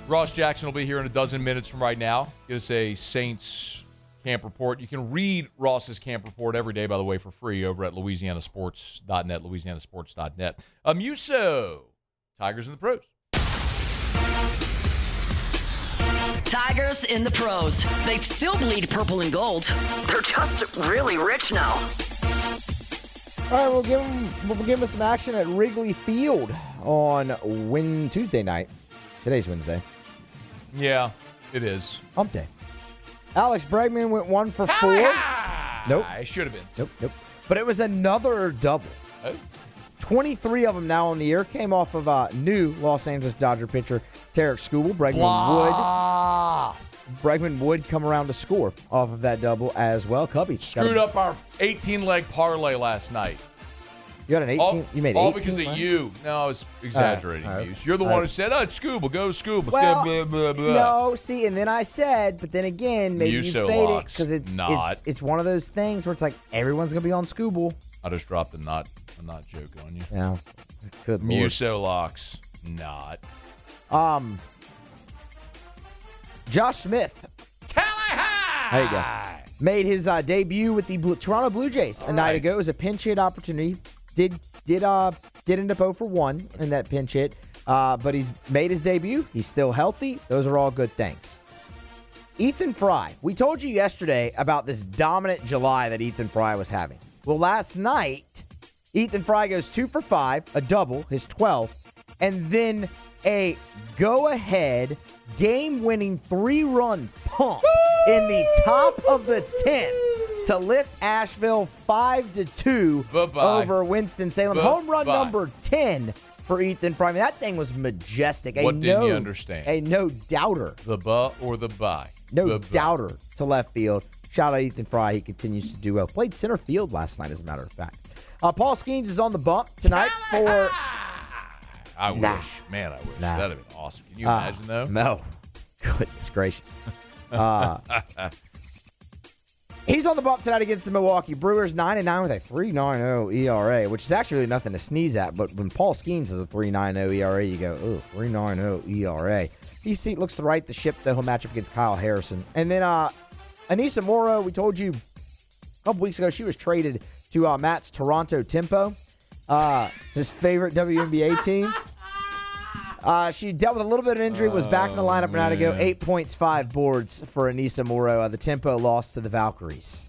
Ross Jackson will be here in a dozen minutes from right now. Give us a Saints camp report. You can read Ross's camp report every day, by the way, for free over at louisianasports.net, louisianasports.net. Muso, Tigers in the pros. Tigers in the pros. They still bleed purple and gold. They're just really rich now. All right, we'll give them some action at Wrigley Field on Tuesday night. Today's Wednesday. Yeah, it is. Hump day. Alex Bregman went 1 for 4. Nope. I should have been. Nope. But it was another double. Oh. 23 of them now on the year. Came off of new Los Angeles Dodger pitcher Tarek Skubal. Bregman would come around to score off of that double as well. Cubbies screwed up our 18-leg parlay last night. You had an 18? You made 18 all because of you. No, I was exaggerating, Muse. You're the one who said, Skubal, go Skubal. Well, blah, blah, blah. No, see, and then I said, but then again, maybe you fade it because it's one of those things where it's like everyone's going to be on Skubal. I just dropped a not joke on you. Yeah. Good Lord. Muso locks, not. Josh Smith. There you go. Made his debut with the Toronto Blue Jays a night ago. It was a pinch hit opportunity. Did end up 0 for 1 in that pinch hit, but he's made his debut. He's still healthy. Those are all good things. Ethan Fry. We told you yesterday about this dominant July that Ethan Fry was having. Well, last night, Ethan Fry goes 2 for 5, a double, his 12th, and then a go-ahead, game-winning 3-run pump in the top of the 10th to lift Asheville 5-2 over Winston-Salem. Home run number 10 for Ethan Fry. I mean, that thing was majestic. What didn't you understand? A no-doubter. The buh or the bye? No-doubter to left field. Shout out Ethan Fry. He continues to do well. Played center field last night, as a matter of fact. Paul Skeens is on the bump tonight for. I wish. Man, I wish. That'd have been awesome. Can you imagine, though? No. Goodness gracious. He's on the bump tonight against the Milwaukee Brewers, 9-9 with a 3.90 ERA, which is actually nothing to sneeze at. But when Paul Skeens has a 3.90 ERA, you go, oh, 3.90 ERA. He looks to right the ship, though. He'll match up against Kyle Harrison. And then Anissa Morrow, we told you a couple weeks ago, she was traded to Matt's Toronto Tempo. It's his favorite WNBA team. She dealt with a little bit of injury, was back in the lineup a night ago. 8 points, 5 boards for Anissa Morrow. The Tempo lost to the Valkyries.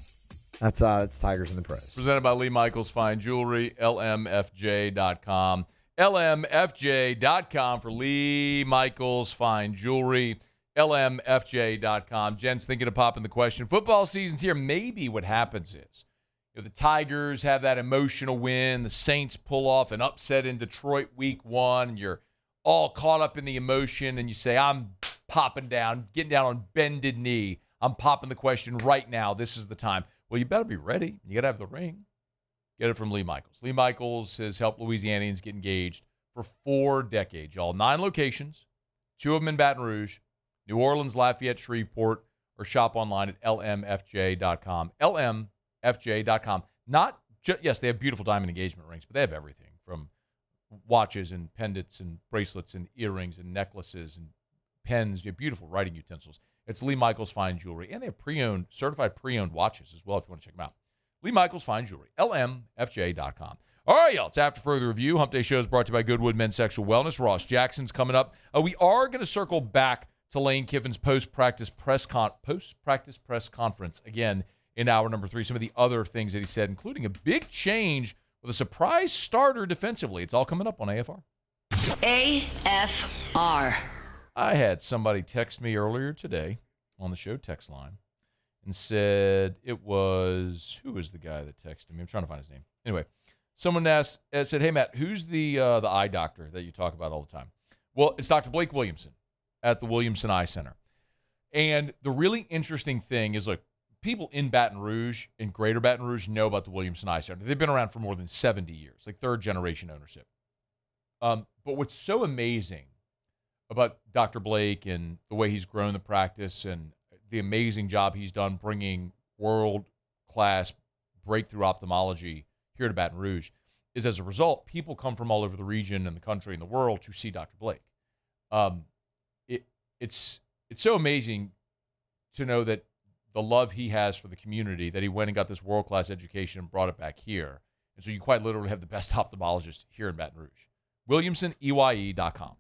That's Tigers in the Pros. Presented by Lee Michaels Fine Jewelry, lmfj.com. lmfj.com for Lee Michaels Fine Jewelry, lmfj.com. Jen's thinking of popping the question. Football season's here. Maybe what happens is the Tigers have that emotional win. The Saints pull off an upset in Detroit week 1. And you're all caught up in the emotion, and you say, I'm popping down, getting down on bended knee. I'm popping the question right now. This is the time. Well, you better be ready. You got to have the ring. Get it from Lee Michaels. Lee Michaels has helped Louisianians get engaged for 4 decades, y'all. 9 locations, 2 of them in Baton Rouge, New Orleans, Lafayette, Shreveport, or shop online at lmfj.com. lmfj.com. Yes, they have beautiful diamond engagement rings, but they have everything from watches and pendants and bracelets and earrings and necklaces and pens. You have beautiful writing utensils. It's Lee Michaels Fine Jewelry. And they have certified pre-owned watches as well if you want to check them out. Lee Michaels Fine Jewelry, lmfj.com. All right, y'all. It's After Further Review. Hump Day Show is brought to you by Goodwood Men's Sexual Wellness. Ross Jackson's coming up. We are going to circle back to Lane Kiffin's post-practice press conference again in hour number 3. Some of the other things that he said, including a big change with a surprise starter defensively. It's all coming up on AFR. AFR. I had somebody text me earlier today on the show text line and said it was, who was the guy that texted me? I'm trying to find his name. Anyway, someone said, hey, Matt, who's the eye doctor that you talk about all the time? Well, it's Dr. Blake Williamson at the Williamson Eye Center. And the really interesting thing is, look, people in Baton Rouge, in greater Baton Rouge, know about the Williamson Eye Center. They've been around for more than 70 years, like 3rd-generation ownership. But what's so amazing about Dr. Blake and the way he's grown the practice and the amazing job he's done bringing world-class breakthrough ophthalmology here to Baton Rouge is, as a result, people come from all over the region and the country and the world to see Dr. Blake. It's so amazing to know that the love he has for the community, that he went and got this world-class education and brought it back here. And so you quite literally have the best ophthalmologist here in Baton Rouge. WilliamsonEYE.com.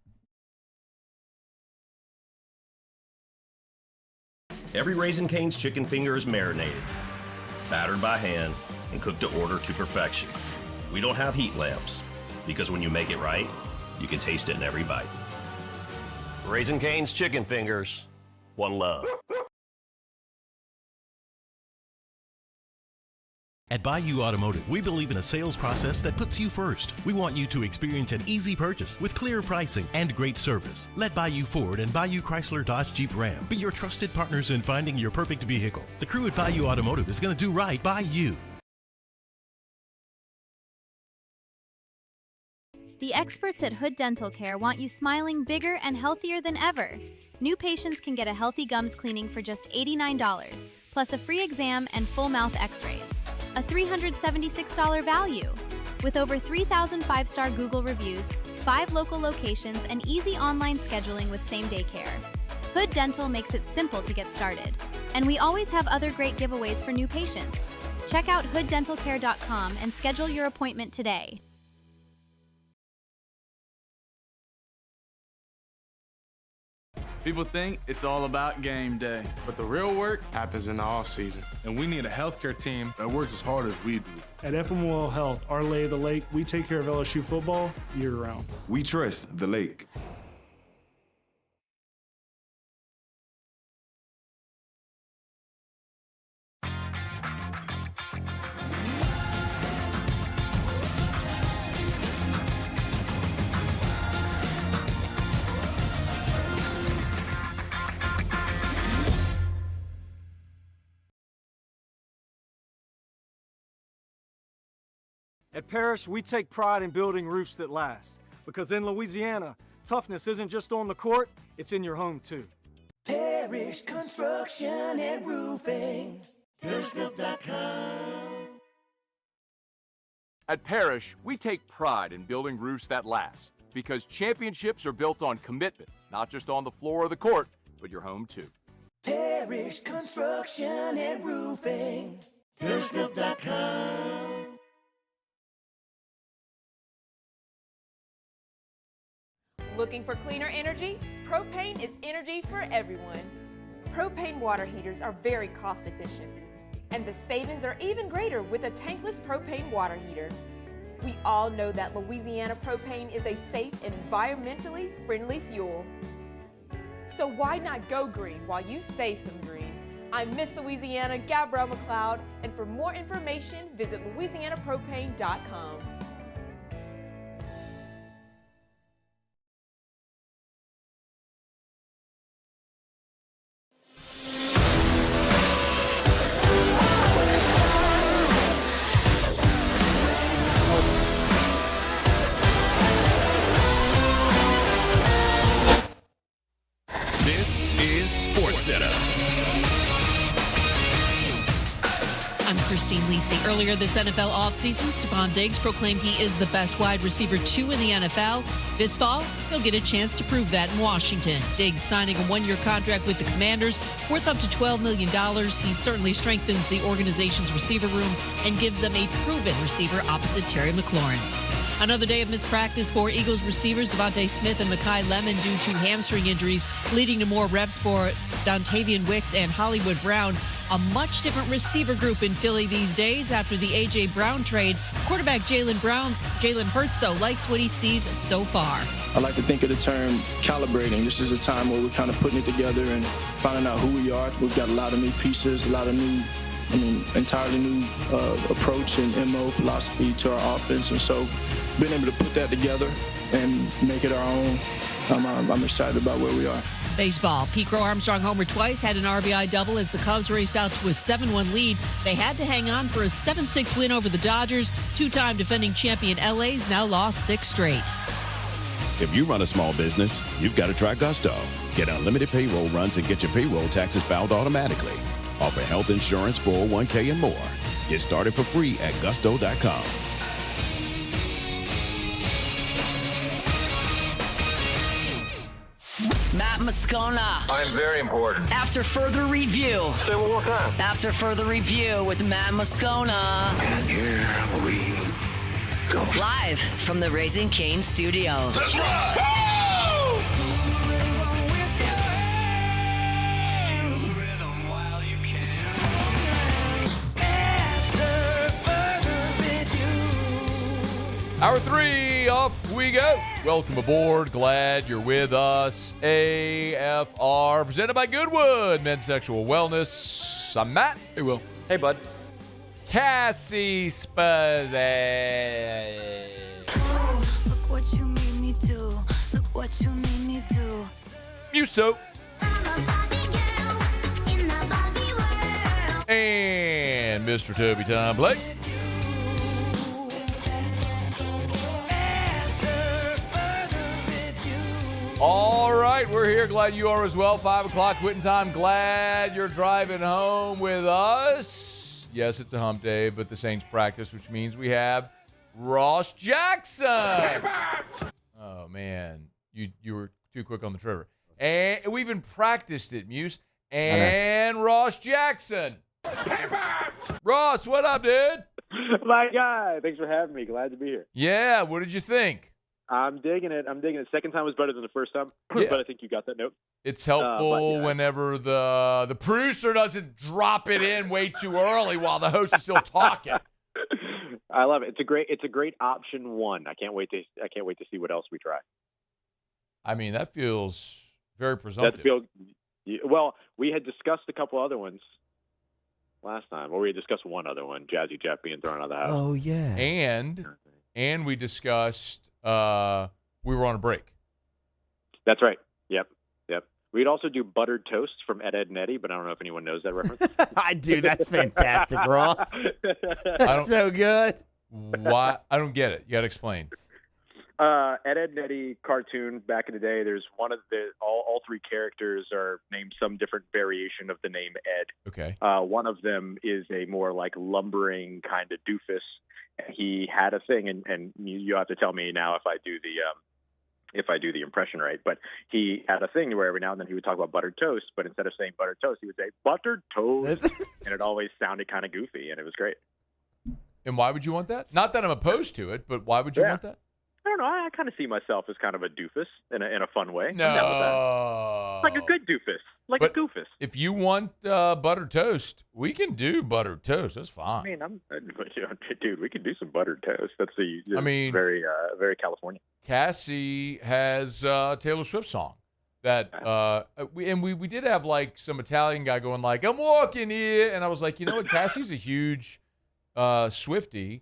Every Raising Cane's chicken finger is marinated, battered by hand, and cooked to order to perfection. We don't have heat lamps, because when you make it right, you can taste it in every bite. Raising Cane's chicken fingers, one love. At Bayou Automotive, we believe in a sales process that puts you first. We want you to experience an easy purchase with clear pricing and great service. Let Bayou Ford and Bayou Chrysler Dodge Jeep Ram be your trusted partners in finding your perfect vehicle. The crew at Bayou Automotive is going to do right by you. The experts at Hood Dental Care want you smiling bigger and healthier than ever. New patients can get a healthy gums cleaning for just $89, plus a free exam and full mouth x-rays. A $376 value. With over 3,000 five-star Google reviews, 5 local locations, and easy online scheduling with same-day care. Hood Dental makes it simple to get started. And we always have other great giveaways for new patients. Check out hooddentalcare.com and schedule your appointment today. People think it's all about game day, but the real work happens in the off season. And we need a healthcare team that works as hard as we do. At FML Health, our lay of the lake, we take care of LSU football year-round. We trust the lake. At Parrish, we take pride in building roofs that last. Because in Louisiana, toughness isn't just on the court, it's in your home too. Parrish Construction and Roofing. ParrishBuilt.com. At Parrish, we take pride in building roofs that last because championships are built on commitment, not just on the floor or the court, but your home too. Parrish Construction and Roofing. ParrishBuilt.com. Looking for cleaner energy? Propane is energy for everyone. Propane water heaters are very cost efficient, and the savings are even greater with a tankless propane water heater. We all know that Louisiana propane is a safe and environmentally friendly fuel. So why not go green while you save some green? I'm Miss Louisiana, Gabrielle McLeod, and for more information, visit louisianapropane.com. This is SportsCenter. I'm Christine Lisi. Earlier this NFL offseason, Stephon Diggs proclaimed he is the best wide receiver 2 in the NFL. This fall, he'll get a chance to prove that in Washington. Diggs signing a one-year contract with the Commanders worth up to $12 million. He certainly strengthens the organization's receiver room and gives them a proven receiver opposite Terry McLaurin. Another day of missed practice for Eagles receivers Devontae Smith and Mekhi Lemon due to hamstring injuries, leading to more reps for Dontavian Wicks and Hollywood Brown. A much different receiver group in Philly these days after the A.J. Brown trade. Quarterback Jalen Hurts, though, likes what he sees so far. I like to think of the term calibrating. This is a time where we're kind of putting it together and finding out who we are. We've got a lot of new pieces, a lot of new, entirely new approach and MO philosophy to our offense. And so being able to put that together and make it our own, I'm excited about where we are. Baseball. Pete Crow Armstrong homered twice, had an RBI double as the Cubs raced out to a 7-1 lead. They had to hang on for a 7-6 win over the Dodgers. Two-time defending champion LA's now lost 6 straight. If you run a small business, you've got to try Gusto. Get unlimited payroll runs and get your payroll taxes filed automatically. Offer health insurance, 401k, and more. Get started for free at gusto.com. Matt Moscona. I'm very important. After further review. Say it one more time. After further review with Matt Moscona. And here we go. Live from the Raising Cane studio. Let's ride! Hour 3, off we go. Welcome aboard. Glad you're with us. AFR, presented by Goodwood Men's Sexual Wellness. I'm Matt. Hey, Will. Hey, bud. Cassie Spazzy. Look what you made me do. Look what you made me do. Muso. And Mr. Toby Tom Blake. All right, we're here. Glad you are as well. 5 o'clock quitting time. Glad you're driving home with us. Yes, it's a hump day, but the Saints practice, which means we have Ross Jackson. Oh, man. You were too quick on the trigger. And we even practiced it, Muse. And Ross Jackson. Ross, what up, dude? My guy. Thanks for having me. Glad to be here. Yeah, what did you think? I'm digging it. Second time was better than the first time, Yeah. but I think you got that note. It's helpful whenever the producer doesn't drop it in way too early while the host is still talking. I love it. It's a great option one. I can't wait to see what else we try. I mean, that feels very presumptive. Well, we had discussed a couple other ones last time, or we had discussed one other one, Jazzy Jeff being thrown out of the house. Oh yeah. And we discussed we were on a break. That's right. Yep. We'd also do buttered toast from Ed, Ed, and Eddie, but I don't know if anyone knows that reference. I do. That's fantastic, Ross. That's so good. Why? I don't get it. You got to explain. Ed, Ed and Eddie cartoon back in the day. There's one of the all three characters are named some different variation of the name Ed. Okay. One of them is a more like lumbering kind of doofus. He had a thing, and you have to tell me now if I do the impression right. But he had a thing where every now and then he would talk about buttered toast, but instead of saying buttered toast, he would say buttered toast, and it always sounded kind of goofy, and it was great. And why would you want that? Not that I'm opposed to it, but why would you want that? I don't know. I kind of see myself as kind of a doofus in a fun way. No. I'm down with that. Like a good doofus. Like a goofus. If you want buttered toast, we can do buttered toast. That's fine. I mean, dude, we can do some buttered toast. That's very very California. Cassie has a Taylor Swift song that we did have like some Italian guy going like, I'm walking here, and I was like, you know what, Cassie's a huge Swiftie,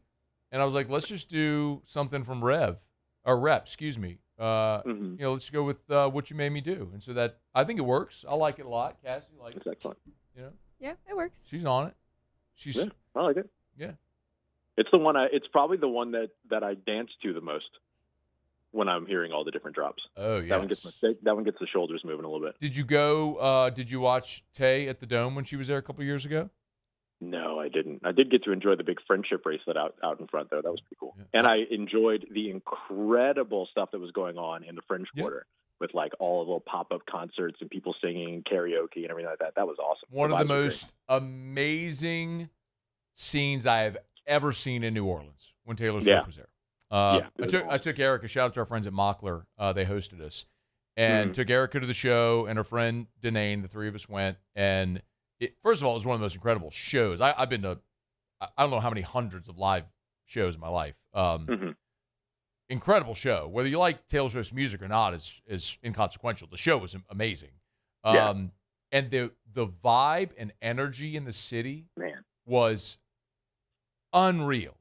and I was like, let's just do something from Rep, excuse me. You know, let's go with What You Made Me Do. And so that, I think it works. I like it a lot. Cassie likes it. Excellent. You know? Yeah, it works. She's on it. I like it. Yeah. It's the one. It's probably the one that I dance to the most when I'm hearing all the different drops. Oh yeah. That one gets the shoulders moving a little bit. Did you go? Did you watch Tay at the Dome when she was there a couple years ago? No, I didn't. I did get to enjoy the big friendship bracelet out in front, though. That was pretty cool. Yeah. And I enjoyed the incredible stuff that was going on in the Fringe Quarter with like all the little pop-up concerts and people singing karaoke and everything like that. That was awesome. One of the most amazing scenes I have ever seen in New Orleans when Taylor Swift was there. I took Erica. Shout out to our friends at Mockler. They hosted us. And took Erica to the show and her friend Danae. The three of us went. And first of all, it was one of the most incredible shows. I've been to, I don't know how many hundreds of live shows in my life. Incredible show. Whether you like Taylor Swift's music or not is inconsequential. The show was amazing. And the vibe and energy in the city was unreal.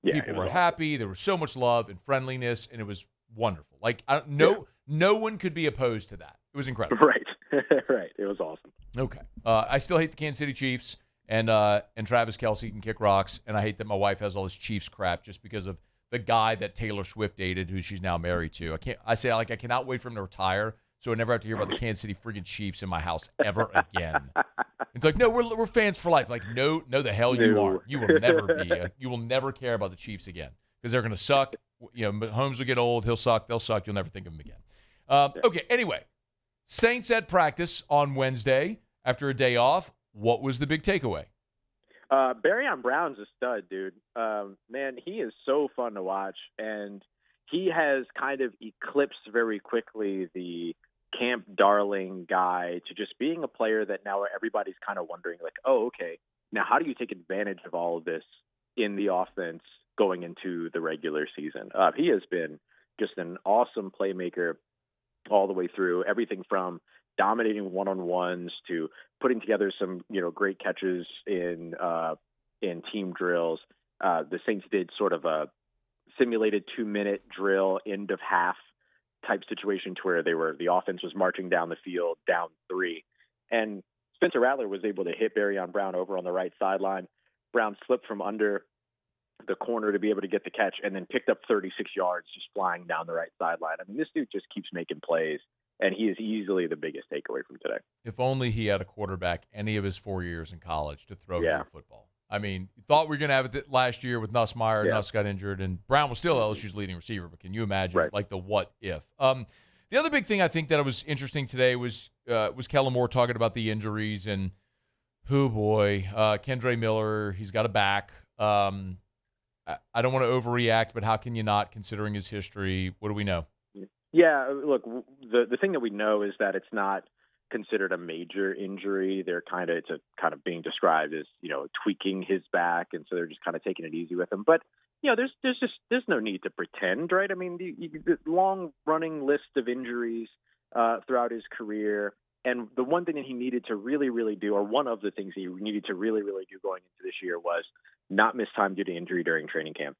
Yeah, people were happy. There was so much love and friendliness, and it was wonderful. Like no one could be opposed to that. It was incredible. Right. Right. It was awesome. Okay. I still hate the Kansas City Chiefs, and Travis Kelce can kick rocks, and I hate that my wife has all this Chiefs crap just because of the guy that Taylor Swift dated, who she's now married to. I cannot wait for him to retire, so I never have to hear about the Kansas City freaking Chiefs in my house ever again. It's like, no, we're fans for life. Like, no, the hell you aren't. You will never be. You will never care about the Chiefs again because they're going to suck. You know, Holmes will get old. He'll suck. They'll suck. You'll never think of him again. Okay. Anyway, Saints at practice on Wednesday after a day off. What was the big takeaway? Barryon Brown's a stud, dude. Man, he is so fun to watch, and he has kind of eclipsed very quickly the camp darling guy to just being a player that now everybody's kind of wondering, like, oh, okay, now how do you take advantage of all of this in the offense going into the regular season? He has been just an awesome playmaker all the way through, everything from dominating one-on-ones to putting together some, great catches in team drills. The Saints did sort of a simulated 2-minute drill, end of half type situation to where the offense was marching down the field, down 3. And Spencer Rattler was able to hit Barryon Brown over on the right sideline. Brown slipped from under the corner to be able to get the catch and then picked up 36 yards just flying down the right sideline. I mean, this dude just keeps making plays, and he is easily the biggest takeaway from today. If only he had a quarterback any of his 4 years in college to throw him the football. I mean, thought we were going to have it last year with Nussmeier. Yeah. Nuss got injured, and Brown was still LSU's leading receiver. But can you imagine, like, the what if? The other big thing I think that was interesting today was Kellen Moore talking about the injuries. And, oh, boy, Kendre Miller, he's got a back. I don't want to overreact, but how can you not, considering his history? What do we know? Yeah, look, the thing that we know is that it's not considered a major injury. It's kind of being described as, tweaking his back, and so they're just kind of taking it easy with him. But, there's no need to pretend, right? I mean, the long running list of injuries throughout his career, and the one thing that he needed to really, really do, or one of the things he needed to really, really do going into this year, was not miss time due to injury during training camp.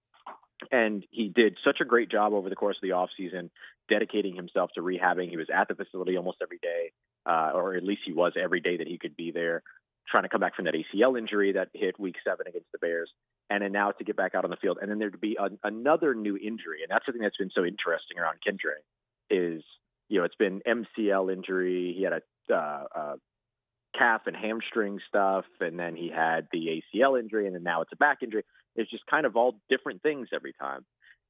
And he did such a great job over the course of the offseason, dedicating himself to rehabbing. He was at the facility almost every day, or at least he was every day that he could be there. trying to come back from that ACL injury that hit week 7 against the Bears, and then now to get back out on the field. And then there'd be another new injury. And that's the thing that's been so interesting around Kendrick is, it's been MCL injury. He had a calf and hamstring stuff, and then he had the ACL injury, and then now it's a back injury. It's just kind of all different things every time.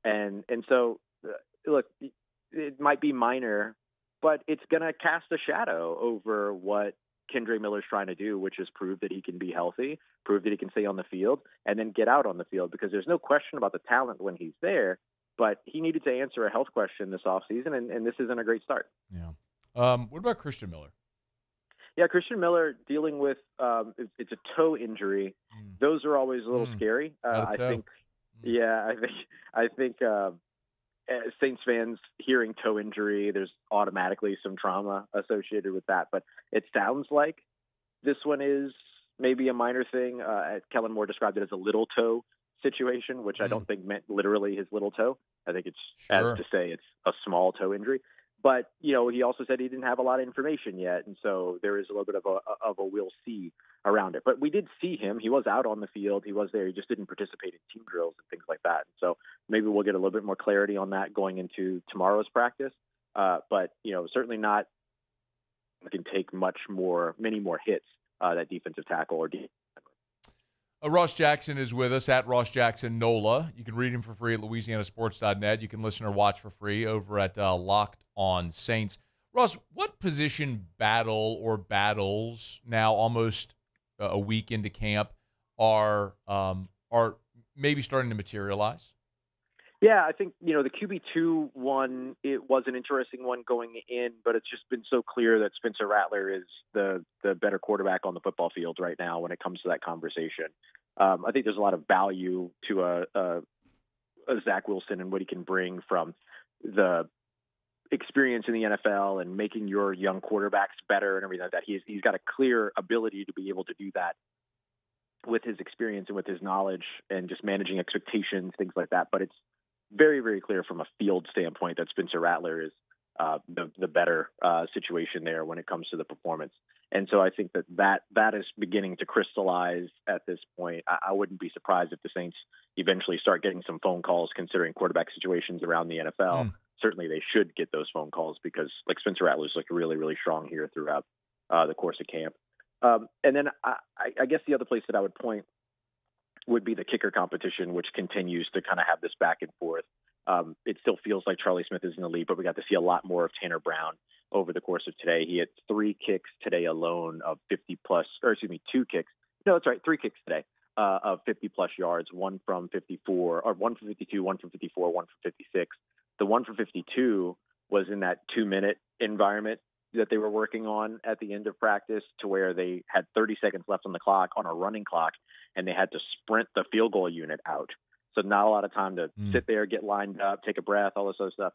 And so, look, it might be minor, but it's going to cast a shadow over what Kendre Miller's trying to do, which is prove that he can be healthy, prove that he can stay on the field, and then get out on the field, because there's no question about the talent when he's there, but he needed to answer a health question this offseason, and this isn't a great start. Yeah. What about Christian Miller? Yeah, Christian Miller dealing with it's a toe injury. Those are always a little scary. I think Saints fans hearing toe injury, there's automatically some trauma associated with that. But it sounds like this one is maybe a minor thing. Kellen Moore described it as a little toe situation, which I don't think meant literally his little toe. I think it's as to say it's a small toe injury. But, he also said he didn't have a lot of information yet. And so there is a little bit of a we'll see around it. But we did see him. He was out on the field. He was there. He just didn't participate in team drills and things like that. So maybe we'll get a little bit more clarity on that going into tomorrow's practice. But, certainly not can take many more hits, that defensive tackle or defensive. Ross Jackson is with us at Ross Jackson NOLA. You can read him for free at LouisianaSports.net. You can listen or watch for free over at Locked On Saints. Ross, what position battle or battles now almost a week into camp are maybe starting to materialize? Yeah, I think, the QB2 one, it was an interesting one going in, but it's just been so clear that Spencer Rattler is the better quarterback on the football field right now when it comes to that conversation. I think there's a lot of value to a Zach Wilson and what he can bring from the experience in the NFL and making your young quarterbacks better and everything like that. He's got a clear ability to be able to do that with his experience and with his knowledge and just managing expectations, things like that. But it's very, very clear from a field standpoint that Spencer Rattler is the better situation there when it comes to the performance. And so I think that is beginning to crystallize at this point. I wouldn't be surprised if the Saints eventually start getting some phone calls considering quarterback situations around the NFL. Certainly they should get those phone calls because Spencer Rattler's looked really, really strong here throughout the course of camp. And then I guess the other place that I would point would be the kicker competition, which continues to kind of have this back and forth. It still feels like Charlie Smith is in the lead, but we got to see a lot more of Tanner Brown over the course of today. He had 3 kicks today alone of 2 kicks. No, that's right. 3 kicks today of 50 plus yards, 1 from 54 or 1 from 52, 1 from 54, 1 from 56. The 1 from 52 was in that 2-minute environment that they were working on at the end of practice to where they had 30 seconds left on the clock on a running clock and they had to sprint the field goal unit out. So not a lot of time to sit there, get lined up, take a breath, all this other stuff.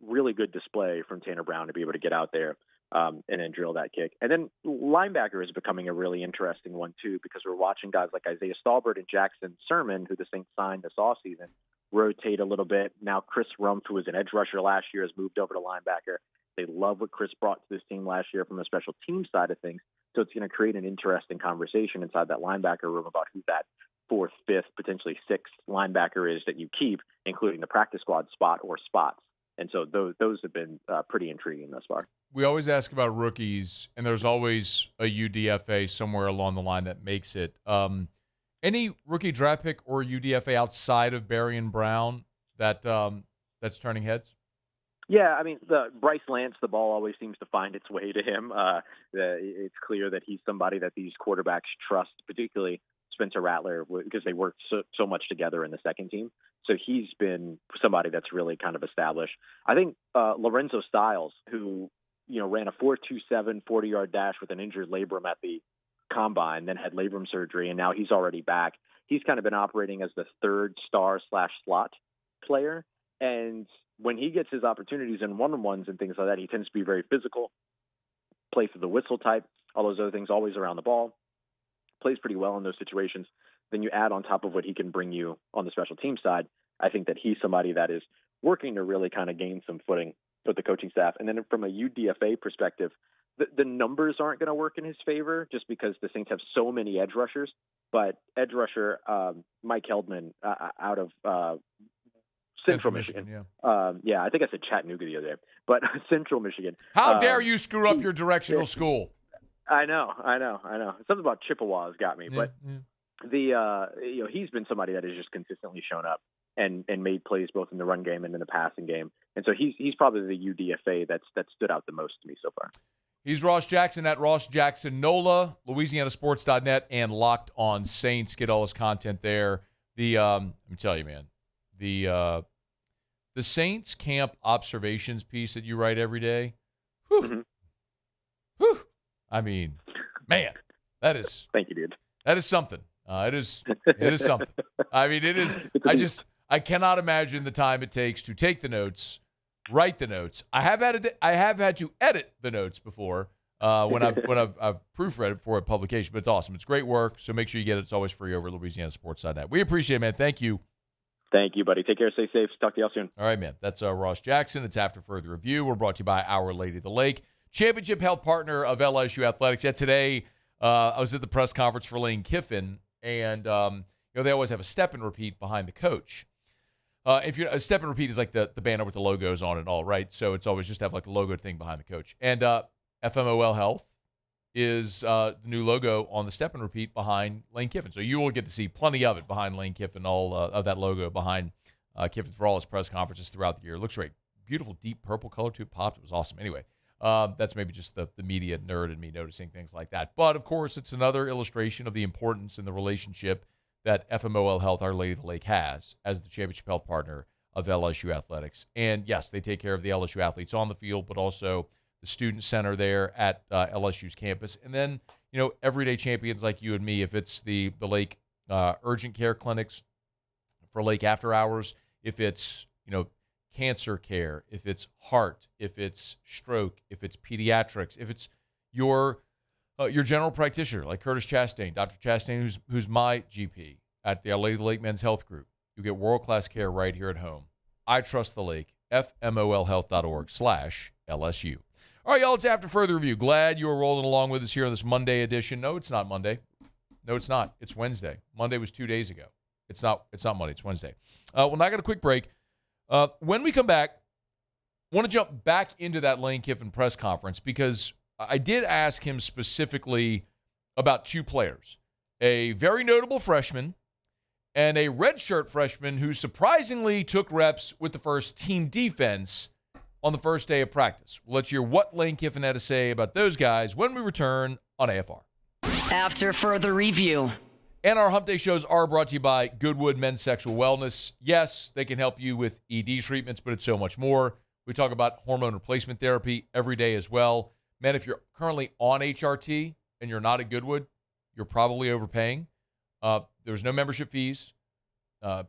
Really good display from Tanner Brown to be able to get out there and then drill that kick. And then linebacker is becoming a really interesting one too, because we're watching guys like Isaiah Stallbert and Jackson Sermon, who the Saints signed this offseason, rotate a little bit. Now Chris Rumpf, who was an edge rusher last year, has moved over to linebacker. They love what Chris brought to this team last year from the special team side of things. So it's going to create an interesting conversation inside that linebacker room about who that 4th, 5th, potentially 6th linebacker is that you keep, including the practice squad spot or spots. And so those have been pretty intriguing thus far. We always ask about rookies, and there's always a UDFA somewhere along the line that makes it. Any rookie draft pick or UDFA outside of Barry and Brown that's turning heads? Yeah, I mean, Bryce Lance, the ball always seems to find its way to him. It's clear that he's somebody that these quarterbacks trust, particularly Spencer Rattler, because they worked so much together in the second team. So he's been somebody that's really kind of established. I think Lorenzo Styles, who ran a 4.27 40-yard dash with an injured labrum at the combine, then had labrum surgery, and now he's already back. He's kind of been operating as the 3rd star/slot player. And when he gets his opportunities in one-on-ones and things like that, he tends to be very physical, play for the whistle type, all those other things, always around the ball, plays pretty well in those situations. Then you add on top of what he can bring you on the special team side. I think that he's somebody that is working to really kind of gain some footing with the coaching staff. And then from a UDFA perspective, the numbers aren't going to work in his favor just because the Saints have so many edge rushers. But edge rusher Mike Heldman out of Central Michigan. I think I said Chattanooga the other day, but Central Michigan. How dare you screw up your directional school? I know. Something about Chippewas got me, but he's been somebody that has just consistently shown up and made plays both in the run game and in the passing game, and so he's probably the UDFA that stood out the most to me so far. He's Ross Jackson at Ross Jackson NOLA, LouisianaSports.net, and Locked On Saints. Get all his content there. Let me tell you, man, the Saints camp observations piece that you write every day. Whew. Mm-hmm. Whew. I mean, man, that is. Thank you, dude. That is something. It is something. I mean, it is. I cannot imagine the time it takes to take the notes, write the notes. I have had to edit the notes before when I've proofread it for a publication, but it's awesome. It's great work. So make sure you get it. It's always free over at LouisianaSports.net. We appreciate it, man. Thank you. Thank you, buddy. Take care. Stay safe. Talk to y'all soon. All right, man. That's Ross Jackson. It's After Further Review. We're brought to you by Our Lady of the Lake, championship health partner of LSU Athletics. Yet today, I was at the press conference for Lane Kiffin, and they always have a step and repeat behind the coach. A step and repeat is like the banner with the logos on it and all, right? So it's always just have like a logo thing behind the coach. And FMOL Health is the new logo on the step and repeat behind Lane Kiffin. So you will get to see plenty of it behind Lane Kiffin, all of that logo behind Kiffin for all his press conferences throughout the year. It looks great. Beautiful deep purple color too. It popped. It was awesome. Anyway, that's maybe just the media nerd in me noticing things like that. But, of course, it's another illustration of the importance and the relationship that FMOL Health, Our Lady of the Lake, has as the championship health partner of LSU Athletics. And, yes, they take care of the LSU athletes on the field, but also the student center there at LSU's campus. And then, everyday champions like you and me, if it's the Lake urgent care clinics for Lake after hours, if it's, cancer care, if it's heart, if it's stroke, if it's pediatrics, if it's your general practitioner like Curtis Chastain, Dr. Chastain, who's my GP at the Our Lady of the Lake Men's Health Group. You get world-class care right here at home. I trust the lake. FMOLhealth.org/LSU. All right, y'all, it's After Further Review. Glad you are rolling along with us here on this Monday edition. No, it's not Monday. No, it's not. It's Wednesday. Monday was 2 days ago. It's not Monday. It's Wednesday. Well, now I got a quick break. When we come back, I want to jump back into that Lane Kiffin press conference because I did ask him specifically about two players, a very notable freshman and a redshirt freshman who surprisingly took reps with the first team defense on the first day of practice. We'll let you hear what Lane Kiffin had to say about those guys when we return on AFR. After Further Review. And our Hump Day shows are brought to you by Goodwood Men's Sexual Wellness. Yes, they can help you with ED treatments, but it's so much more. We talk about hormone replacement therapy every day as well. Man, if you're currently on HRT and you're not at Goodwood, you're probably overpaying. There's no membership fees.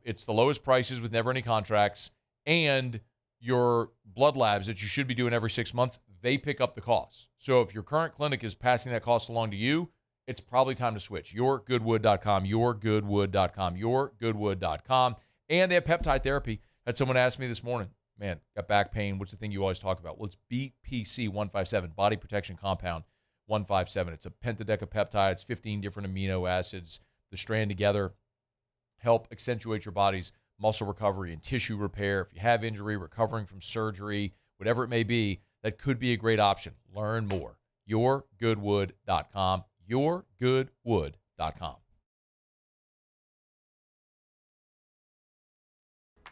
It's the lowest prices with never any contracts. And your blood labs that you should be doing every 6 months, they pick up the cost. So if your current clinic is passing that cost along to you, it's probably time to switch. YourGoodwood.com, YourGoodwood.com, YourGoodwood.com. And they have peptide therapy. Had someone ask me this morning, man, got back pain. What's the thing you always talk about? Well, it's BPC 157, Body Protection Compound 157. It's a pentadecapeptide. It's 15 different amino acids. The strand together help accentuate your body's muscle recovery and tissue repair. If you have injury, recovering from surgery, whatever it may be, that could be a great option. Learn more. YourGoodwood.com. YourGoodwood.com.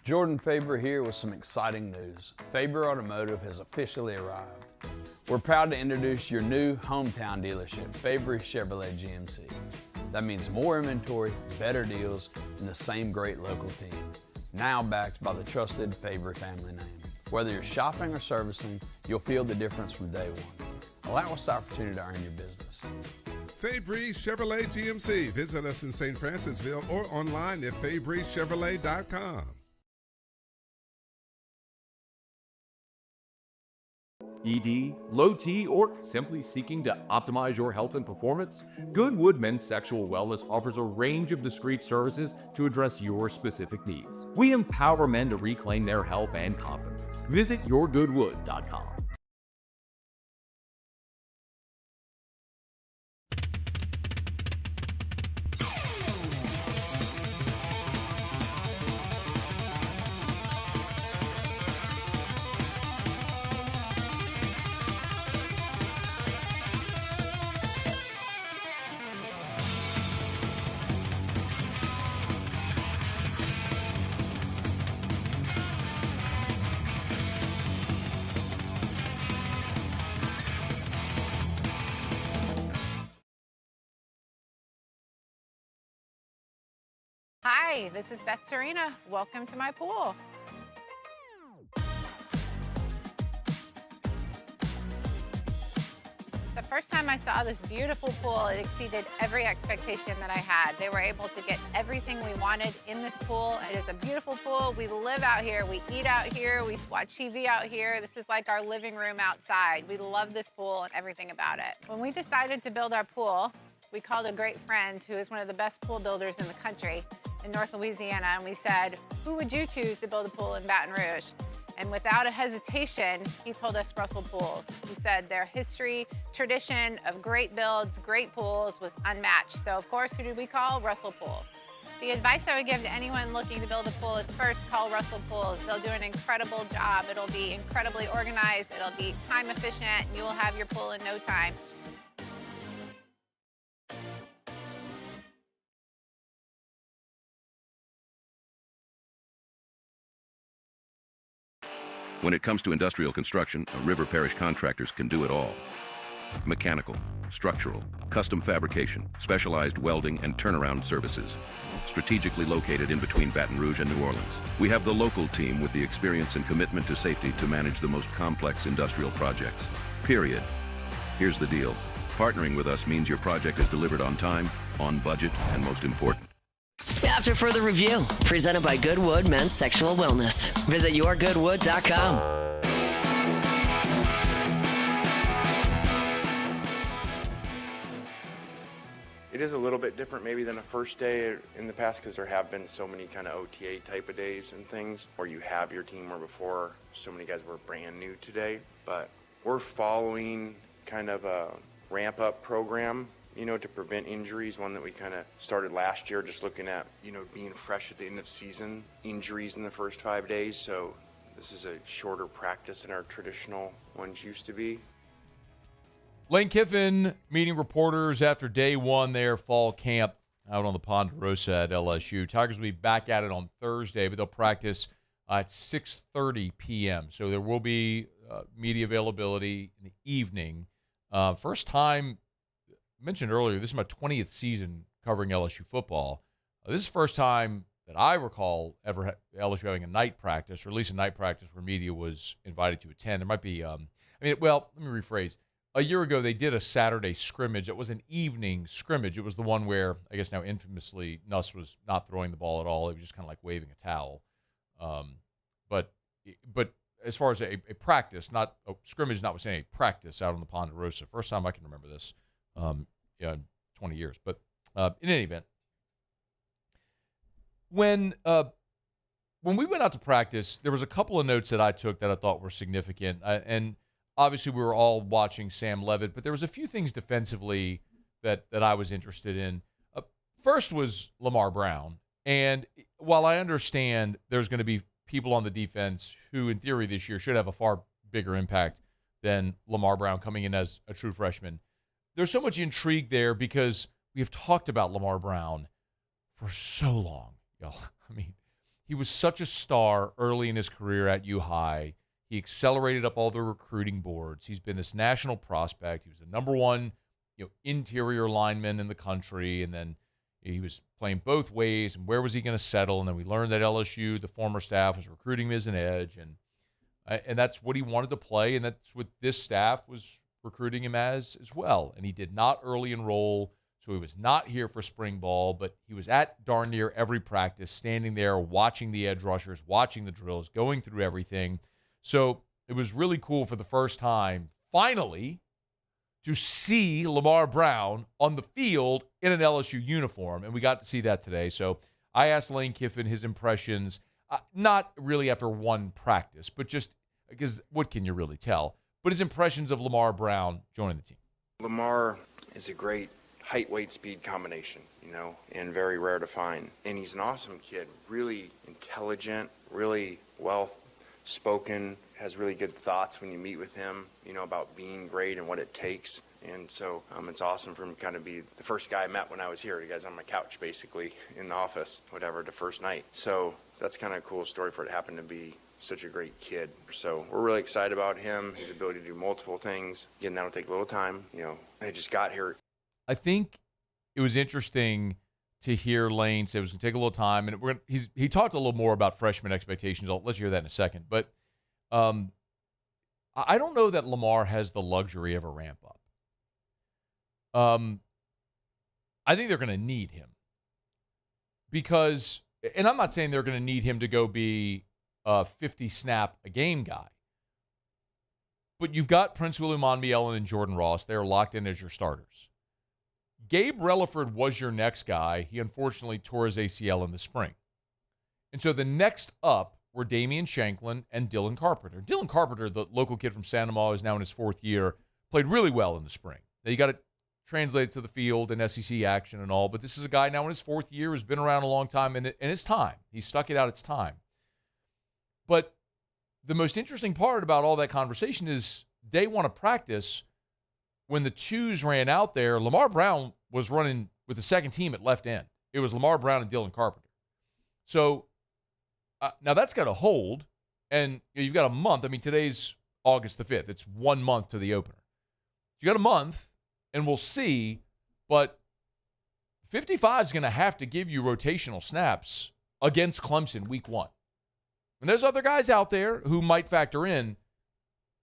Jordan Faber here with some exciting news. Faber Automotive has officially arrived. We're proud to introduce your new hometown dealership, Faber Chevrolet GMC. That means more inventory, better deals, and the same great local team. Now backed by the trusted Faber family name. Whether you're shopping or servicing, you'll feel the difference from day one. Allow us the opportunity to earn your business. Fabry Chevrolet GMC. Visit us in St. Francisville or online at FabryChevrolet.com. ED, low T, or simply seeking to optimize your health and performance? Goodwood Men's Sexual Wellness offers a range of discreet services to address your specific needs. We empower men to reclaim their health and confidence. Visit YourGoodwood.com. Hi, this is Beth Serena. Welcome to my pool. The first time I saw this beautiful pool, it exceeded every expectation that I had. They were able to get everything we wanted in this pool. It is a beautiful pool. We live out here. We eat out here. We watch TV out here. This is like our living room outside. We love this pool and everything about it. When we decided to build our pool, we called a great friend who is one of the best pool builders in the country in North Louisiana, and we said, who would you choose to build a pool in Baton Rouge? And without a hesitation, he told us Russell Pools. He said their history, tradition of great builds, great pools was unmatched. So of course, who did we call? Russell Pools. The advice I would give to anyone looking to build a pool is first call Russell Pools. They'll do an incredible job. It'll be incredibly organized. It'll be time efficient, and you will have your pool in no time. When it comes to industrial construction, River Parish Contractors can do it all. Mechanical, structural, custom fabrication, specialized welding, and turnaround services. Strategically located in between Baton Rouge and New Orleans, we have the local team with the experience and commitment to safety to manage the most complex industrial projects. Period. Here's the deal. Partnering with us means your project is delivered on time, on budget, and most important, After further review, presented by Goodwood Men's Sexual Wellness. Visit yourgoodwood.com. It is a little bit different maybe than a first day in the past because there have been so many kind of OTA type of days and things where you have your team where before so many guys were brand new today. But we're following kind of a ramp up program, you know, to prevent injuries, one that we kind of started last year, just looking at, you know, being fresh at the end of season, injuries in the first 5 days. So this is a shorter practice than our traditional ones used to be. Lane Kiffin meeting reporters after day one there, fall camp out on the Ponderosa at LSU. Tigers will be back at it on Thursday, but they'll practice at 6:30 p.m. So there will be media availability in the evening. First time, mentioned earlier, this is my 20th season covering LSU football. This is the first time that I recall ever LSU having a night practice, or at least a night practice where media was invited to attend. There might be, let me rephrase. A year ago, they did a Saturday scrimmage. It was an evening scrimmage. It was the one where, I guess now infamously, Nuss was not throwing the ball at all. It was just kind of like waving a towel. But as far as a practice, not a scrimmage, notwithstanding a practice out on the Ponderosa, first time I can remember this. 20 years. But in any event, when we went out to practice, there was a couple of notes that I took that I thought were significant. And obviously, we were all watching Sam Levitt, but there was a few things defensively that I was interested in. First was Lamar Brown. And while I understand there's going to be people on the defense who, in theory, this year should have a far bigger impact than Lamar Brown coming in as a true freshman, there's so much intrigue there because we have talked about Lamar Brown for so long, y'all. I mean, he was such a star early in his career at U-High. He accelerated up all the recruiting boards. He's been this national prospect. He was the number one, interior lineman in the country, and then he was playing both ways. And where was he going to settle? And then we learned that LSU, the former staff, was recruiting him as an edge, and that's what he wanted to play, and that's what this staff was recruiting him as well. And he did not early enroll, so he was not here for spring ball, but he was at darn near every practice, standing there, watching the edge rushers, watching the drills, going through everything. So it was really cool for the first time, finally, to see Lamar Brown on the field in an LSU uniform, and we got to see that today. So I asked Lane Kiffin his impressions, not really after one practice, but just because what can you really tell? But his impressions of Lamar Brown joining the team. Lamar is a great height, weight, speed combination, and very rare to find. And he's an awesome kid, really intelligent, really well-spoken, has really good thoughts when you meet with him, about being great and what it takes. And so it's awesome for him to kind of be the first guy I met when I was here. You guys on my couch, basically, in the office, whatever, the first night. So that's kind of a cool story for it to happen to be such a great kid. So we're really excited about him, his ability to do multiple things. Again, that'll take a little time. They just got here. I think it was interesting to hear Lane say it was going to take a little time, and he talked a little more about freshman expectations. Let's hear that in a second. But I don't know that Lamar has the luxury of a ramp up. I think they're going to need him because, and I'm not saying they're going to need him to go be a 50-snap-a-game guy, but you've got Prince William Monmielen and Jordan Ross. They're locked in as your starters. Gabe Relaford was your next guy. He unfortunately tore his ACL in the spring. And so the next up were Damian Shanklin and Dylan Carpenter. Dylan Carpenter, the local kid from Santa Maria, is now in his 4th year, played really well in the spring. Now, you got to translate it to the field and SEC action and all, but this is a guy now in his 4th year who's been around a long time, and it's time. He's stuck it out. It's time. But the most interesting part about all that conversation is day one of practice, when the twos ran out there, Lamar Brown was running with the second team at left end. It was Lamar Brown and Dylan Carpenter. So now that's got to hold, and you've got a month. I mean, today's August the 5th. It's 1 month to the opener. You got a month, and we'll see, but 55 is going to have to give you rotational snaps against Clemson week 1. And there's other guys out there who might factor in,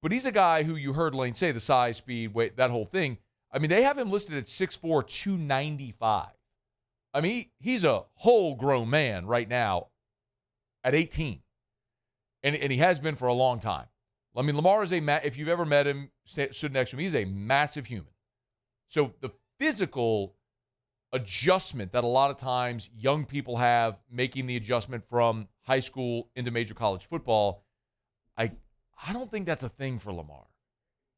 but he's a guy who you heard Lane say, the size, speed, weight, that whole thing. I mean, they have him listed at 6'4", 295. I mean, he's a whole grown man right now at 18. And he has been for a long time. I mean, Lamar is if you've ever met him, stood next to him, he's a massive human. So the physical adjustment that a lot of times young people have, making the adjustment from high school into major college football, I don't think that's a thing for Lamar.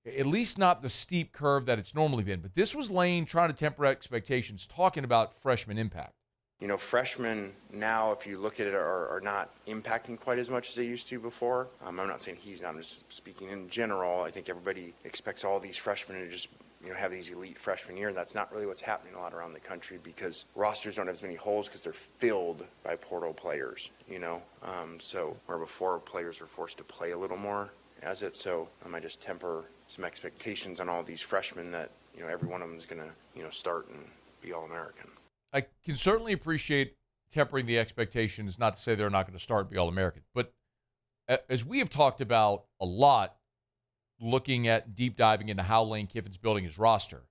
At least not the steep curve that it's normally been. But this was Lane trying to temper expectations, talking about freshman impact. You know, freshmen now, if you look at it, are not impacting quite as much as they used to before. I'm not saying he's not. I'm just speaking in general. I think everybody expects all these freshmen to just have these elite freshman year, and that's not really what's happening a lot around the country because rosters don't have as many holes because they're filled by portal players, So where before players were forced to play a little more as it, so I might just temper some expectations on all these freshmen that, every one of them is going to, start and be All-American. I can certainly appreciate tempering the expectations, not to say they're not going to start and be All-American, but as we have talked about a lot, looking at deep diving into how Lane Kiffin's building his roster,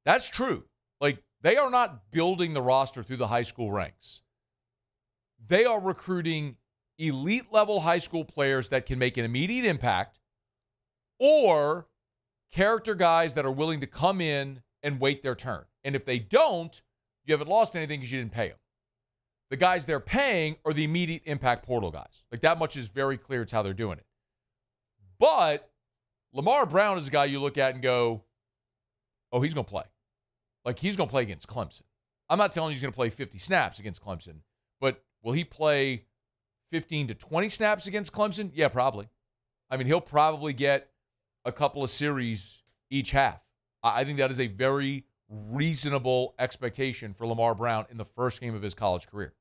that's true. Like, they are not building the roster through the high school ranks. They are recruiting elite-level high school players that can make an immediate impact or character guys that are willing to come in and wait their turn. And if they don't, you haven't lost anything because you didn't pay them. The guys they're paying are the immediate impact portal guys. Like, that much is very clear. It's how they're doing it. But Lamar Brown is a guy you look at and go, oh, he's going to play. Like, he's going to play against Clemson. I'm not telling you he's going to play 50 snaps against Clemson, but will he play 15 to 20 snaps against Clemson? Yeah, probably. I mean, he'll probably get a couple of series each half. I think that is a very reasonable expectation for Lamar Brown in the first game of his college career.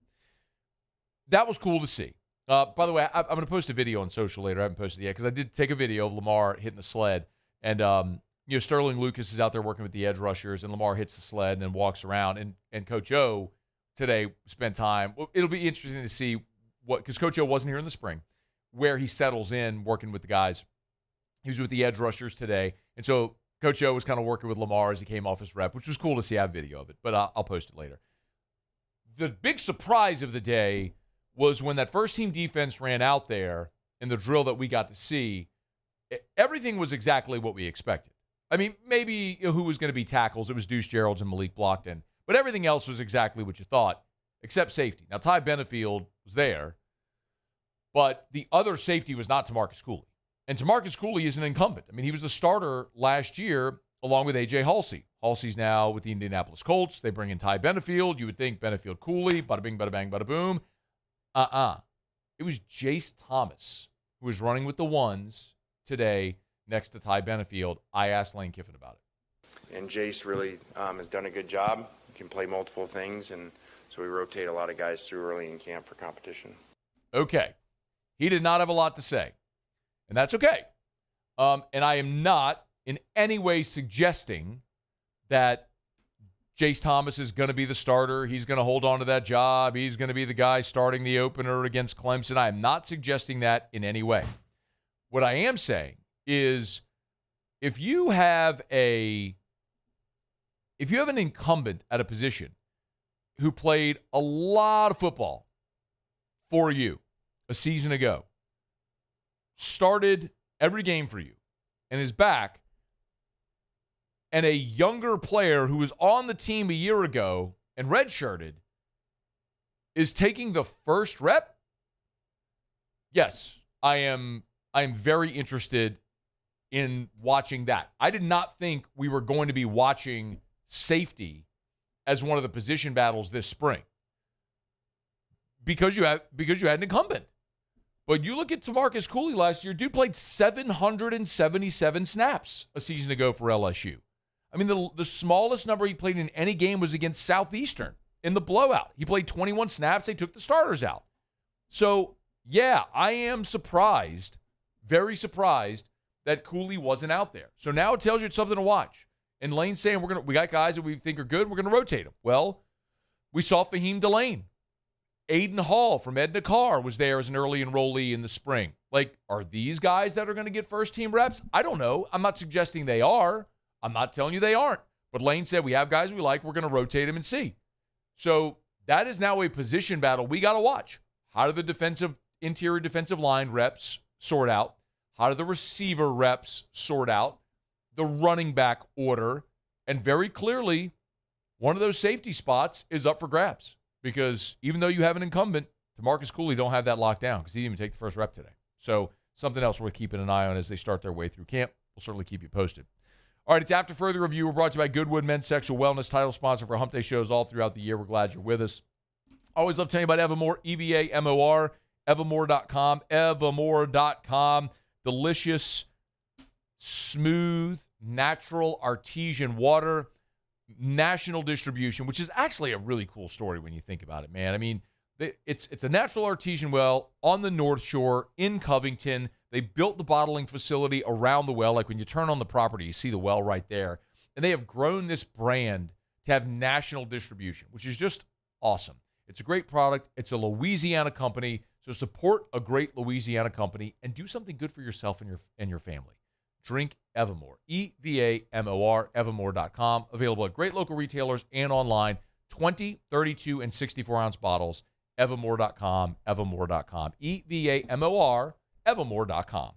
That was cool to see. By the way, I'm going to post a video on social later. I haven't posted it yet because I did take a video of Lamar hitting the sled. And, Sterling Lucas is out there working with the edge rushers, and Lamar hits the sled and then walks around. And Coach O today spent time. Well, it'll be interesting to see because Coach O wasn't here in the spring, where he settles in working with the guys. He was with the edge rushers today. And so Coach O was kind of working with Lamar as he came off his rep, which was cool to see. I have video of it, but I'll post it later. The big surprise of the day was when that first-team defense ran out there in the drill that we got to see, everything was exactly what we expected. I mean, maybe who was going to be tackles. It was Deuce Geralds and Malik Blockton. But everything else was exactly what you thought, except safety. Now, Ty Benefield was there, but the other safety was not Tamarcus Cooley. And Tamarcus Cooley is an incumbent. I mean, he was the starter last year along with A.J. Halsey. Halsey's now with the Indianapolis Colts. They bring in Ty Benefield. You would think Benefield Cooley, bada bing, bada bang, bada boom. It was Jace Thomas who was running with the ones today next to Ty Benefield. I asked Lane Kiffin about it. And Jace really has done a good job. He can play multiple things, and so we rotate a lot of guys through early in camp for competition. Okay. He did not have a lot to say, and that's okay. And I am not in any way suggesting that Jace Thomas is going to be the starter. He's going to hold on to that job. He's going to be the guy starting the opener against Clemson. I am not suggesting that in any way. What I am saying is if you have an incumbent at a position who played a lot of football for you a season ago, started every game for you, and is back, and a younger player who was on the team a year ago and redshirted is taking the first rep, yes, I am very interested in watching that. I did not think we were going to be watching safety as one of the position battles this spring because you had an incumbent. But you look at Tamarcus Cooley last year, dude played 777 snaps a season ago for LSU. I mean, the smallest number he played in any game was against Southeastern in the blowout. He played 21 snaps. They took the starters out. So, yeah, I am surprised, very surprised, that Cooley wasn't out there. So now it tells you it's something to watch. And Lane's saying we got guys that we think are good, we're going to rotate them. Well, we saw Fahim Delane. Aiden Hall from Edna Carr was there as an early enrollee in the spring. Like, are these guys that are going to get first-team reps? I don't know. I'm not suggesting they are. I'm not telling you they aren't. But Lane said we have guys we like. We're going to rotate them and see. So that is now a position battle we got to watch. How do the interior defensive line reps sort out? How do the receiver reps sort out? The running back order. And very clearly, one of those safety spots is up for grabs. Because even though you have an incumbent, Tamarcus Cooley don't have that locked down because he didn't even take the first rep today. So something else worth keeping an eye on as they start their way through camp. We'll certainly keep you posted. All right, it's After Further Review. We're brought to you by Goodwood Men's Sexual Wellness, title sponsor for Hump Day shows all throughout the year. We're glad you're with us. Always love telling you about Evamore, EVAMOR, Evamore.com, Evamore.com. Delicious, smooth, natural artesian water. National distribution, which is actually a really cool story when you think about it, man. I mean, it's a natural artesian well on the North Shore in Covington. They built the bottling facility around the well. Like when you turn on the property, you see the well right there. And they have grown this brand to have national distribution, which is just awesome. It's a great product. It's a Louisiana company. So support a great Louisiana company and do something good for yourself and your family. Drink Evamore, EVAMOR, Evamore.com. Available at great local retailers and online. 20, 32, and 64-ounce bottles. Evamore.com, Evamore.com. EVAMOR, Evamore.com.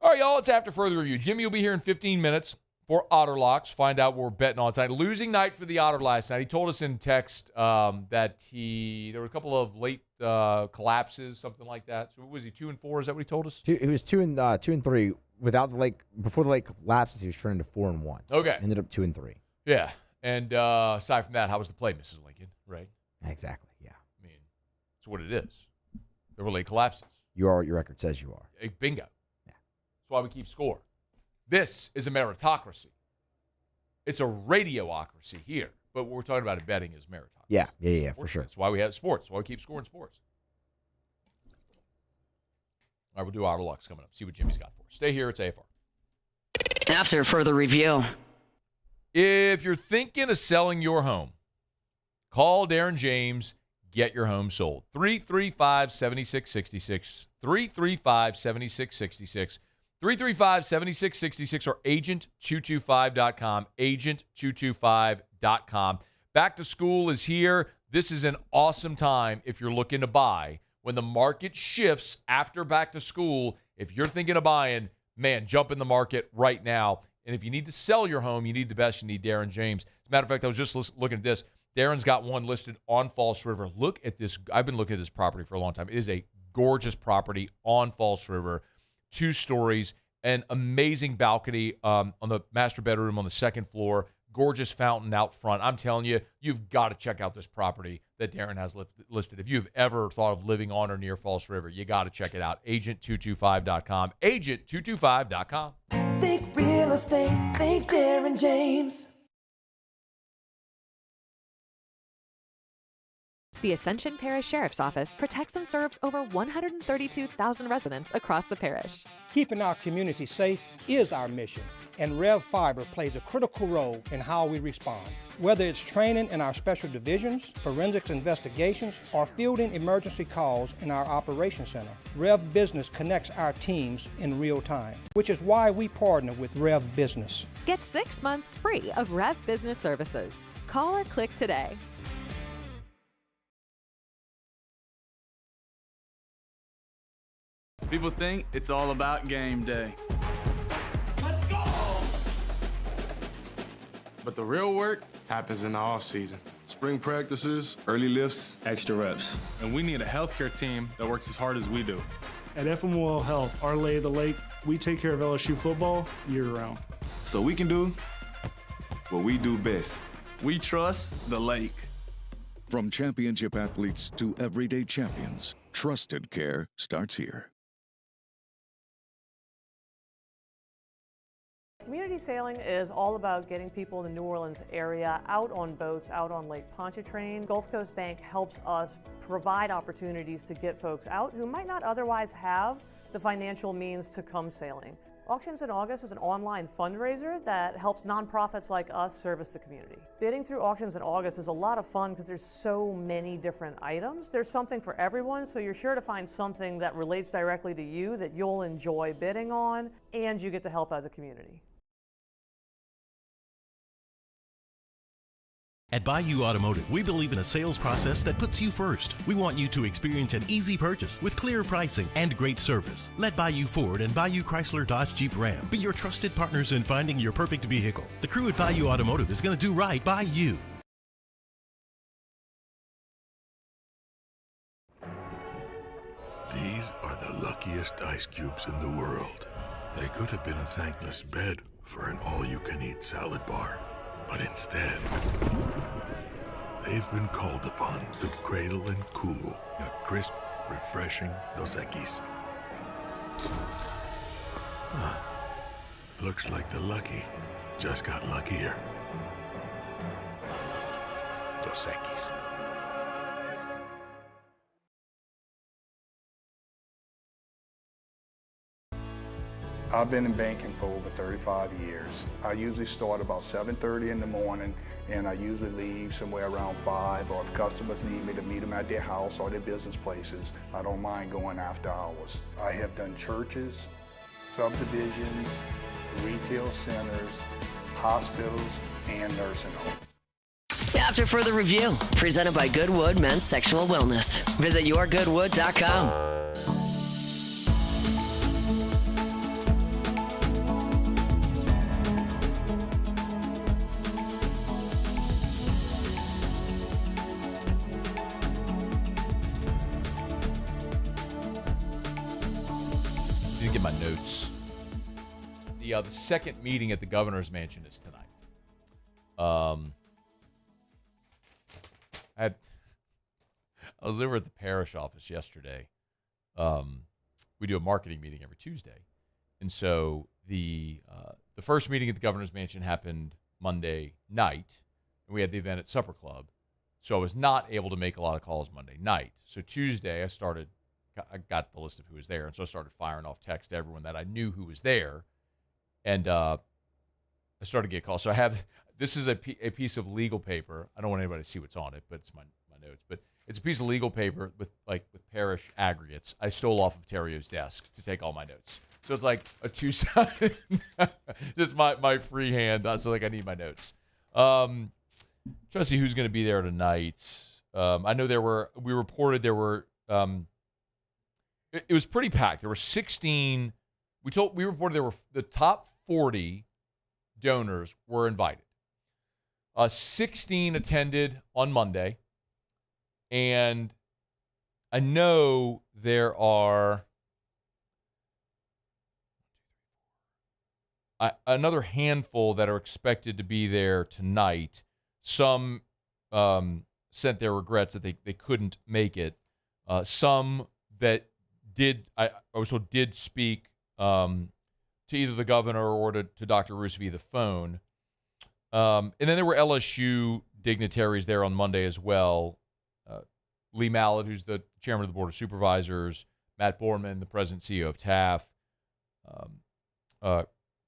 All right, y'all, it's After Further Review. Jimmy will be here in 15 minutes for Otter Locks. Find out what we're betting on tonight. Losing night for the Otter last night. He told us in text that there were a couple of late collapses, something like that. So was he 2-4? Is that what he told us? He was 2-3. Without the lake, before the lake collapses, he was turning to 4-1. Okay. Ended up 2-3. Yeah. And aside from that, how was the play, Mrs. Lincoln? Right? Exactly, yeah. I mean, it's what it is. There were late collapses. Your record says you are. Bingo. Yeah. That's why we keep score. This is a meritocracy. It's a radiocracy here. But what we're talking about in betting is meritocracy. Yeah, for sure. That's why we have sports. That's why we keep scoring sports. All right, we'll do Otter Locks coming up. See what Jimmy's got for us. Stay here. It's AFR. After Further Review. If you're thinking of selling your home, call Darren James. Get your home sold. 335-7666. 335-7666. 335-7666 or agent225.com. Agent225.com. Back to school is here. This is an awesome time if you're looking to buy. When the market shifts after back to school, if you're thinking of buying, man, jump in the market right now. And if you need to sell your home, you need the best. You need Darren James. As a matter of fact, I was just looking at this. Darren's got one listed on False River. Look at this. I've been looking at this property for a long time. It is a gorgeous property on False River. 2 stories, an amazing balcony on the master bedroom on the second floor. Gorgeous fountain out front. I'm telling you, you've got to check out this property that Darren has listed. If you've ever thought of living on or near False River, you got to check it out. Agent225.com. Agent225.com. Think real estate, think Darren James. The Ascension Parish Sheriff's Office protects and serves over 132,000 residents across the parish. Keeping our community safe is our mission, and Rev Fiber plays a critical role in how we respond. Whether it's training in our special divisions, forensics investigations, or fielding emergency calls in our operations center, Rev Business connects our teams in real time, which is why we partner with Rev Business. Get 6 months free of Rev Business Services. Call or click today. People think it's all about game day. Let's go! But the real work happens in the off season. Spring practices, early lifts, Extra reps. And we need a healthcare team that works as hard as we do. At FMOL Health, our lay of the lake, we take care of LSU football year-round. so we can do what we do best. We trust the lake. From championship athletes to everyday champions, trusted care starts here. Community sailing is all about getting people in the New Orleans area out on boats, out on Lake Pontchartrain. Gulf Coast Bank helps us provide opportunities to get folks out who might not otherwise have the financial means to come sailing. Auctions in August is an online fundraiser that helps nonprofits like us service the community. Bidding through Auctions in August is a lot of fun because there's so many different items. There's something for everyone, so you're sure to find something that relates directly to you that you'll enjoy bidding on, and you get to help out the community. At Bayou Automotive, we believe in a sales process that puts you first. We want you to experience an easy purchase with clear pricing and great service. Let Bayou Ford and Bayou Chrysler Dodge Jeep Ram be your trusted partners in finding your perfect vehicle. The crew at Bayou Automotive is going to do right by you. These are the luckiest ice cubes in the world. They could have been a thankless bed for an all-you-can-eat salad bar. But instead, they've been called upon to cradle and cool a crisp, refreshing Dos Equis. Looks like the lucky just got luckier. Dos Equis. I've been in banking for over 35 years. I usually start about 7:30 in the morning, and I usually leave somewhere around 5, or if customers need me to meet them at their house or their business places, I don't mind going after hours. I have done churches, subdivisions, retail centers, hospitals, and nursing homes. After further review, presented by Goodwood Men's Sexual Wellness. Visit yourgoodwood.com. Get my notes. The second meeting at the governor's mansion is tonight. I was over at the parish office yesterday. We do a marketing meeting every Tuesday, and so the first meeting at the governor's mansion happened Monday night, and we had the event at Supper Club. So I was not able to make a lot of calls Monday night. So Tuesday I got the list of who was there, and so I started firing off text to everyone that I knew who was there, and I started to get calls. So this is a piece of legal paper. I don't want anybody to see what's on it, but it's my notes. But it's a piece of legal paper with parish aggregates I stole off of Terrio's desk to take all my notes. So it's like a two-sided, just my freehand. So I need my notes. Trying to see who's going to be there tonight. I know we reported there were. It was pretty packed. There were 16. We reported there were the top 40 donors were invited. 16 attended on Monday, and I know there are another handful that are expected to be there tonight. Some sent their regrets that they couldn't make it. Some that I also did speak to either the governor or to Dr. Roos via the phone. And then there were LSU dignitaries there on Monday as well. Lee Mallett, who's the chairman of the Board of Supervisors, Matt Borman, the president and CEO of TAF,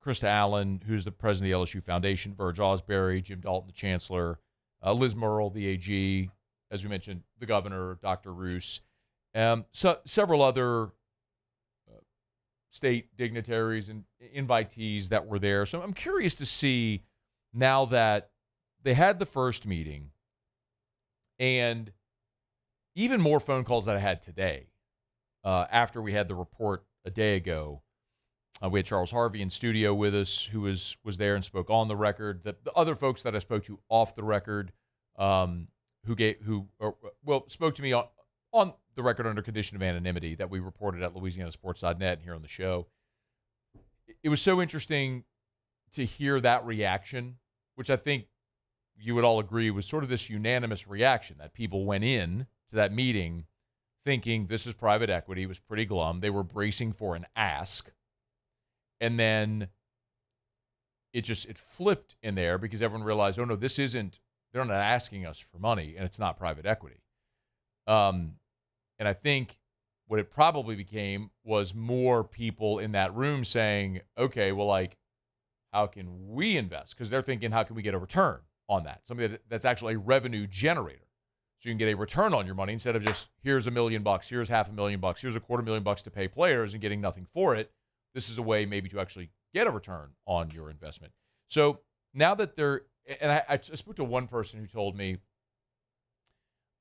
Krista Allen, who's the president of the LSU Foundation, Verge Osbury, Jim Dalton, the chancellor, Liz Murrell, the AG, as we mentioned, the governor, Dr. Roos, so several other state dignitaries and invitees that were there. So I'm curious to see, now that they had the first meeting and even more phone calls that I had today after we had the report a day ago. We had Charles Harvey in studio with us, who was there and spoke on the record. The other folks that I spoke to off the record, spoke to me on the record under condition of anonymity that we reported at LouisianaSports.net and here on the show. It was so interesting to hear that reaction, which I think you would all agree was sort of this unanimous reaction, that people went in to that meeting thinking this is private equity. It was pretty glum. They were bracing for an ask. And then it flipped in there because everyone realized, oh no, they're not asking us for money, and it's not private equity. And I think what it probably became was more people in that room saying, okay, well, like, how can we invest? Because they're thinking, how can we get a return on that? Something that's actually a revenue generator. So you can get a return on your money instead of just, here's $1 million, here's $500,000, here's $250,000 to pay players and getting nothing for it. This is a way maybe to actually get a return on your investment. So now that I spoke to one person who told me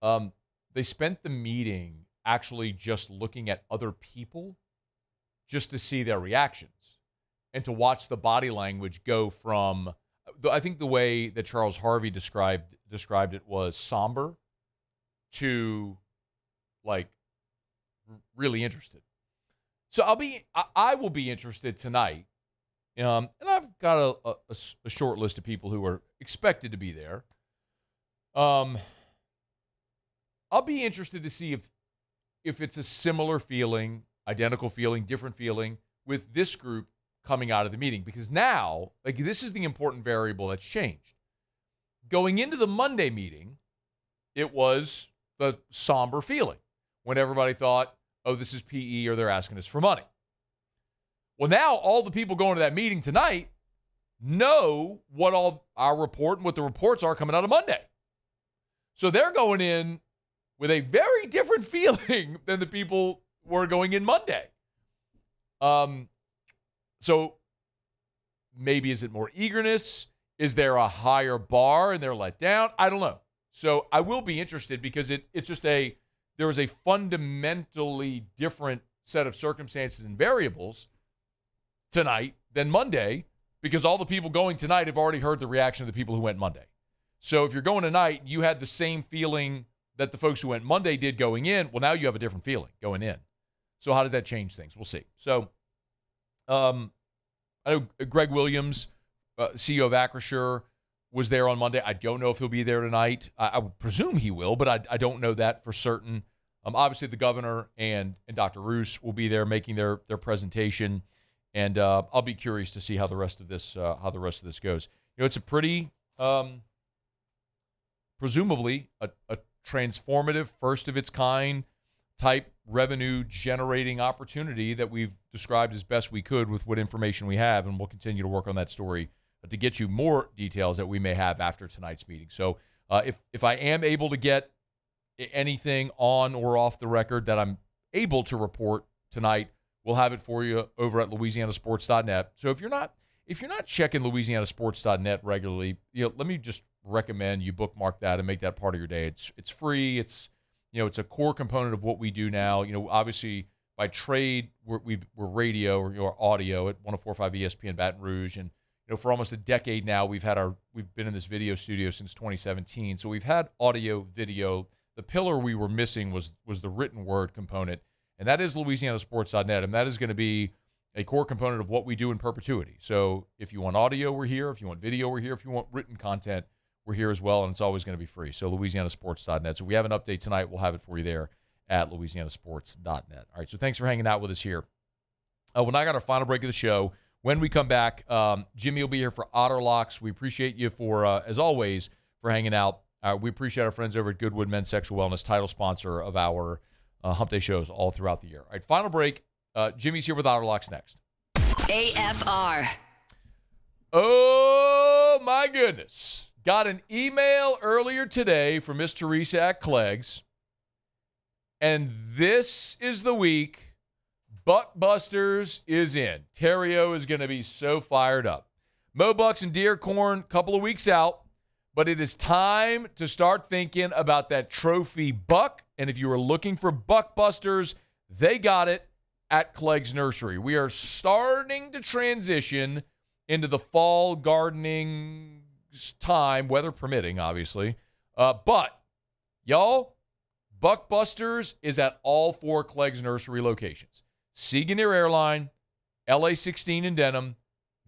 they spent the meeting actually just looking at other people just to see their reactions and to watch the body language go from, I think the way that Charles Harvey described it was somber to like really interested. So I will be interested tonight. And I've got a short list of people who are expected to be there. I'll be interested to see if it's a similar feeling, identical feeling, different feeling with this group coming out of the meeting. Because now, like, this is the important variable that's changed. Going into the Monday meeting, it was the somber feeling when everybody thought, oh, this is PE or they're asking us for money. Well, now all the people going to that meeting tonight know what all our report and what the reports are coming out of Monday. So they're going in with a very different feeling than the people were going in Monday. So maybe is it more eagerness? Is there a higher bar and they're let down? I don't know. So I will be interested because it's just there was a fundamentally different set of circumstances and variables tonight than Monday, because all the people going tonight have already heard the reaction of the people who went Monday. So if you're going tonight, you had the same feeling that the folks who went Monday did going in. Well, now you have a different feeling going in. So how does that change things? We'll see. So I know Greg Williams, CEO of Acrisure, was there on Monday. I don't know if he'll be there tonight. I would presume he will, but I don't know that for certain. Obviously, the governor and Dr. Roos will be there making their presentation, and I'll be curious to see how the rest of this goes. You know, it's a pretty presumably a transformative, first of its kind type revenue generating opportunity that we've described as best we could with what information we have, and we'll continue to work on that story to get you more details that we may have after tonight's meeting. So if I am able to get anything on or off the record that I'm able to report tonight, we'll have it for you over at LouisianaSports.net. So if you're not checking LouisianaSports.net regularly, let me just recommend you bookmark that and make that part of your day. It's free. It's a core component of what we do now. Obviously by trade we're radio or audio at 104.5 ESPN Baton Rouge, and for almost a decade now we've been in this video studio since 2017. So we've had audio, video. The pillar we were missing was the written word component, and that is LouisianaSports.net, and that is going to be a core component of what we do in perpetuity. So if you want audio, we're here. If you want video, we're here. If you want written content, we're here as well, and it's always going to be free. So LouisianaSports.net. So if we have an update tonight, we'll have it for you there at LouisianaSports.net. All right, so thanks for hanging out with us here. Well, now I got our final break of the show. When we come back, Jimmy will be here for Otter Locks. We appreciate you for, as always, for hanging out We appreciate our friends over at Goodwood Men's Sexual Wellness, title sponsor of our Hump Day shows all throughout the year. All right, final break. Jimmy's here with Otterlocks next. AFR. Oh, my goodness. Got an email earlier today from Miss Teresa at Clegg's. And this is the week Buckbusters is in. Terrio is going to be so fired up. Mo Bucks and Deer Corn, a couple of weeks out. But it is time to start thinking about that trophy buck. And if you were looking for Buckbusters, they got it at Clegg's Nursery. We are starting to transition into the fall gardening time, weather permitting, obviously. But, y'all, Buckbusters is at all 4 Clegg's Nursery locations. Seagoneer Airline, LA 16 in Denham,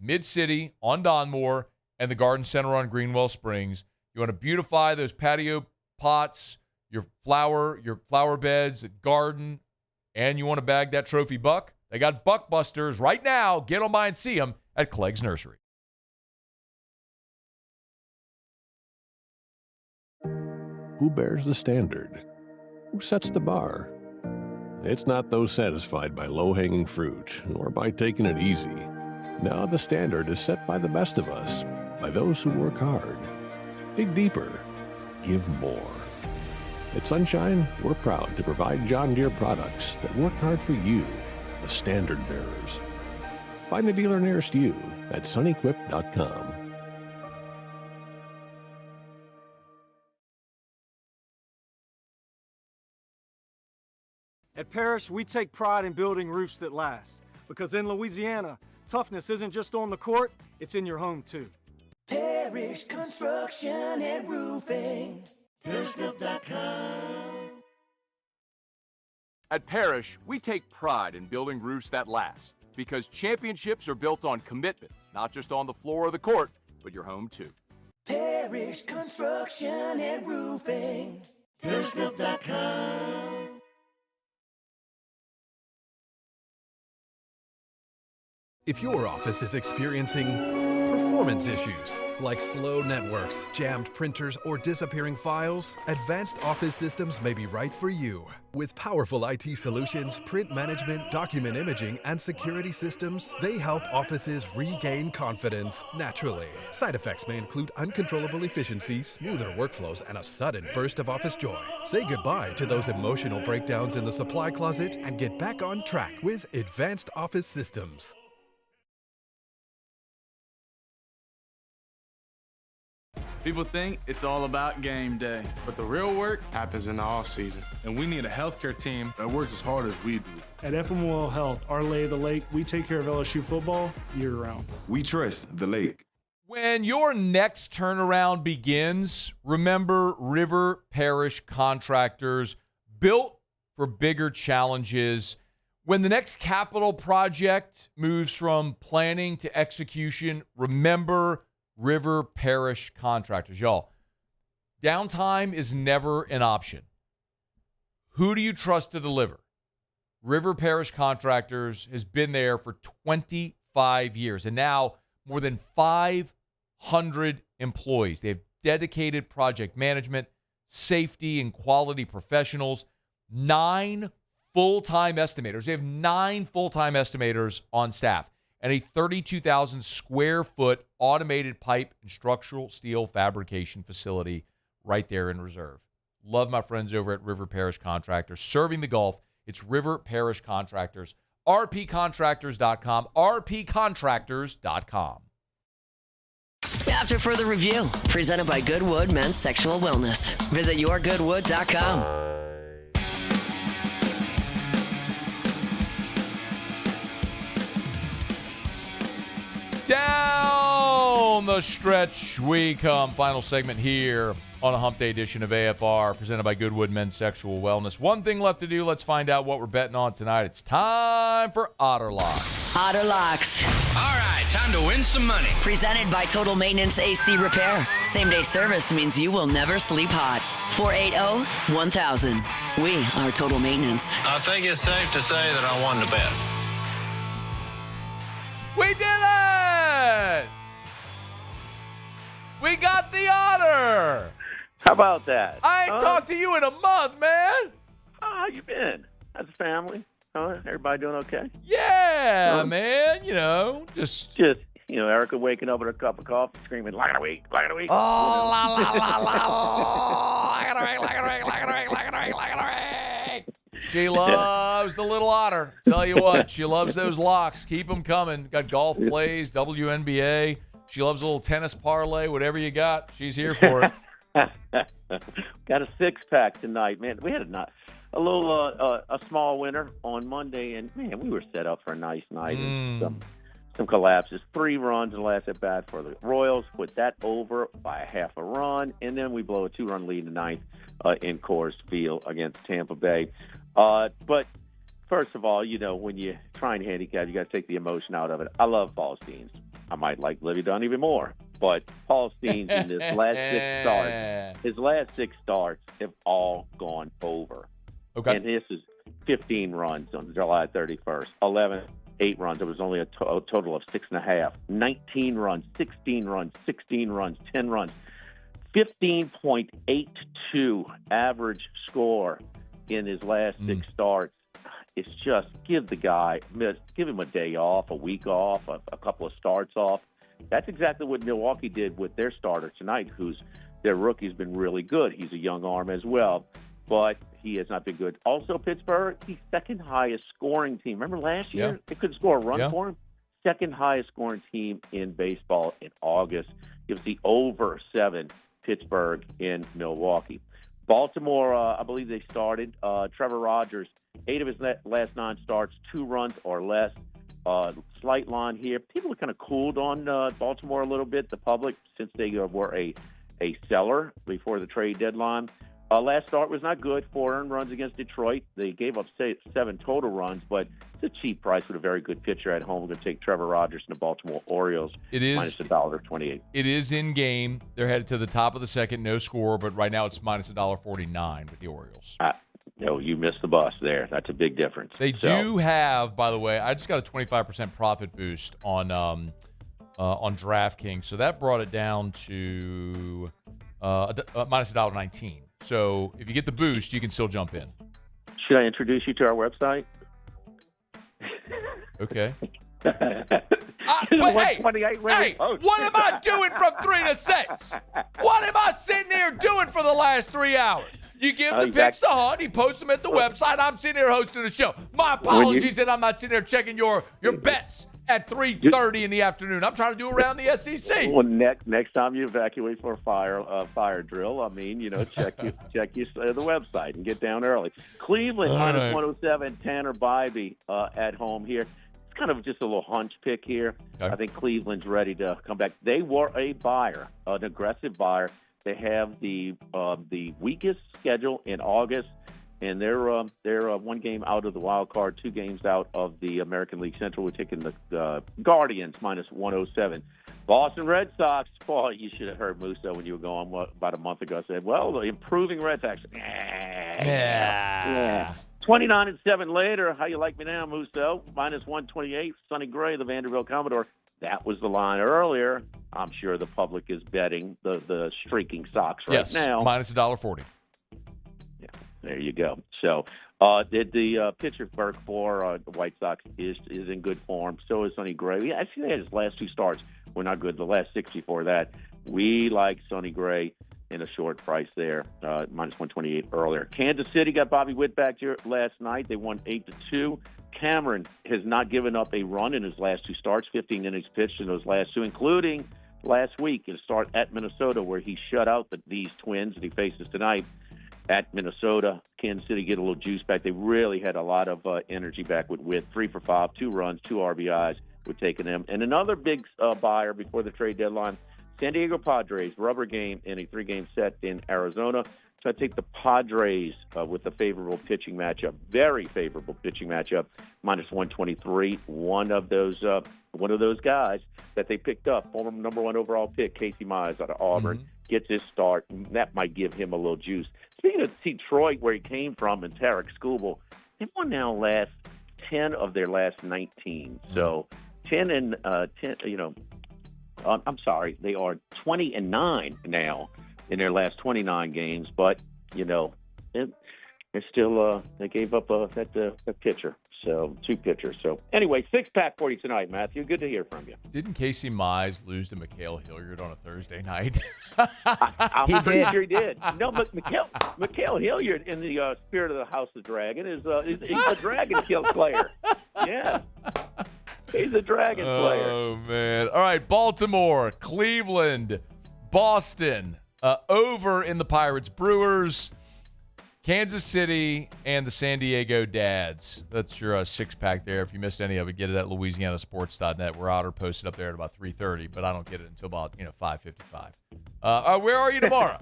Mid-City on Donmore, and the Garden Center on Greenwell Springs. You want to beautify those patio pots, your flower beds, garden, and you want to bag that trophy buck? They got Buckbusters right now. Get on by and see them at Clegg's Nursery. Who bears the standard? Who sets the bar? It's not those satisfied by low-hanging fruit or by taking it easy. Now the standard is set by the best of us, by those who work hard. Dig deeper. Give more. At Sunshine, we're proud to provide John Deere products that work hard for you, the standard bearers. Find the dealer nearest you at sunequip.com. At Parrish, we take pride in building roofs that last. Because in Louisiana, toughness isn't just on the court, it's in your home too. Parrish Construction and Roofing. ParrishBuilt.com. At Parrish, we take pride in building roofs that last. Because championships are built on commitment, not just on the floor or the court, but your home too. Parrish Construction and Roofing. ParrishBuilt.com. If your office is experiencing performance issues like slow networks, jammed printers, or disappearing files, Advanced Office Systems may be right for you. With powerful IT solutions, print management, document imaging, and security systems, they help offices regain confidence naturally. Side effects may include uncontrollable efficiency, smoother workflows, and a sudden burst of office joy. Say goodbye to those emotional breakdowns in the supply closet and get back on track with Advanced Office Systems. People think it's all about game day, but the real work happens in the off season. And we need a healthcare team that works as hard as we do. At FML Health, our Lay of the Lake, we take care of LSU football year-round. We trust the lake. When your next turnaround begins, remember River Parish Contractors, built for bigger challenges. When the next capital project moves from planning to execution, remember River Parish Contractors. Y'all, downtime is never an option. Who do you trust to deliver? River Parish Contractors has been there for 25 years, and now more than 500 employees. They have dedicated project management, safety, and quality professionals, 9 full-time estimators. They have 9 full-time estimators on staff, and a 32,000 square foot automated pipe and structural steel fabrication facility right there in Reserve. Love my friends over at River Parish Contractors. Serving the Gulf, it's River Parish Contractors. rpcontractors.com, rpcontractors.com. After further review, presented by Goodwood Men's Sexual Wellness. Visit yourgoodwood.com. Down the stretch we come. Final segment here on a Hump Day edition of AFR, presented by Goodwood Men's Sexual Wellness. One thing left to do. Let's find out what we're betting on tonight. It's time for Otterlocks. Otterlocks. All right, time to win some money. Presented by Total Maintenance AC Repair. Same-day service means you will never sleep hot. 480-1000. We are Total Maintenance. I think it's safe to say that I won the bet. We did it! We got the honor! How about that? I ain't talked to you in a month, man. How you been? How's the family? Everybody doing okay? Yeah, man. Just Erica waking up with her cup of coffee, screaming, "Like it a week, like it a week." Oh, la, la, la, la, la. Like it a week, like it a week, like it a week, like it a week, like it a week. She loves the little otter. Tell you what, she loves those locks. Keep them coming. Got golf plays, WNBA. She loves a little tennis parlay. Whatever you got, she's here for it. Got a 6-pack tonight, man. We had a small winner on Monday, and man, we were set up for a nice night. And some collapses. 3 runs in the last at bat for the Royals. Put that over by a half a run, and then we blow a 2-run lead in the ninth in Coors Field against Tampa Bay. But first of all, when you try and handicap, you got to take the emotion out of it. I love Paul Steens. I might like Livy Dunn even more. But Paul Steens in his last 6 starts have all gone over. Okay. And this is 15 runs on July 31st, 8 runs. It was only a total of 6.5. 19 runs, 16 runs, 16 runs, 10 runs. 15.82 average score in his last 6 starts. It's just give him a day off, a week off, a couple of starts off. That's exactly what Milwaukee did with their starter tonight, their rookie's been really good. He's a young arm as well, but he has not been good. Also, Pittsburgh, the second highest scoring team. Remember last year? They couldn't score a run for him. Second highest scoring team in baseball in August. Gives the over 7, Pittsburgh in Milwaukee. Baltimore, I believe they started. Trevor Rogers, 8 of his last 9 starts, 2 runs or less. Slight line here. People are kind of cooled on Baltimore a little bit, the public, since they were a seller before the trade deadline. Last start was not good. 4 earned runs against Detroit. They gave up 7 total runs, but it's a cheap price with a very good pitcher at home. We're going to take Trevor Rogers and the Baltimore Orioles. It is minus $1.28. It is in game. They're headed to the top of the second, no score, but right now it's minus $1.49 with the Orioles. No, you missed the bus there. That's a big difference. They do have, by the way, I just got a 25% profit boost on DraftKings, so that brought it down to minus $1.19. So if you get the boost, you can still jump in. Should I introduce you to our website? Okay. But hey, what am I doing from 3 to 6? What am I sitting here doing for the last 3 hours? You give the picks to Hunt. He posts them at the website. I'm sitting here hosting the show. My apologies that I'm not sitting there checking your bets at 3:30 in the afternoon. I'm trying to do around the SEC. Well, next time you evacuate for a fire drill, check the website and get down early. Cleveland minus 107, Tanner Bybee at home here. It's kind of just a little hunch pick here. Okay. I think Cleveland's ready to come back. They were a buyer, an aggressive buyer. They have the weakest schedule in August, and they're 1 game out of the wild card, 2 games out of the American League Central. We're taking the Guardians minus 107. Boston Red Sox. Boy, you should have heard Musso when you were going about a month ago. Said, well, the improving Red Sox. Yeah. 29-7 later. How you like me now, Musso? Minus 128. Sonny Gray, the Vanderbilt Commodore. That was the line earlier. I'm sure the public is betting the streaking Sox right now. Minus $1.40. Yeah, there you go. So the pitcher Burke for the White Sox is in good form. So is Sonny Gray. Yeah, actually, his last 2 starts were not good. The last 6 before that, we like Sonny Gray in a short price there, minus 128 earlier. Kansas City got Bobby Witt back here last night. They won 8-2. Cameron has not given up a run in his last 2 starts, 15 innings pitched in those last 2, including last week in a start at Minnesota where he shut out these Twins that he faces tonight at Minnesota. Kansas City get a little juice back. They really had a lot of energy back with Witt. 3 for 5, 2 runs, 2 RBIs. We're taking them. And another big buyer before the trade deadline, San Diego Padres, rubber game in a 3-game set in Arizona. So I take the Padres with a favorable pitching matchup, very favorable pitching matchup, minus 123. One of those guys that they picked up, former number 1 overall pick, Casey Mize out of Auburn, gets his start. That might give him a little juice. Speaking of Detroit, where he came from, and Tarek Skubal, they've won now 10 of their last 19. So 10 and 10. I'm sorry, they are 20-9 now in their last 29 games, but they're still they gave up that pitcher. So 2 pitchers. So anyway, 6-pack for you tonight, Matthew. Good to hear from you. Didn't Casey Mize lose to Mikhail Hilliard on a Thursday night? I'm pretty sure he did. No, but Mikhail Hilliard, in the spirit of the House of Dragon, is a dragon kill player. Yeah. He's a dragon player. Oh, man. All right, Baltimore, Cleveland, Boston, over in the Pirates, Brewers, Kansas City, and the San Diego Dads. That's your 6-pack there. If you missed any of it, get it at LouisianaSports.net. We're out or posted up there at about 3:30, but I don't get it until about 5:55. Where are you tomorrow?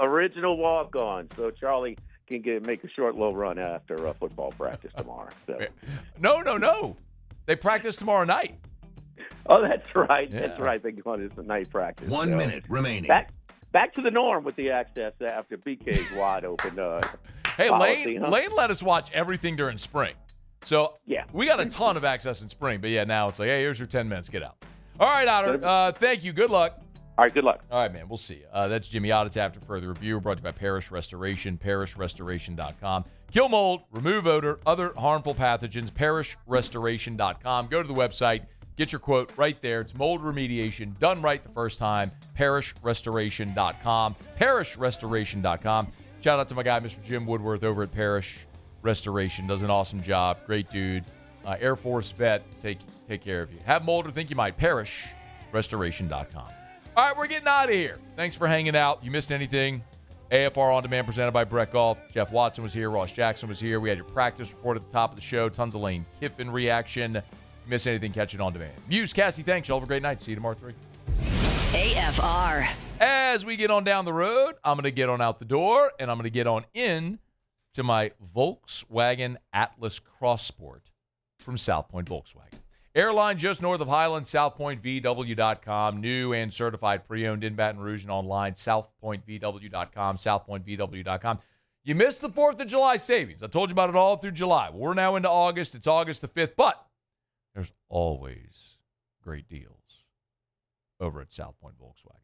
Original walk-on. So Charlie can make a short little run after football practice tomorrow. So. No. They practice tomorrow night. Oh, that's right. Yeah. That's right. They go on this night practice. 1 minute remaining. Back to the norm with the access after BK's wide open. Hey, policy, Lane let us watch everything during spring. So yeah, we got a ton of access in spring. But, yeah, now it's like, hey, here's your 10 minutes. Get out. All right, Otter. Thank you. Good luck. All right, good luck. All right, man. We'll see you. That's Jimmy Ottitz after further review. Brought to you by Parish Restoration, parishrestoration.com. Kill mold, remove odor, other harmful pathogens, parishrestoration.com. Go to the website. Get your quote right there. It's mold remediation done right the first time. Parishrestoration.com. Parishrestoration.com. Shout out to my guy, Mr. Jim Woodworth over at Parish Restoration. Does an awesome job. Great dude. Air Force vet. Take care of you. Have mold or think you might. Parishrestoration.com. All right, we're getting out of here. Thanks for hanging out. You missed anything? AFR On Demand presented by Brett Golf. Jeff Watson was here. Ross Jackson was here. We had your practice report at the top of the show. Tons of Lane Kiffin reaction. Miss anything, catch it on demand. Muse, Cassie, thanks. Y'all have a great night. See you tomorrow at 3. AFR. As we get on down the road, I'm going to get on out the door, and I'm going to get on in to my Volkswagen Atlas Cross Sport from South Point Volkswagen. Airline just north of Highland, southpointvw.com. New and certified pre-owned in Baton Rouge and online, southpointvw.com, southpointvw.com. You missed the 4th of July savings. I told you about it all through July. We're now into August. It's August the 5th, but there's always great deals over at South Point Volkswagen.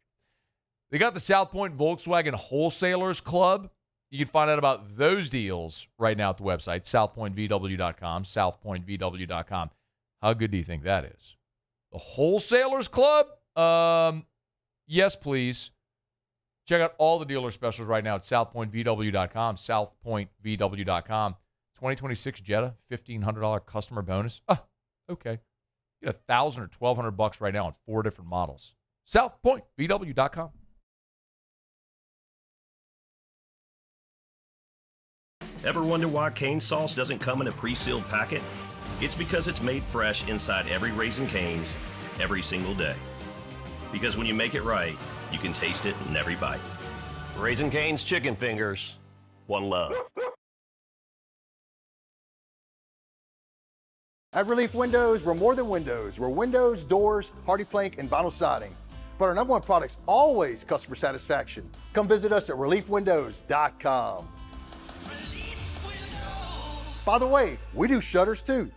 They got the South Point Volkswagen Wholesalers Club. You can find out about those deals right now at the website, southpointvw.com, southpointvw.com. How good do you think that is? The Wholesalers Club? Yes, please. Check out all the dealer specials right now at southpointvw.com, southpointvw.com. 2026 Jetta, $1,500 customer bonus. Okay. Get $1,000 or $1,200 right now on 4 different models. southpointvw.com. Ever wonder why cane sauce doesn't come in a pre-sealed packet? It's because it's made fresh inside every Raising Cane's every single day. Because when you make it right, you can taste it in every bite. Raising Cane's chicken fingers. One love. At Relief Windows, we're more than windows. We're windows, doors, hardy plank, and vinyl siding. But our #1 product's always customer satisfaction. Come visit us at reliefwindows.com. By the way, we do shutters too.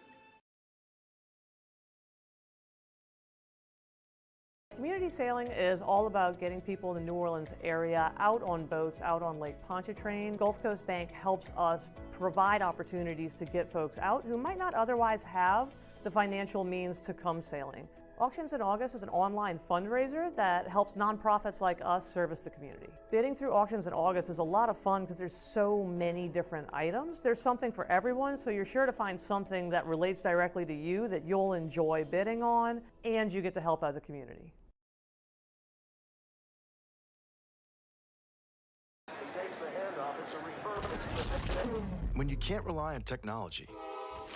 Community sailing is all about getting people in the New Orleans area out on boats, out on Lake Pontchartrain. Gulf Coast Bank helps us provide opportunities to get folks out who might not otherwise have the financial means to come sailing. Auctions in August is an online fundraiser that helps nonprofits like us service the community. Bidding through Auctions in August is a lot of fun because there's so many different items. There's something for everyone, so you're sure to find something that relates directly to you that you'll enjoy bidding on, and you get to help out the community. When you can't rely on technology,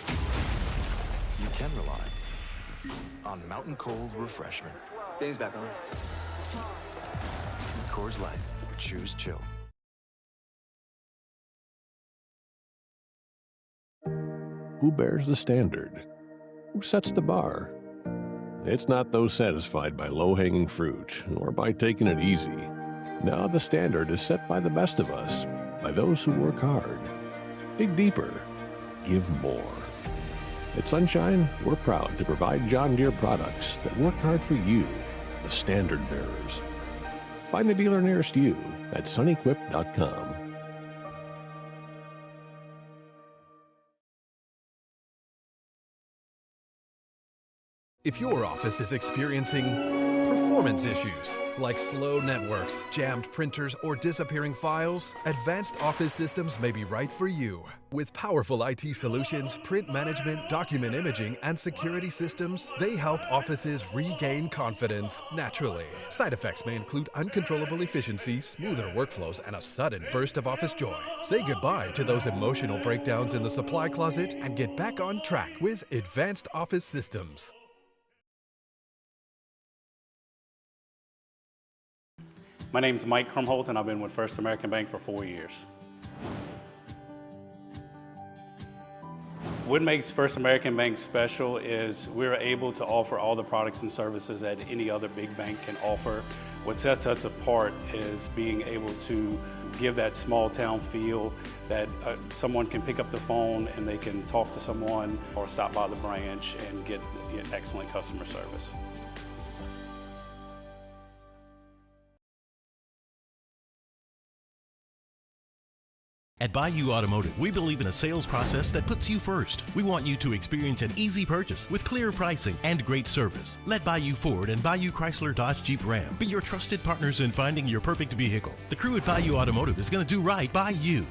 you can rely on Mountain Cold Refreshment. Dave's back on. Coors Light. Choose chill. Who bears the standard? Who sets the bar? It's not those satisfied by low-hanging fruit or by taking it easy. Now the standard is set by the best of us, by those who work hard. Dig deeper. Give more. At Sunshine, we're proud to provide John Deere products that work hard for you, the standard bearers. Find the dealer nearest you at sunequip.com. If your office is experiencing performance issues like slow networks, jammed printers, or disappearing files, Advanced Office Systems may be right for you. With powerful IT solutions, print management, document imaging, and security systems, they help offices regain confidence naturally. Side effects may include uncontrollable efficiency, smoother workflows, and a sudden burst of office joy. Say goodbye to those emotional breakdowns in the supply closet and get back on track with Advanced Office Systems. My name is Mike Krumholt, and I've been with First American Bank for 4 years. What makes First American Bank special is we're able to offer all the products and services that any other big bank can offer. What sets us apart is being able to give that small town feel that someone can pick up the phone and they can talk to someone or stop by the branch and get excellent customer service. At Bayou Automotive, we believe in a sales process that puts you first. We want you to experience an easy purchase with clear pricing and great service. Let Bayou Ford and Bayou Chrysler Dodge Jeep Ram be your trusted partners in finding your perfect vehicle. The crew at Bayou Automotive is going to do right by you.